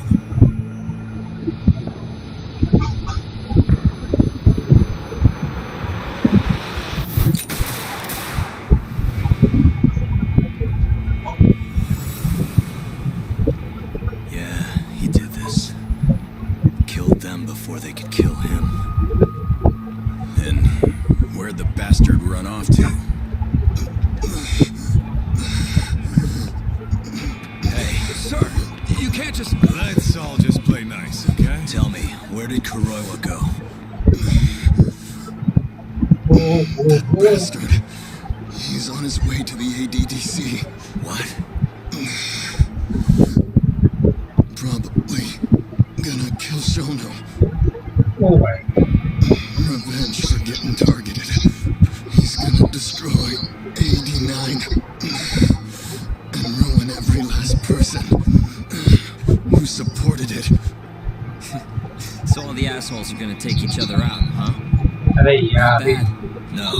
Yeah, he did this. Killed them before they could kill him. And where'd the bastard run off to? Hey, Sir, you can't just... Let's all just play nice, okay? tell me, where did Kuroiwa go? Bastard. He's on his way to the ADDC. What? Probably gonna kill Shono. Oh my. Revenge for getting targeted. He's gonna destroy 89 and ruin every last person who supported it. So all the assholes are gonna take each other out, huh? अरे यार Bad. No.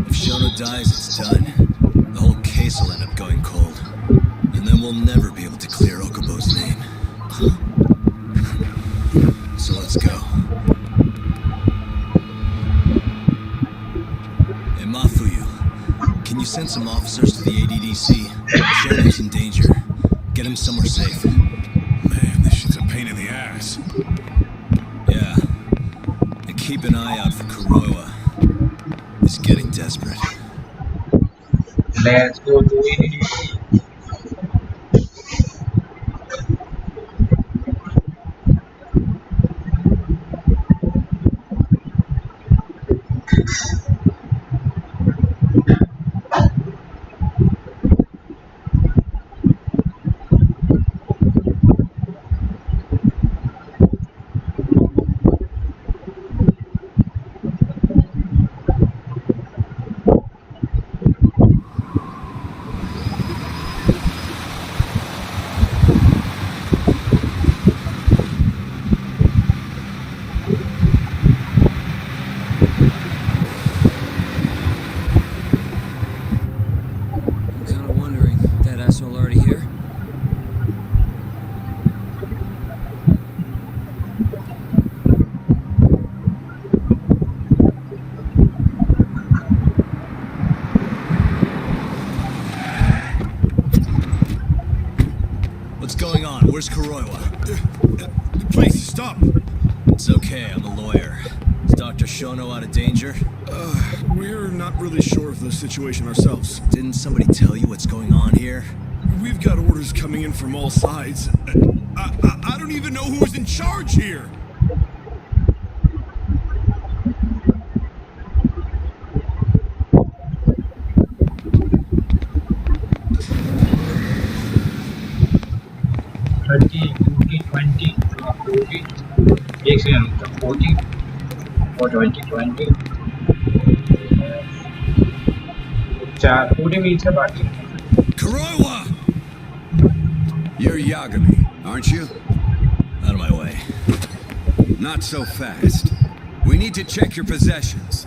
If Shono dies, it's done. The whole case will end up going cold. And then we'll never be able to clear Okubo's name. So let's go. Hey, Mafuyu, can you send some officers to the ADDC? Shono's in danger. Get him somewhere safe. Man, this shit's a pain in the ass. Yeah. And keep an eye out for Kuroiwa. He's getting desperate. let's go to ADDC. I'm kinda wondering, that asshole already here? What's going on? Where's Kuroiwa? Please, stop! It's okay, I'm a lawyer. Is Dr. Shono out of danger? We're not really sure of the situation ourselves. Didn't somebody tell you what's going on here? We've got orders coming in from all sides. I don't even know who's in charge here! Thirty 20 एक second 40 और 20 चार 40 minute है बाकी Kuroiwa! You're Yagami, aren't you? Out of my way. Not so fast. We need to check your possessions.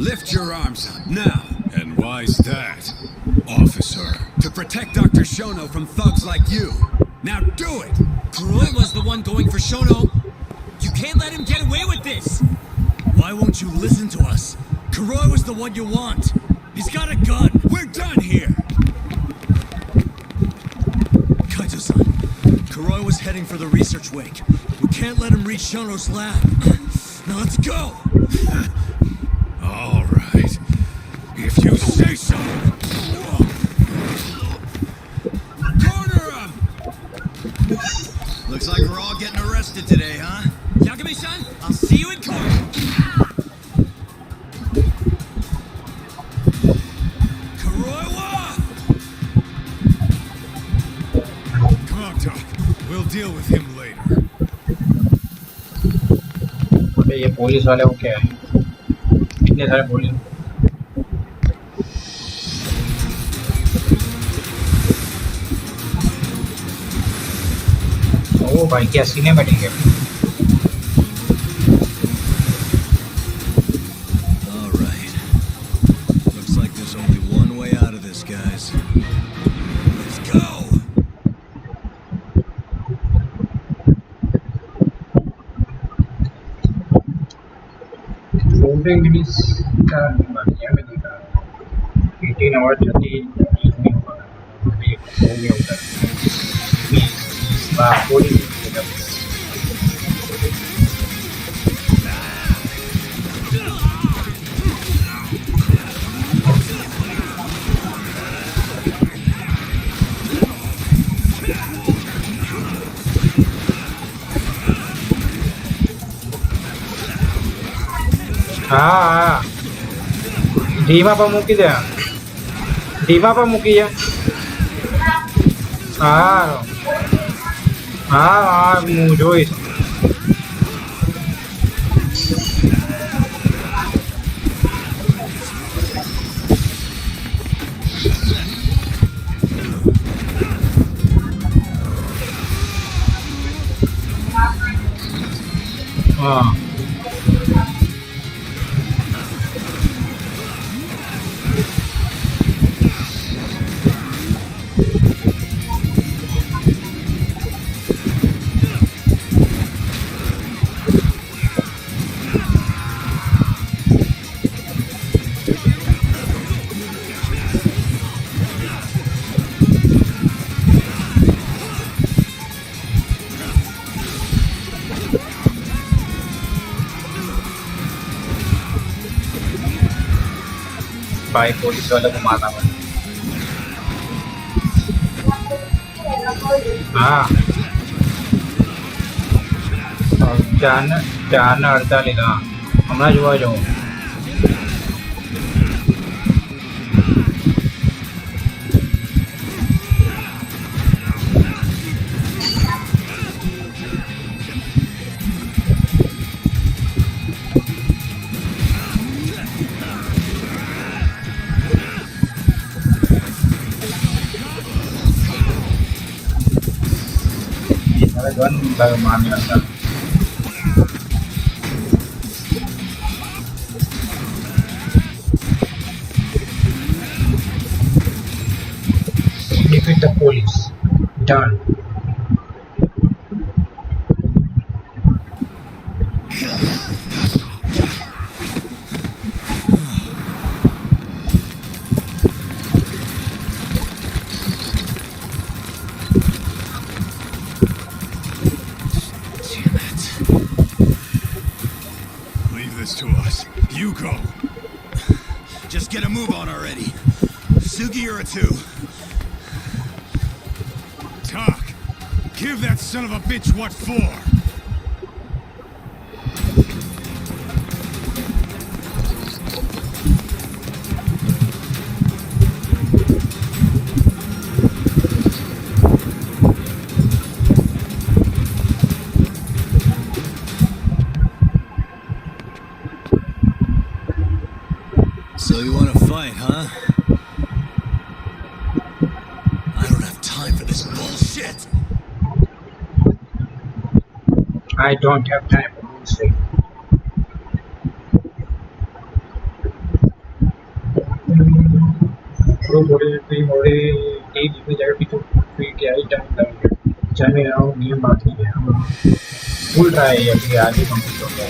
Lift your arms up, now. And why's that, officer? To protect Dr. Shono from thugs like you. Now do it! Kuroi was the one going for Shono. You can't let him get away with this. Why won't you listen to us? Kuroi was the one you want. He's got a gun. We're done here. Kaito-san, Kuroi was heading for the research wing. We can't let him reach Shono's lab. Now let's go. All right. If you say so. Corner him! Looks like we're all getting arrested today, huh? Yagami-san, I'll see you in court. Kuroiwa! Come on, Doc. We'll deal with him later. अबे ये police वाले वो क्या है? इतने सारे police. ओ भाई क्या सिनेमैटिक है। All right. Looks like there's only one way out of this, guys. Let's go! Moving minutes का बढ़िया में देखा 18 आवर 30 मिनट में होगा अभी हो गया उधर 40 हाँ धीमा पर મૂકી દે ધીમા પર મૂકી છે હા હા હા હું જોઈશ હા भाई पुलिस वाले को मारना पड़ा हाँ ચારને 48 હા હમણાં જોવા જાઉં गन मारने लगता defeat the police done To us. You go. Just get a move on already. Sugiura too. Talk. Give that son of a bitch what for. So you want to fight, huh? I don't have time for this bullshit. I don't have time for bullshit pro body pre-mode एक में जाकर पिछू फिर क्या ही time लगेगा जाने आओ नियम बाकी है हम फुल ट्राई है कि आगे कंप्लीट हो गया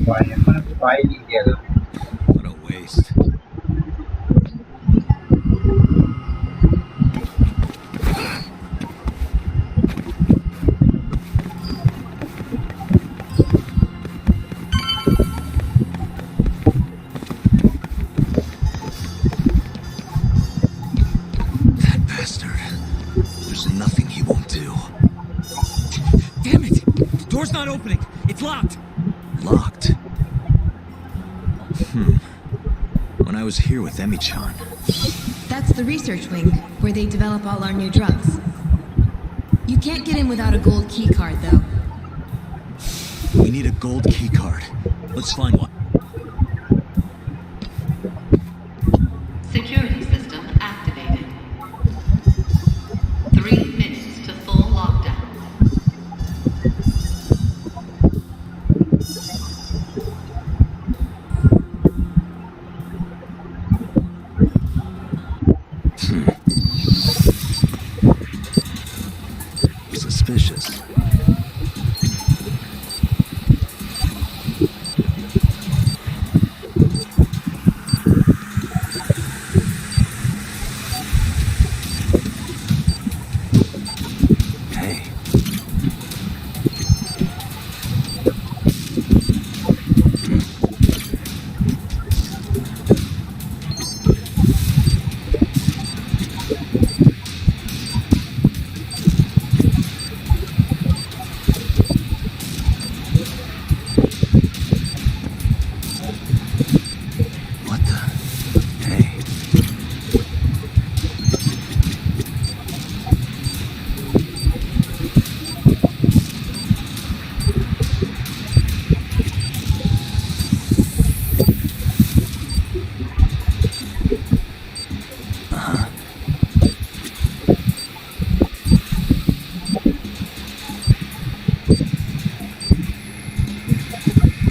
भाई मैंने तो भाई नहीं किया था What a waste. That bastard. There's nothing he won't do. Damn it! The door's not opening. It's locked. Locked. When I was here with Emi-chan, That's the research wing, where they develop all our new drugs. You can't get in without a gold key card, though. we need a gold key card. Let's find one. Security system activated. 3 minutes to full lockdown. Suspicious. Hey. What the? Hey.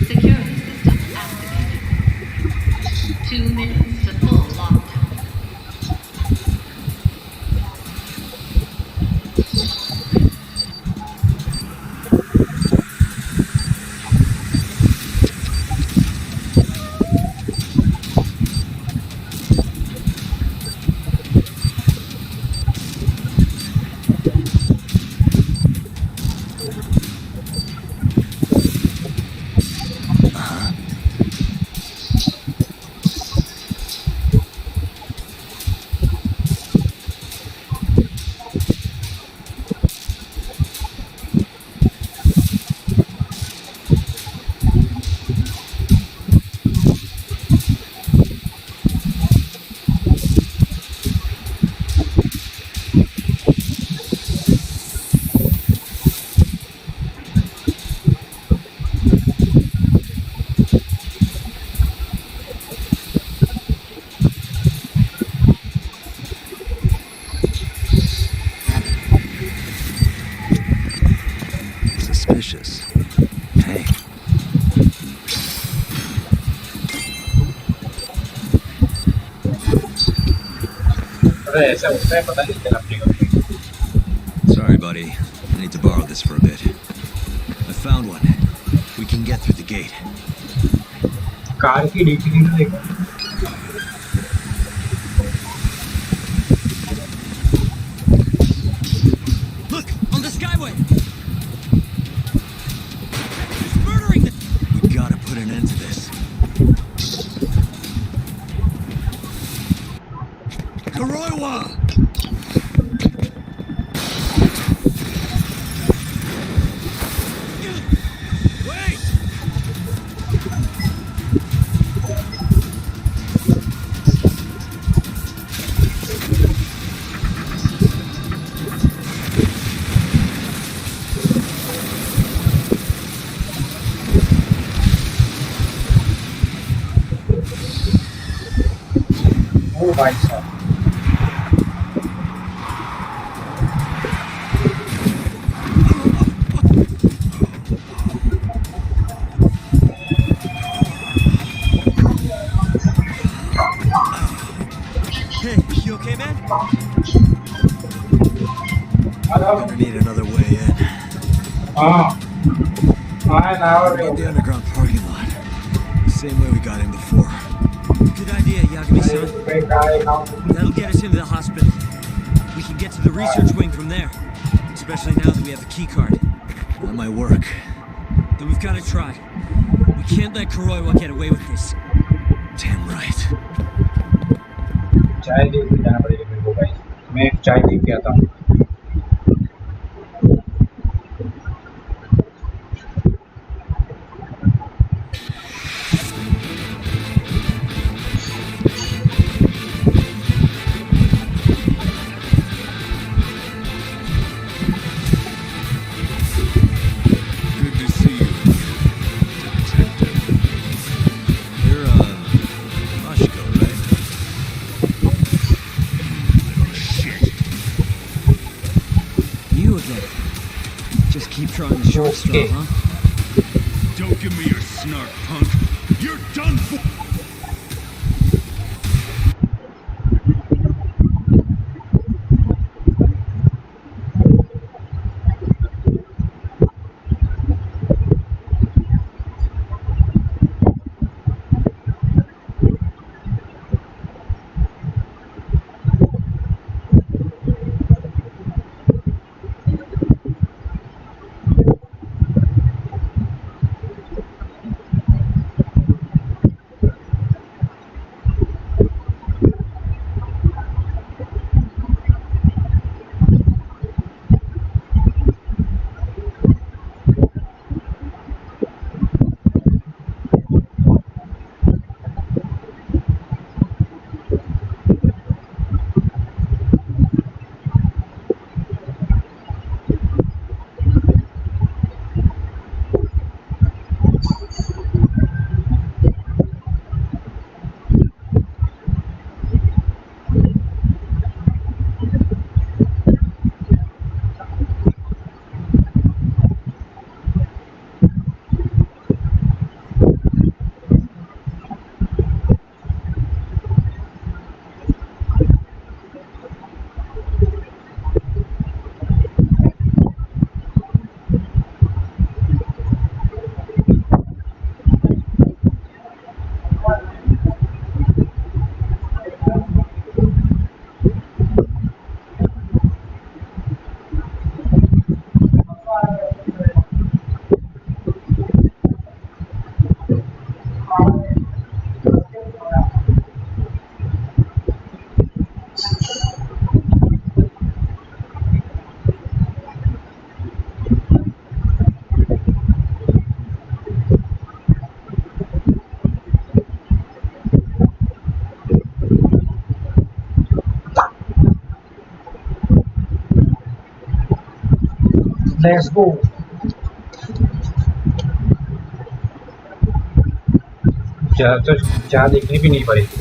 Security system activated. 2 minutes to full lockdown. Suspicious. Hey. अरे ऐसा होता है पता नहीं चला अपने को Sorry, buddy. I need to borrow this for a bit. I found one. We can get through the gate. Car की डिग्री में देखो Look, on the skyway. He's murdering them. We gotta put an end to this. Kuroiwa! Wait! वो भाई साहब Hey, you okay, man? Gonna need another way in. हाँ हाँ ना What about the underground parking lot? same way we got in before. Good idea, Yagami-san. That'll get us into the hospital. We can get to the research wing from there. Especially now that we have the key card. That might work. Then we've got to try. We can't let Kuroiwa get away with this. Damn right. चाय दे के जाना पड़ेगा मेरे को भाई. मैं एक चाय दे के आता हूँ. Good to see you, Detective. You're, Mashiko, right? Little shit. You again. Just keep trying the short straw, huh? Don't give me your snark, punk. You're done for. Let's go. चाह देखनी भी नहीं पड़ेगी.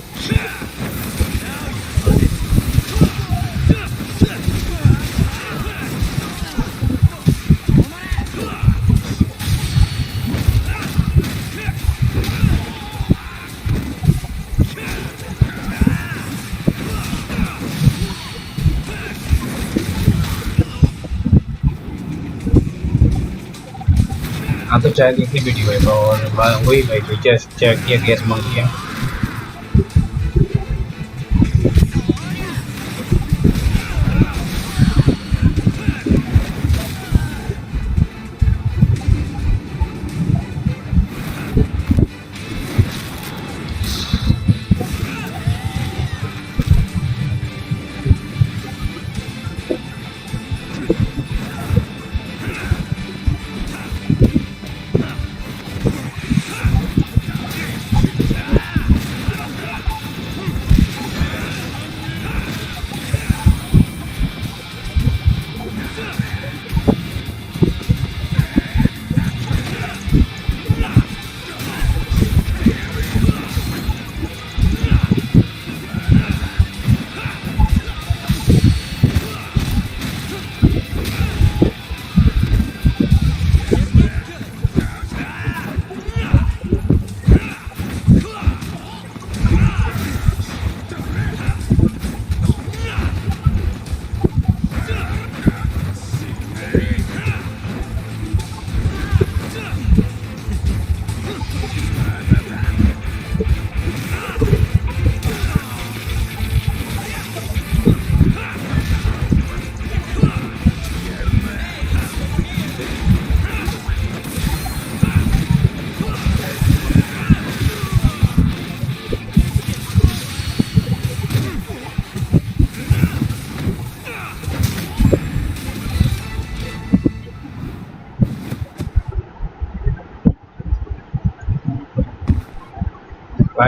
हाँ तो चाय देखनी भी नहीं भाई. और वही भाई तो चेक किया गैस मांग किया.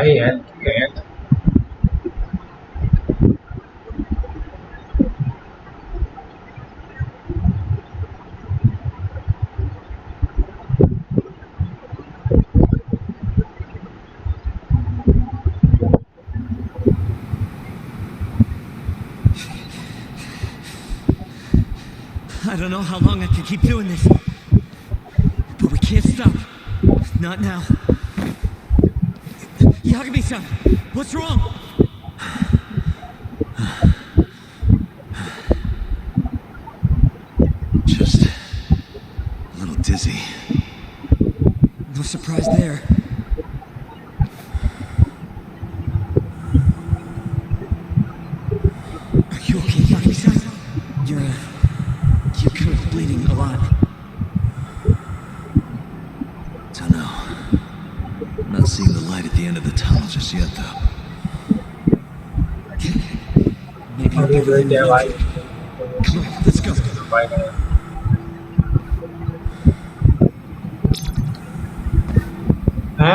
भाई health I don't know how long I can keep doing this. But we can't stop. Not now. Yagami-san, what's wrong? Just a little dizzy. No surprise there. Are you okay, Yagami-san? You're kind of bleeding a lot. Don't know. Not seeing the light at the end of the tunnel just yet, though. Maybe you're अभी better than भेज you है look. भाई Come on, let's go. भाई हैं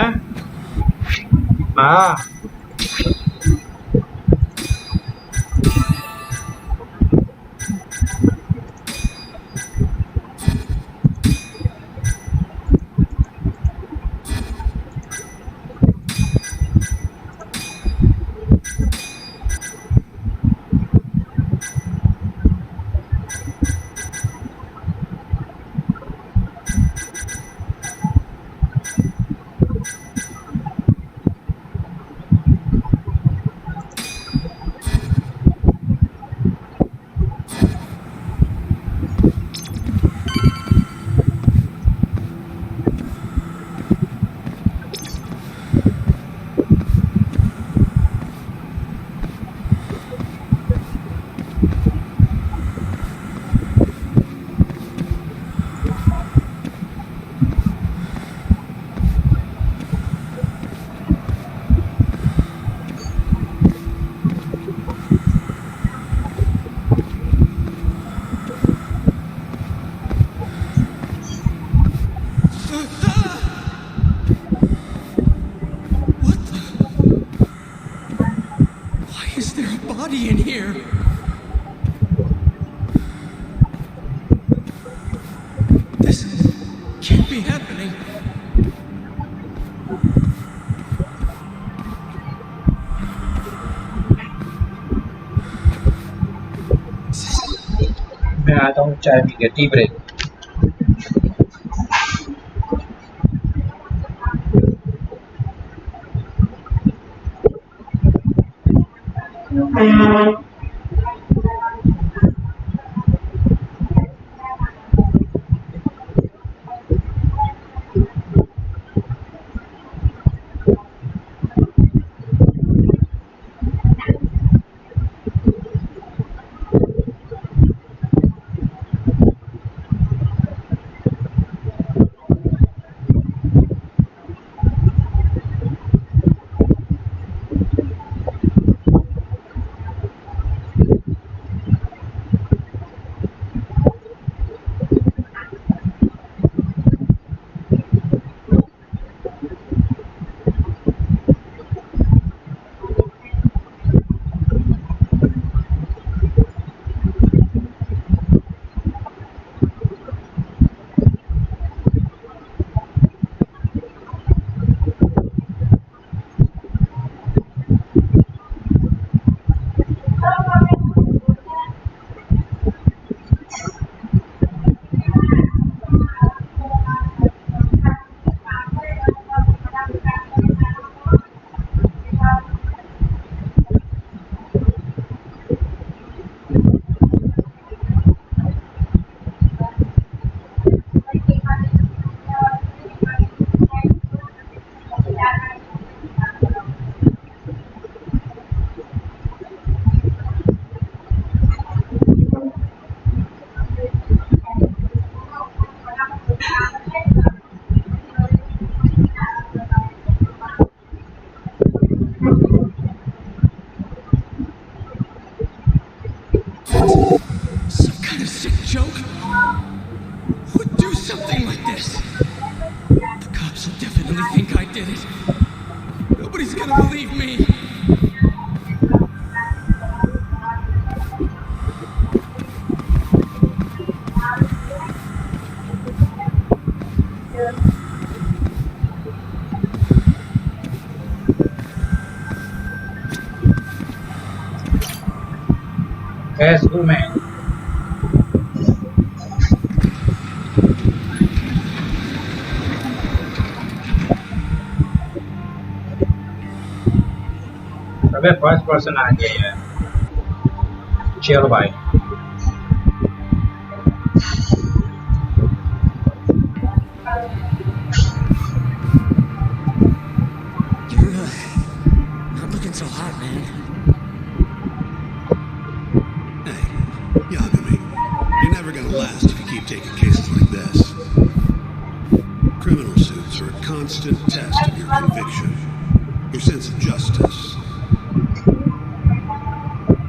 हाँ Why is there a body in here? This can't be happening. मैं आता हूँ चाय पी के tea break Some kind of sick joke? Who would do something like this? The cops will definitely think I did it. Nobody's gonna me! Let's go, man. अबे first person आ गया यार। चलो भाई। You're, not looking so hot, man. Hey, Yagami, you're never gonna last if you keep taking cases like this. Criminal suits are a constant test of your conviction, your sense of justice.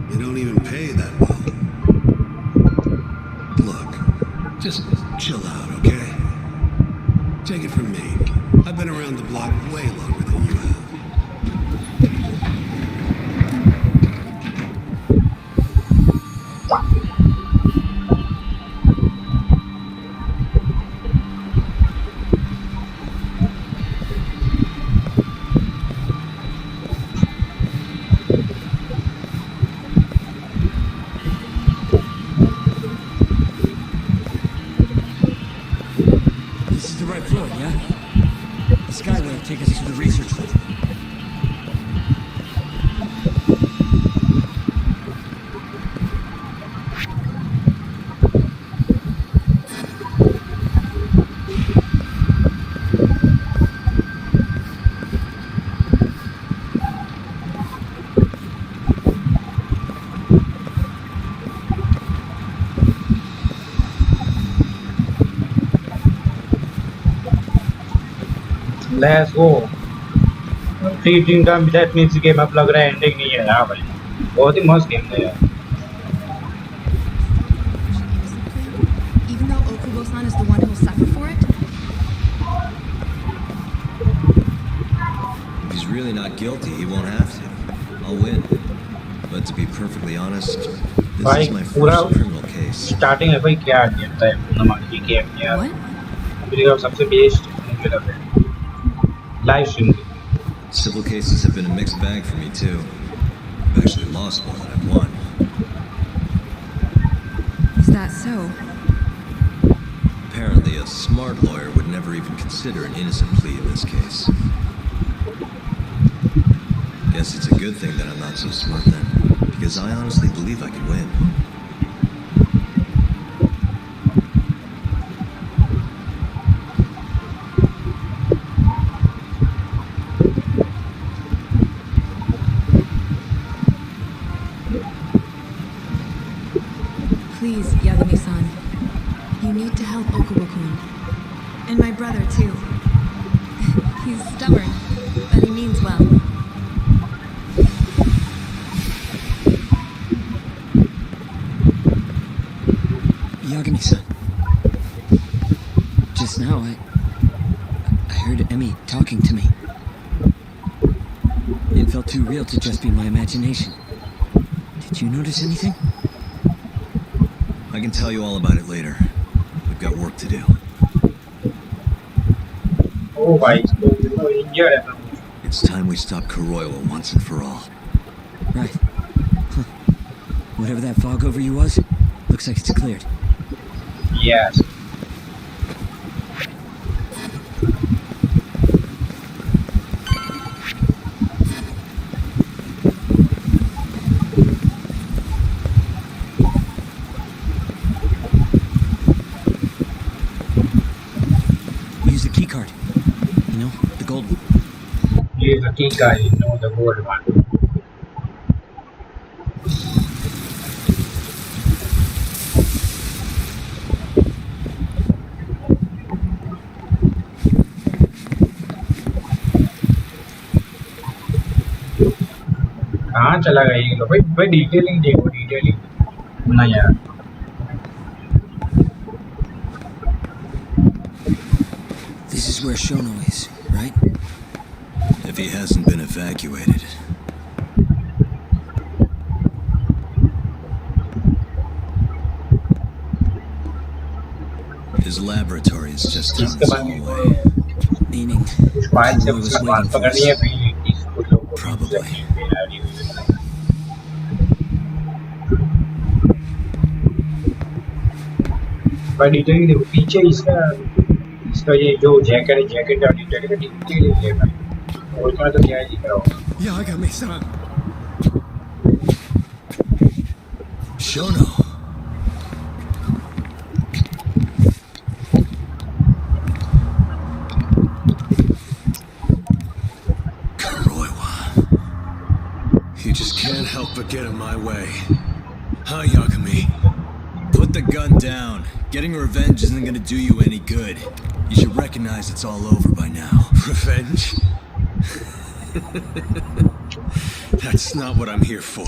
They don't even pay that well. Look, just chill out, okay? Take it from me. I've been around the block way longer than you have. This is the right floor, yeah? The skyway will take us to the research room. Let's go. 3 का that means game अब लग रहा है ending नहीं है यार भाई। बहुत ही मस्त गेम है यार। Even though Okubo-san is the one who will suffer for it? If he's really not guilty, he won't have to. I'll win. But to be perfectly honest, this भाई is my पूरा first criminal case. Starting है भाई क्या game था नमक की game यार। मेरे को सबसे बेस्ट मुझे लग रहा है live stream. Civil cases have been a mixed bag for me too. I've actually lost more than I've won. Is that so? Apparently, a smart lawyer would never even consider an innocent plea in this case. Guess it's a good thing that I'm not so smart then, because I honestly believe I can win. Please, Yagami-san. You need to help Okubo-kun. And my brother, too. He's stubborn, but he means well. Yagami-san. Just now, I heard Emmy talking to me. It felt too real to just be my imagination. Did you notice anything? I can tell you all about it later. We've got work to do. Oh भाई इसको injured है। It's time we stop Kuroiwa once and for all. Right. Huh. Whatever that fog over you was, looks like it's cleared. Yes. Use the key card. You know, the gold one. Use the key card, you know, the gold one. कहाँ चला गया ये लोग? भाई भाई detailing देखो detailing ना यार। This is where Shono is, right? If he hasn't been evacuated. His laboratory is just down इसके this बाद hallway. Meaning, कुछ फाइल से Roy was उसका waiting ट्रांसफर for करनी us. है फिर किसी कुछ लोगों को Probably. भाई डिटेल देखो पीछे इसका इसका ये जो जैकेट है जैकेट का डिटेल का डिटेल है भाई और इसमें तो क्या ही दिख रहा होगा Yagami-san. Shono. You just can't help but get in my way. Huh, Yagami? Put the gun down. Getting revenge isn't gonna do you any good. You should recognize it's all over by now. Revenge? That's not what I'm here for.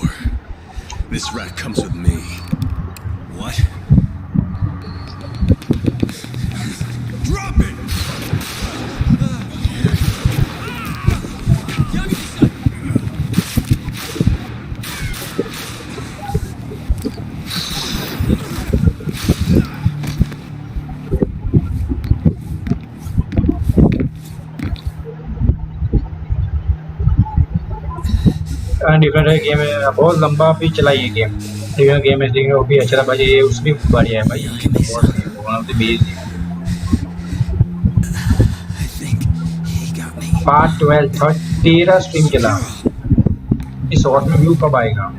This rat comes with me. What? Drop it! Different है game है बहुत लंबा भी चला ये game लेकिन game है लेकिन वो भी अच्छा था भाई ये उसकी बढ़िया है भाई one of the best part 12 13 stream चला इस शॉर्ट में व्यू कब आएगा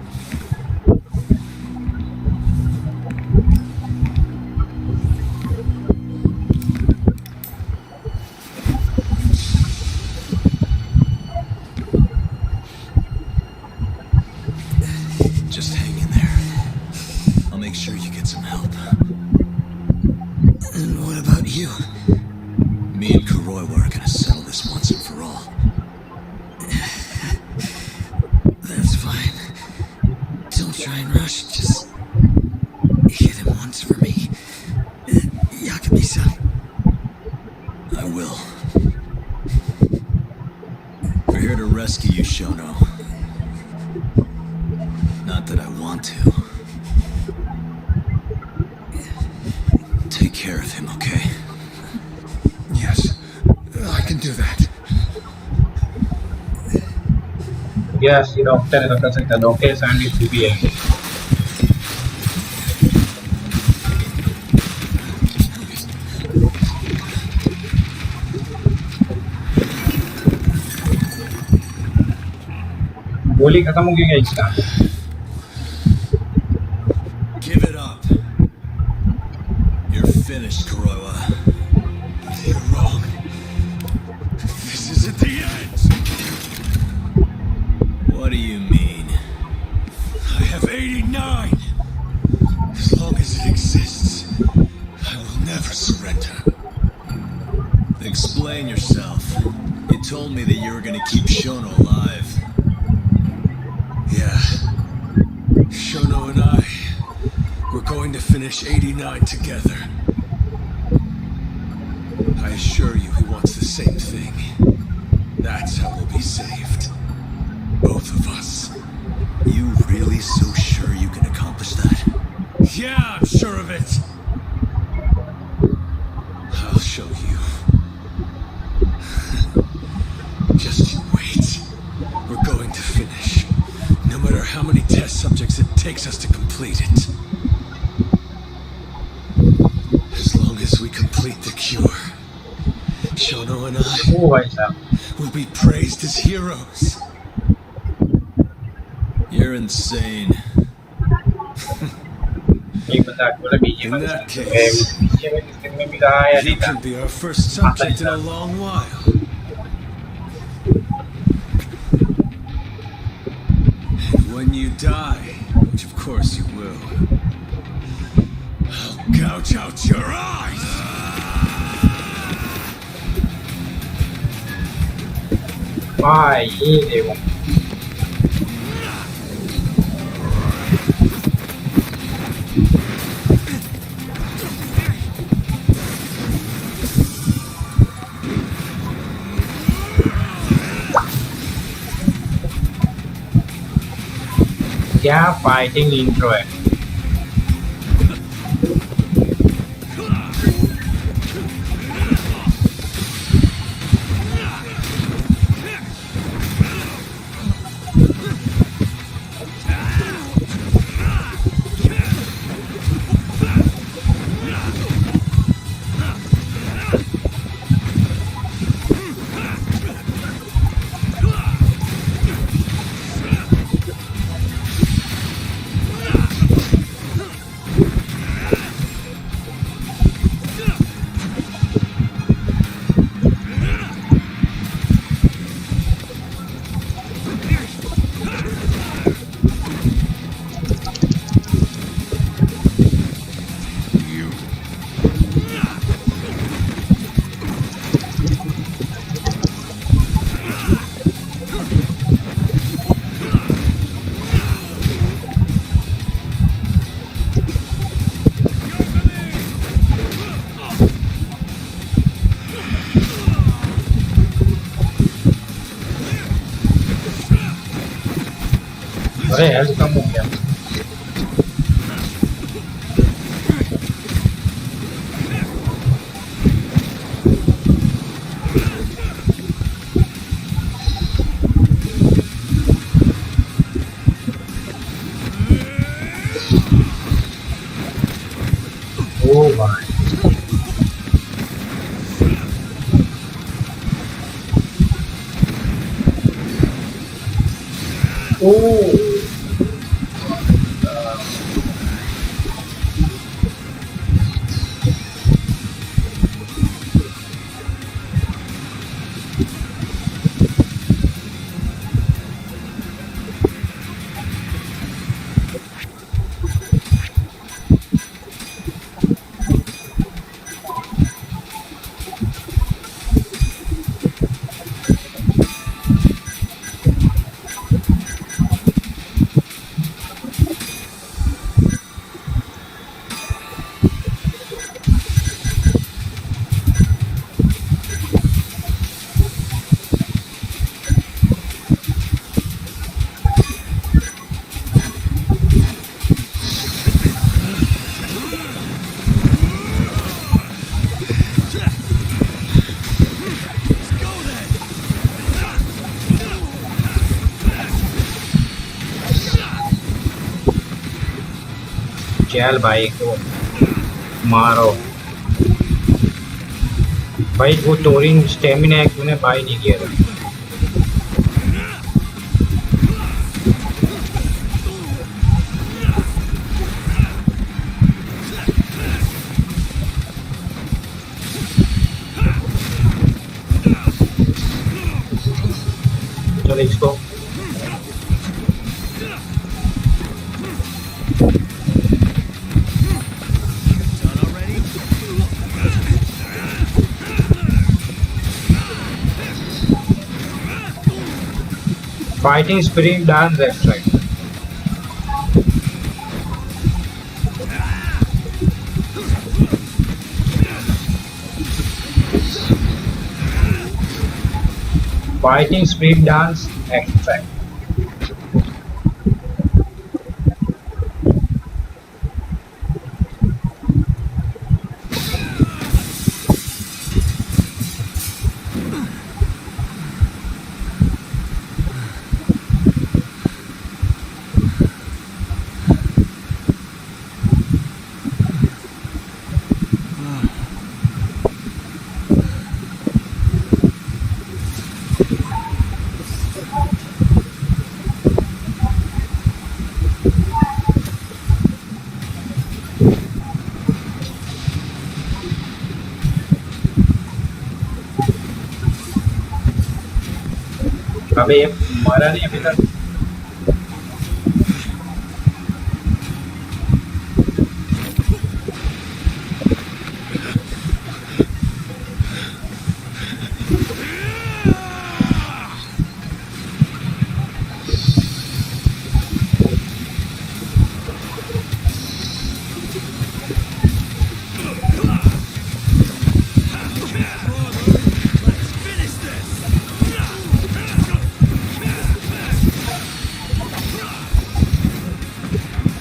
Just hang in there. I'll make sure you get some help. And what about you? Me and Kuroiwa are gonna settle this once and for all. That's fine. Don't try and rush. Just hit him once for me. Yagami-san. I will. We're here to rescue you, Shono. Not that I want to. Take care of him, okay? Yes, I can do that. Yes ये doctor है तो कर सकता है doctor scientist भी है गोली खत्म हो गई क्या इसका Give it up. You're finished, Kuroiwa. You're wrong. This isn't the end. What do you mean? I have 89. As long as it exists, I will never surrender. Explain yourself. You told me that you were gonna keep Shono alive. Yeah. Shono and I, we're going to finish 89 together. I assure you he wants the same thing. That's how we'll be saved. Both of us. You really so sure you can accomplish that? Yeah, I'm sure of it. I'll show you. Just you wait. We're going to finish. No matter how many test subjects it takes us to complete it. As long as we complete the cure, Shono and I ओ भाई साहब will be praised as heroes. You're insane. एक बंदा बोला बीजे In में that case, बीजे में किस दिन में भी रहा है या you नहीं था could be our first subject in a long while. And when you die, which of course you will, I'll gouge out your eyes! भाई ये देखो क्या फाइटिंग इंट्रो है। अरे हेल्थ कम हो गया। ओ भाई ओ चल भाई को मारो भाई। वो टोरिंग स्टेमिना है, तूने भाई नहीं किया था। चल इसको fighting spirit dance extract. Fighting spirit dance extract. अबे ये मारा नहीं अभी तक।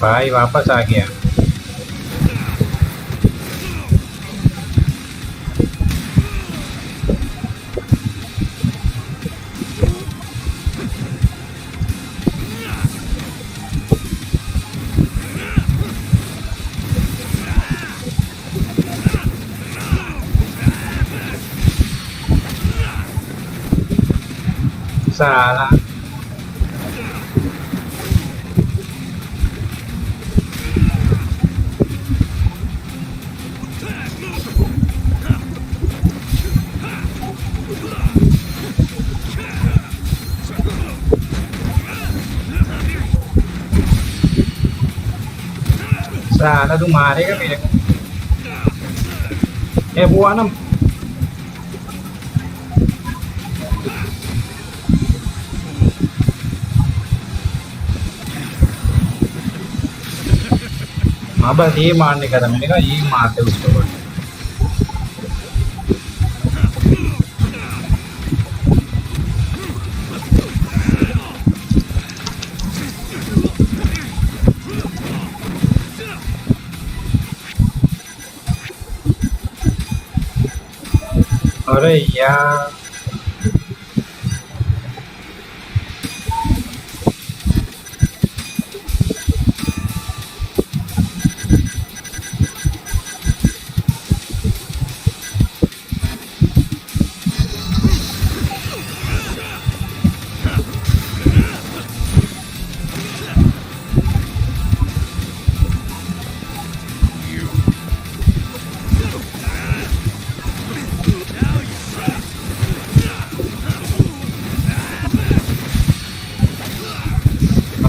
भाई वापस आ गया। साला साला तू मारेगा मेरे को। ए बुआ ना हाँ बस ये मारने का था, मैंने कहा ये मारते उसको बस। अरे यार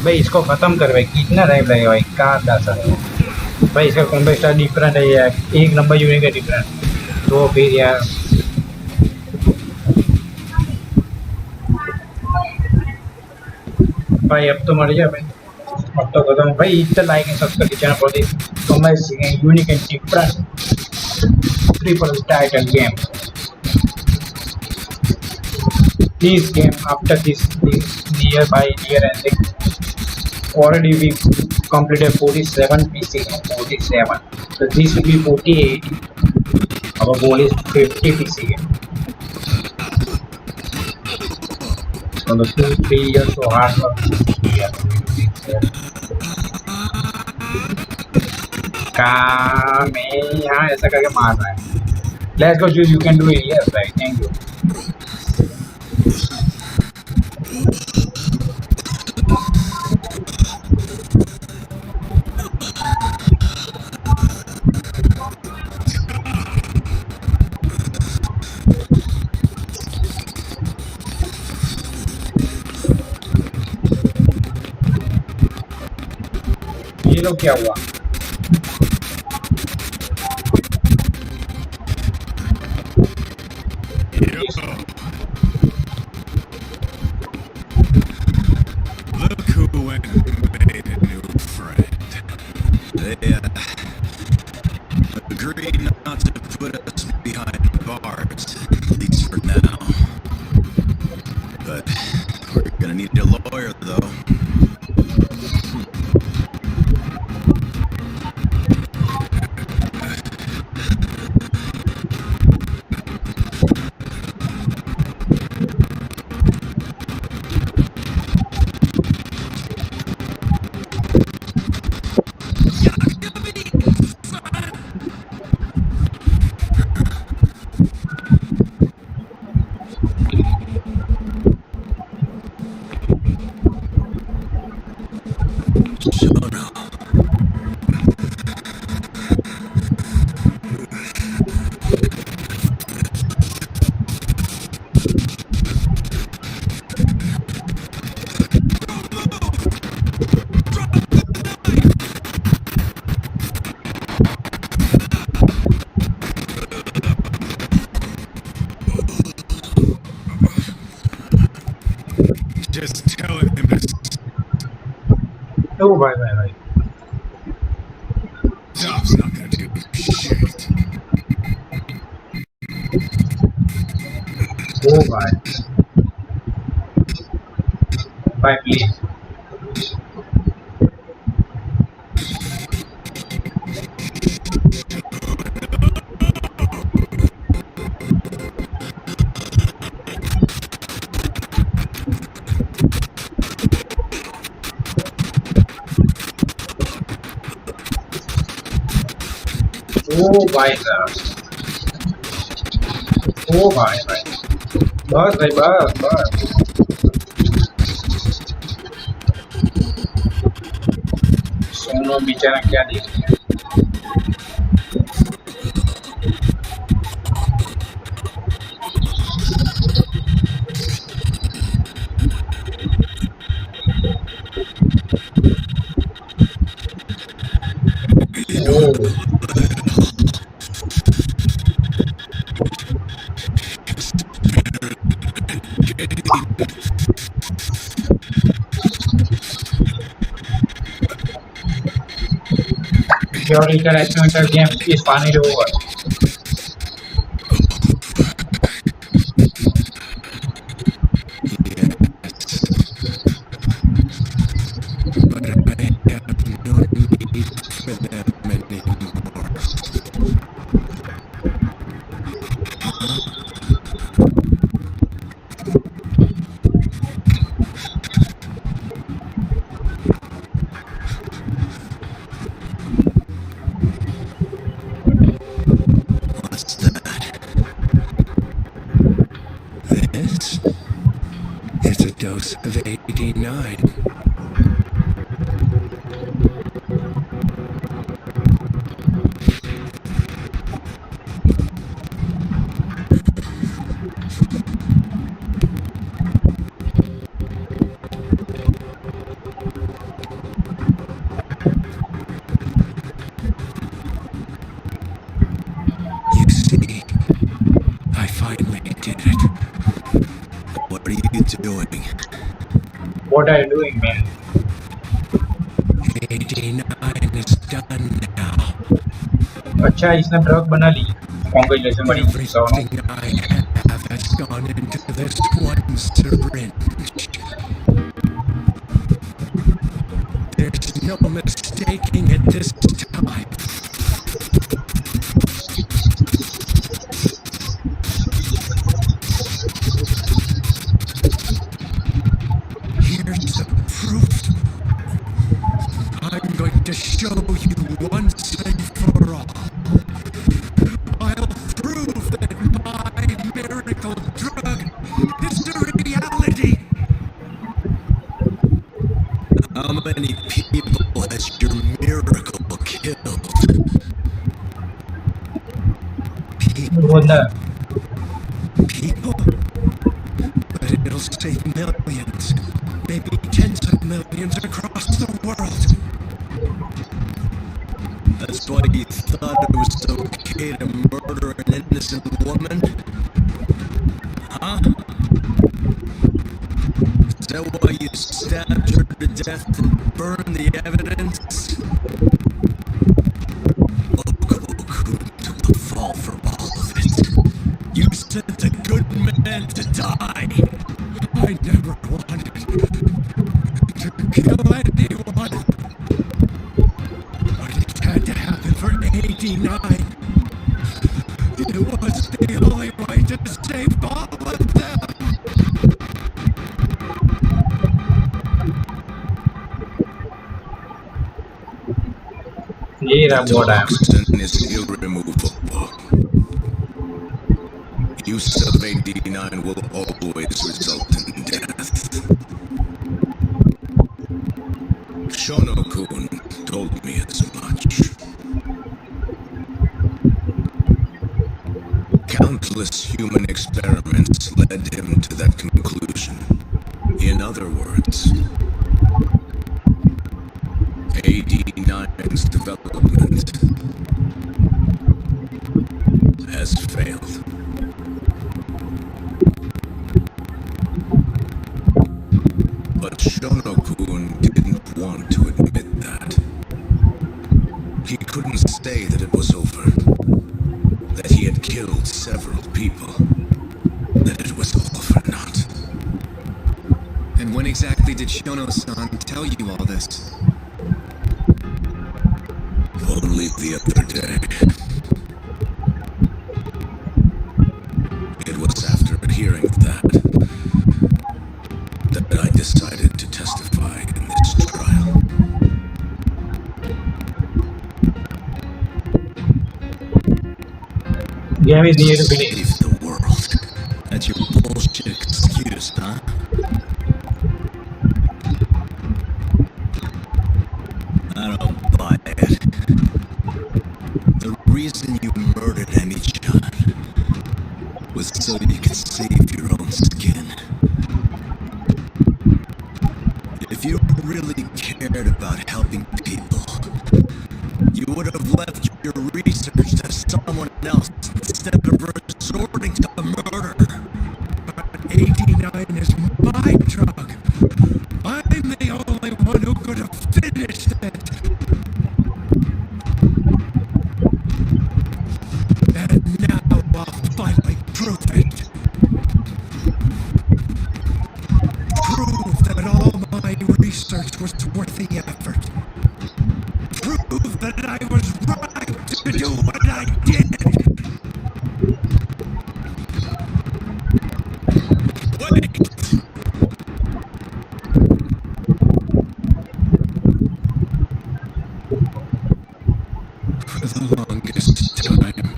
भाई इसको खत्म कर भाई, कितना टाइम लगेगा भाई, कहाँ जा सकते भाई। इसका कॉम्बैट स्टार डिफरेंट है यार, एक नंबर यूनिक है डिफरेंट। तो फिर यार भाई अब तो मर गया भाई, अब तो खत्म भाई। इतना like and subscribe channel for this combat unique and different triple title game. This game after this near ending. Already we completed 47 PC, 47. So this will be 48. Our goal is 50 PC game. So the 2-3 years so hard work. काम है यहाँ ऐसा करके मार रहा है। Let's go, you can do it. Yes, right. Thank you. ये लोग क्या हुआ? Look who went and made a new friend. They agreed not to put us behind bars, at least for now. But we're gonna need a lawyer, though. Just telling him to Oh, bye. stop's not gonna do shit. Oh, bye. Bye, please. ओ भाई साहब, ओ भाई भाई, बस भाई बस बस। सोनो बेचारा क्या देख। ओ Security harassment against Spanish over. But I have no need for them anymore. Huh? What's that? This? It's a dose of 89. You see, I finally did it. What are you doing? What are you doing, man? 89 is done now. अच्छा इसने drug बना ली। Congratulations buddy, Sono. Everything I have has gone into this one syringe. There's no mistaking it this time. Here's the proof. I'm going to show you once and for all. I'll prove that my miracle drug is a reality. How many people has your miracle killed? People? But it'll save millions, maybe tens of millions across the world. That's why you thought it was okay to murder an innocent woman? Huh? Is that why you stabbed her to death and burned the evidence? Okubo-kun took the fall for all of it. You sent a good man to die. I never wanted to kill anyone. But it had to happen for 89. It was the only way to save all of them. ये रहा The what I am. toxin is irremovable. Use of 89 will always result in death. Shono-kun told me as much. Countless human experiments led him to that conclusion. In other words, 89's development has failed. But Shono-kun didn't want to admit that. He couldn't say that it was over. That he had killed several people. That it was all for naught. And when exactly did Shono-san tell you all this? Only the other day. It was after hearing that I decided to testify in this trial. Game is near to finish. Save the world. That's your bullshit excuse, huh? I don't buy it. The reason you murdered Emi-chan was so you could save your own skin. If you really cared about helping people, you would have left your research to someone else instead of resorting to murder. But 89 is my drug. I'm the only one who could have finished it. And now I'll finally prove it. Prove that all my research was worth the effort. Prove that I was right to do what I did. Wait! For the longest time,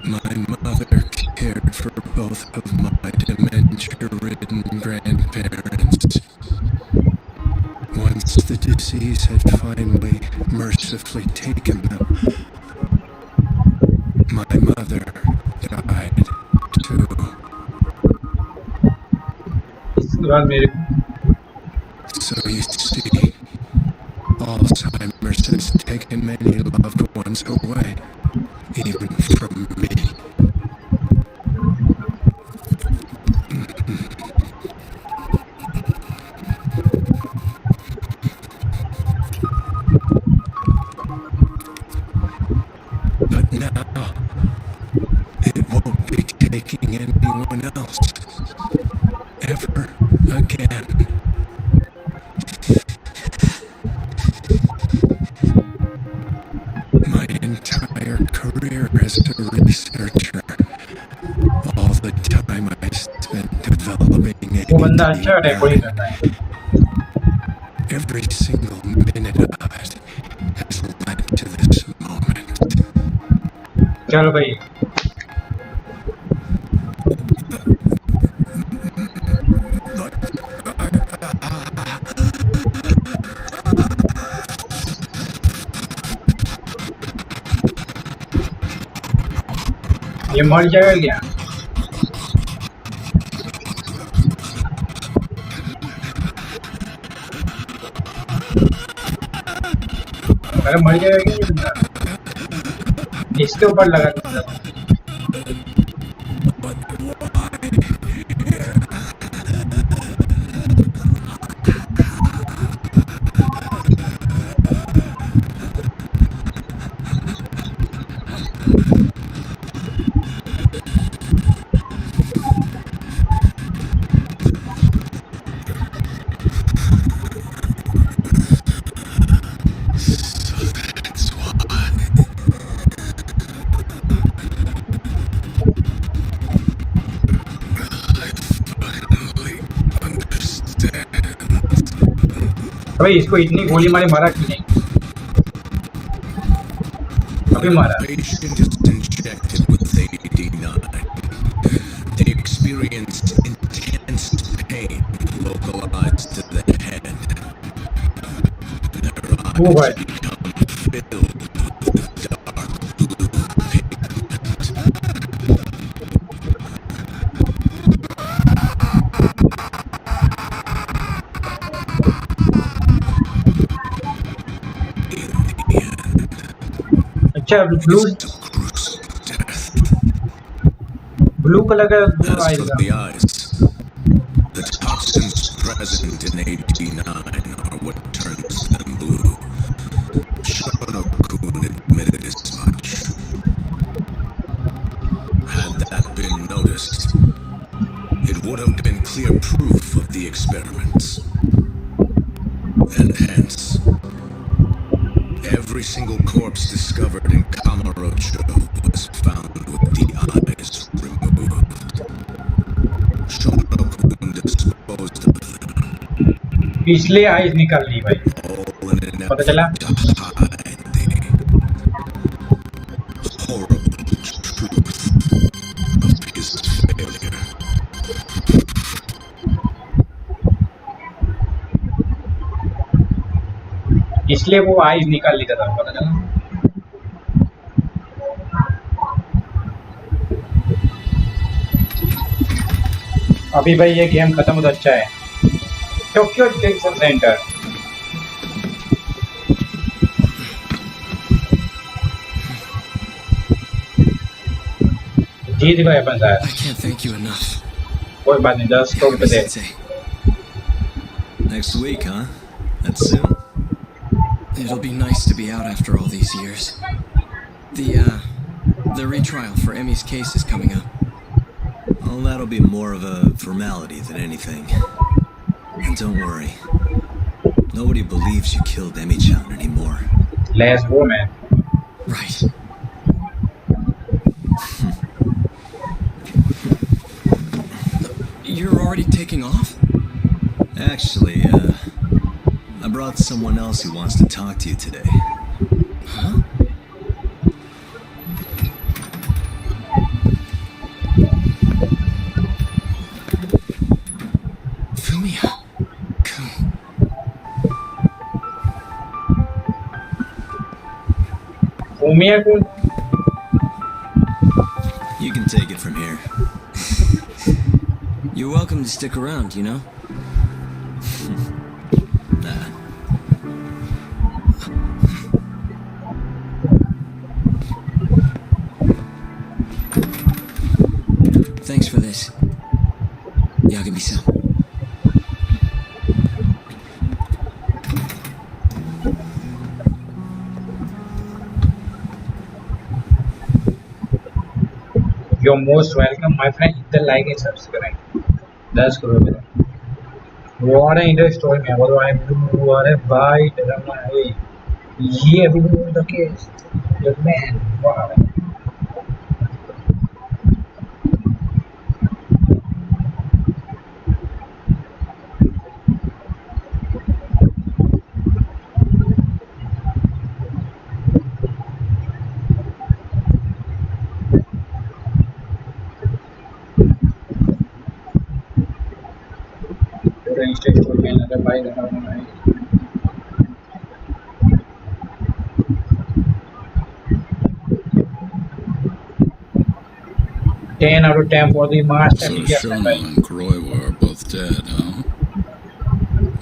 my mother cared for both of my dementia-ridden grandparents. Once the disease had finally, mercifully taken them, my mother died too. इसके बाद मेरे So you see, Alzheimer's has taken many loved ones away, even from me. But now, it won't be taking anyone else ever again. My entire career as a researcher, all the time I spent developing वो बंदा अच्छा decorate AD9, करता है. every single minute of it has led to this moment. चलो भाई. ये मर जाएगा क्या? अरे मर जाएगा क्या ये बंदा? इसके ऊपर लगा दूंगा. भाई इसको इतनी गोली मारी मारा क्यों नहीं? अभी मारा. Patient is injected with AD9. They experience intense pain localized to the head. Their वो eyes भाई. become filled with dark blue pigment. अच्छा ब्लू ब्लू कलर का As for आएगा. the eyes, the toxins present in AD9 are what turns them blue. Shono-kun admitted as much. Had that been noticed, it would have been clear proof of the experiments. And hence, every single corpse discovered in Kamurocho was found with the eyes removed. Shono-kun disposed of them, पिछले eyes निकाल ली भाई. all in an पता चला? effort to hide the horrible इसलिए वो eyes निकाल लेता था, पता चला। अभी भाई ये गेम खत्म हो तो अच्छा है। Tokyo detection centre. जीत गए अपन शायद। I can't thank you enough. कोई बात नहीं, 10 करोड़ रुपए दे। Next week, huh? That's soon? It'll be nice to be out after all these years. The retrial for Emmy's case is coming up. Well, that'll be more of a formality than anything. And don't worry. Nobody believes you killed Emmy-chan anymore. Let's go, man. Right. You're already taking off? Actually, I brought someone else who wants to talk to you today. Huh? You can take it from here. You're welcome to stick around, you know? Nah. Thanks for this, Yagami-san. You're most welcome, my friend. Hit the like and subscribe. 10 crore रुपए। What an interesting story, man. What do I do? What a bite. ये अभी भी the case. The man. Wow. Interesting story, man. Another bite. Ten out of 10 for the master. So Shono and Kuroiwa are both dead, huh?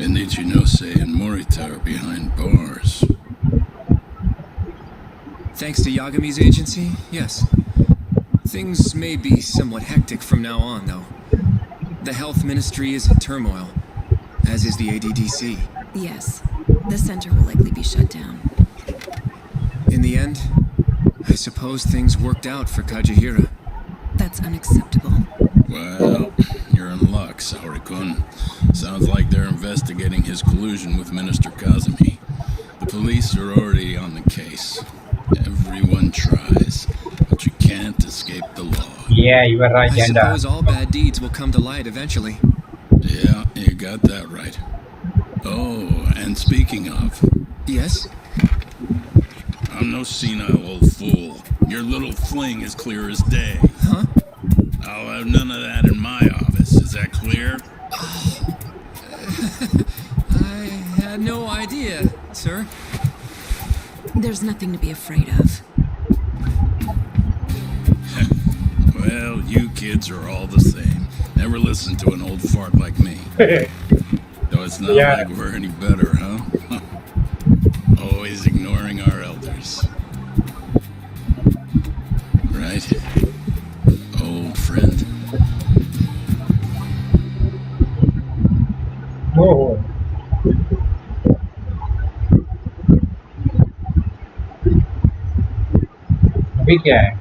And Ichinose and Morita are behind bars. Thanks to Yagami's agency, yes. Things may be somewhat hectic from now on, though. The health ministry is in turmoil, as is the ADDC. Yes, the center will likely be shut down. In the end, I suppose things worked out for Kajihira. That's unacceptable. Well, you're in luck, Saori-kun. Sounds like they're investigating his collusion with Minister Kazumi. The police are already on the case. Everyone tries, but you can't escape the law. Yeah, you are right, I suppose all bad deeds will come to light eventually. Yeah, you got that right. Oh, and speaking of... Yes? I'm no senile old fool. Your little fling is clear as day. Huh? I'll have none of that in my office. Is that clear? I had no idea, sir. There's nothing to be afraid of. Well, you kids are all the same. Never listen to an old fart like me. Though it's not like we're any better, huh? Always ignoring our elders. Right? Old friend. Oh. अभी क्या है?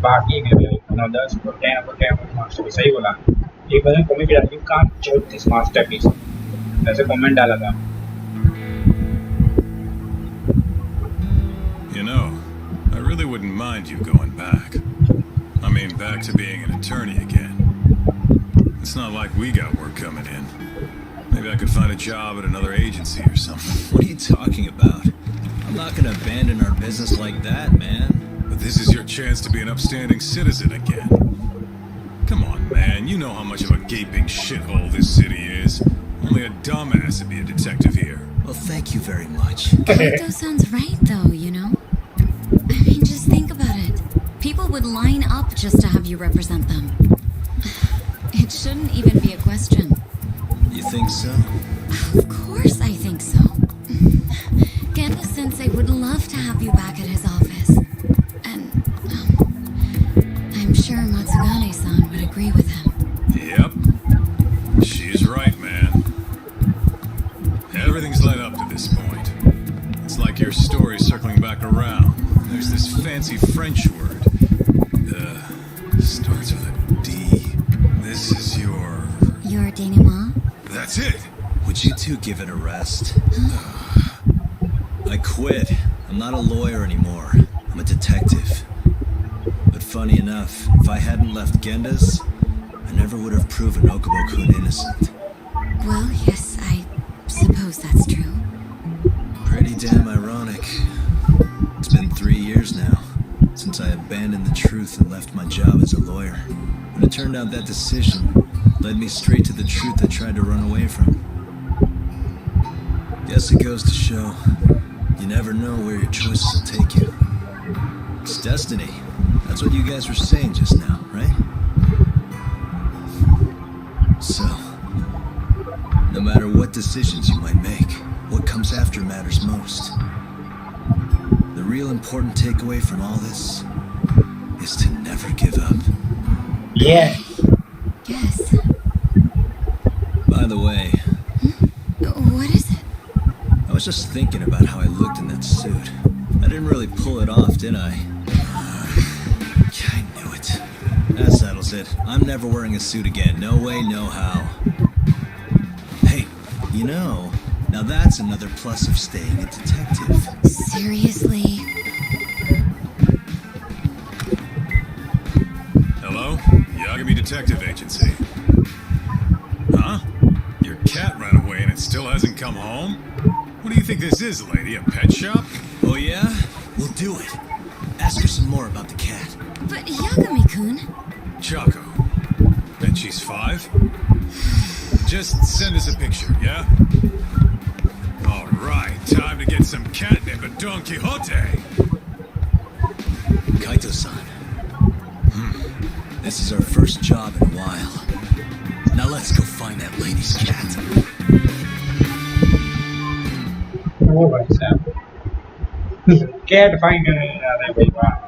बाकी में भी 10 को 10 को 10 master सही बोला। एक बार कमेंट किया यू कांट जज दिस मास्टरपीस, ऐसे कमेंट डाला था। You know, wouldn't mind you going back. I mean, back to being an attorney again. It's not like we got work coming in. Maybe I could find a job at another agency or something. What are you talking about? I'm not gonna abandon our business like that, man. But this is your chance to be an upstanding citizen again. Come on, man. You know how much of a gaping shithole this city is. Only a dumbass would be a detective here. Well, thank you very much. Kaito sounds right, though, you know? I mean, just think about it. People would line up just to have you represent them. It shouldn't even be a question. You think so? Of course I think so. Gendo-sensei would love to have you back at his office. And I'm sure Matsugane-san would agree with him. Yep. She's right, man. Everything's led up to this point. It's like your story's circling back around. There's this fancy French word. Starts with a D. This is your... Your denouement? That's it! Would you two give it a rest? I quit. I'm not a lawyer anymore. I'm a detective. But funny enough, if I hadn't left Genda's, I never would have proven Okubo-kun innocent. Well, yes, I suppose that's true. Pretty damn ironic. It's been 3 years now since I abandoned the truth and left my job as a lawyer. But it turned out that decision led me straight to the truth I tried to run away from. Guess it goes to show, you never know where your choices will take you. It's destiny. That's what you guys were saying just now, right? So, no matter what decisions you might make, what comes after matters most. The real important takeaway from all this is to never give up. Yeah. Yes. By the way, What is it? I was just thinking about how I looked in that suit. I didn't really pull it off, did I? I knew it. That settles it. I'm never wearing a suit again. No way, no how. Hey, you know, now that's another plus of staying a detective. Seriously? Hello? Yagami Detective Agency. Huh? Your cat ran away and it still hasn't come home? What do you think this is, lady? A pet shop? Oh yeah? We'll do it. Ask her some more about the cat. But Yagami-kun... Choco. Bet she's 5? Just send us a picture, yeah? Alright, time to get some catnip at Don Quixote! Kaito-san. This is our first job in a while. Now let's go find that lady's cat. Oh, भाई साहब cat find करने जा रहे हैं भाई वाह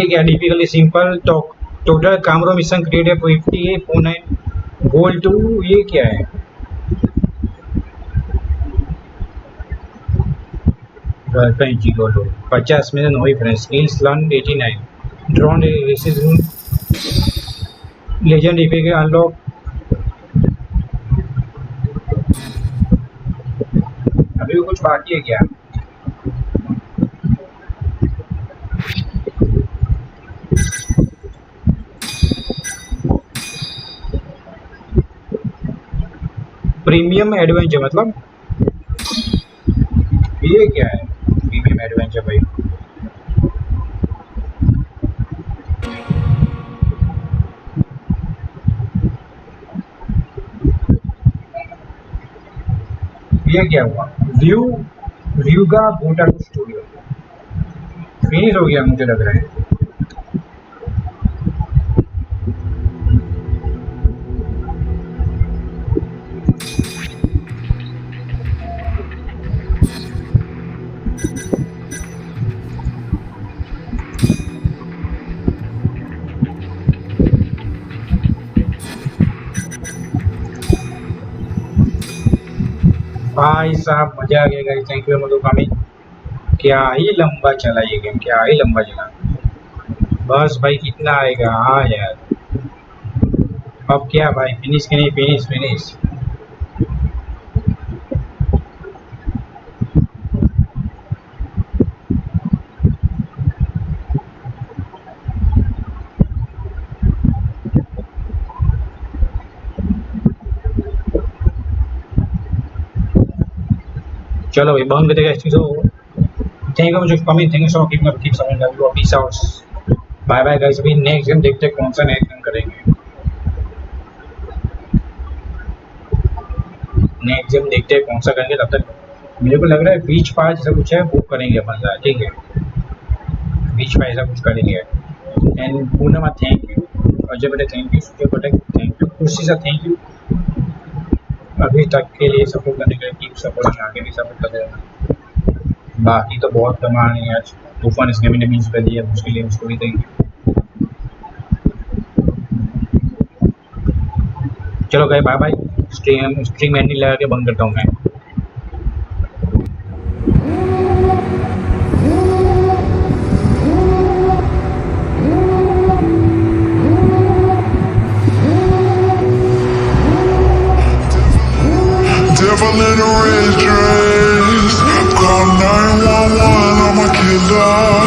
क्या difficultly simple total कामरो मिशन क्रिएटेड 5849 गोल टू ये क्या है गर्लफ्रेंड जीरो 50 में no friends skills learn 89 drone races legend difficult unlock अभी भी कुछ बाकी है क्या प्रीमियम एडवेंचर मतलब ये क्या है प्रीमियम एडवेंचर भाई ये क्या हुआ व्यू का गोटा स्टूडियो फिनिश हो गया मुझे लग रहा है भाई साहब मजा आ गया गाइस थैंक यू मधुकामी क्या ही लंबा चला ये गेम क्या ही लंबा चला बस भाई कितना आएगा हाँ यार अब क्या भाई फिनिश के नहीं फिनिश चलो भाई बंद करते गाइस तो थैंक यू मुझे coming thank you so much keep supporting love you peace out bye bye guys अभी नेक्स्ट गेम देखते हैं कौन सा नेक्स्ट गेम करेंगे नेक्स्ट गेम देखते हैं कौन सा करेंगे तब तक मेरे को लग रहा है बीच फायर जैसा कुछ है वो करेंगे अपन ठीक है बीच फायर ऐसा कुछ करेंगे and Poonam thank you Ajay बेटे थैंक यू सूर्य बेटे थैंक यू खुशी सर थैंक यू अभी तक के लिए सपोर्ट करने के लिए कीप सपोर्टिंग आगे भी सपोर्ट कर देना बाकी तो बहुत कमाल है आज तूफान इसने भी 20 रुपये दिया उसके लिए उसको भी थैंक यू चलो गए बाय बाय स्ट्रीम एंडिंग लगा के बंद करता हूँ मैं Devil in a red dress. Call 911, I'm a killer.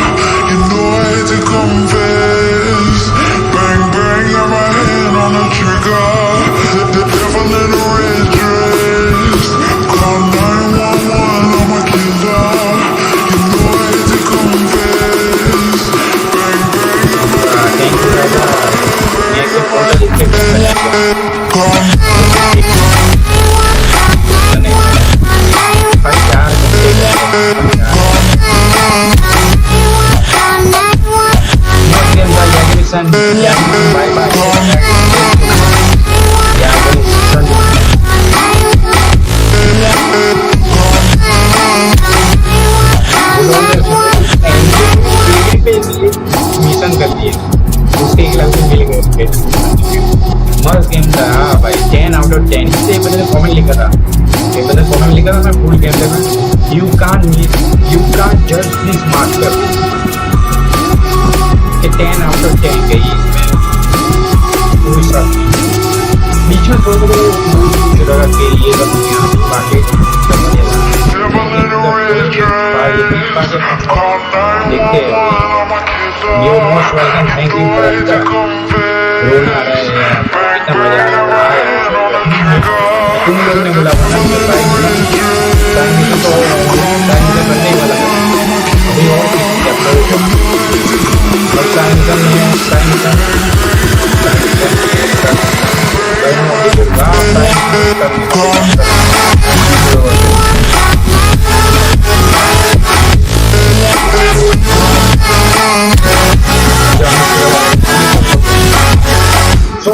You know I hate to confess. Bang bang, got my hand on the trigger. The devil in a red dress. Call 911, I'm a killer. You know I hate to confess. Bang bang, got my hand on the trigger. Mission कर दिए उसके एक लाख मिल गए मस्त game था हाँ भाई 10 out of 10 इससे एक बंदे ने कमेंट लिखा था मैं फुल गेम देखा यू कांट जज दिस मास्टर 10 आउट ऑफ 10 गई इसमें पूरी सब बीच में थोड़ा लगा कि ये सब बाकी देखते you most welcome thank you for रोना आ रहा है यार कितना मजा आ रहा है तुम लोग ने बोला था ना टाइम तो करने ही वाला अभी और So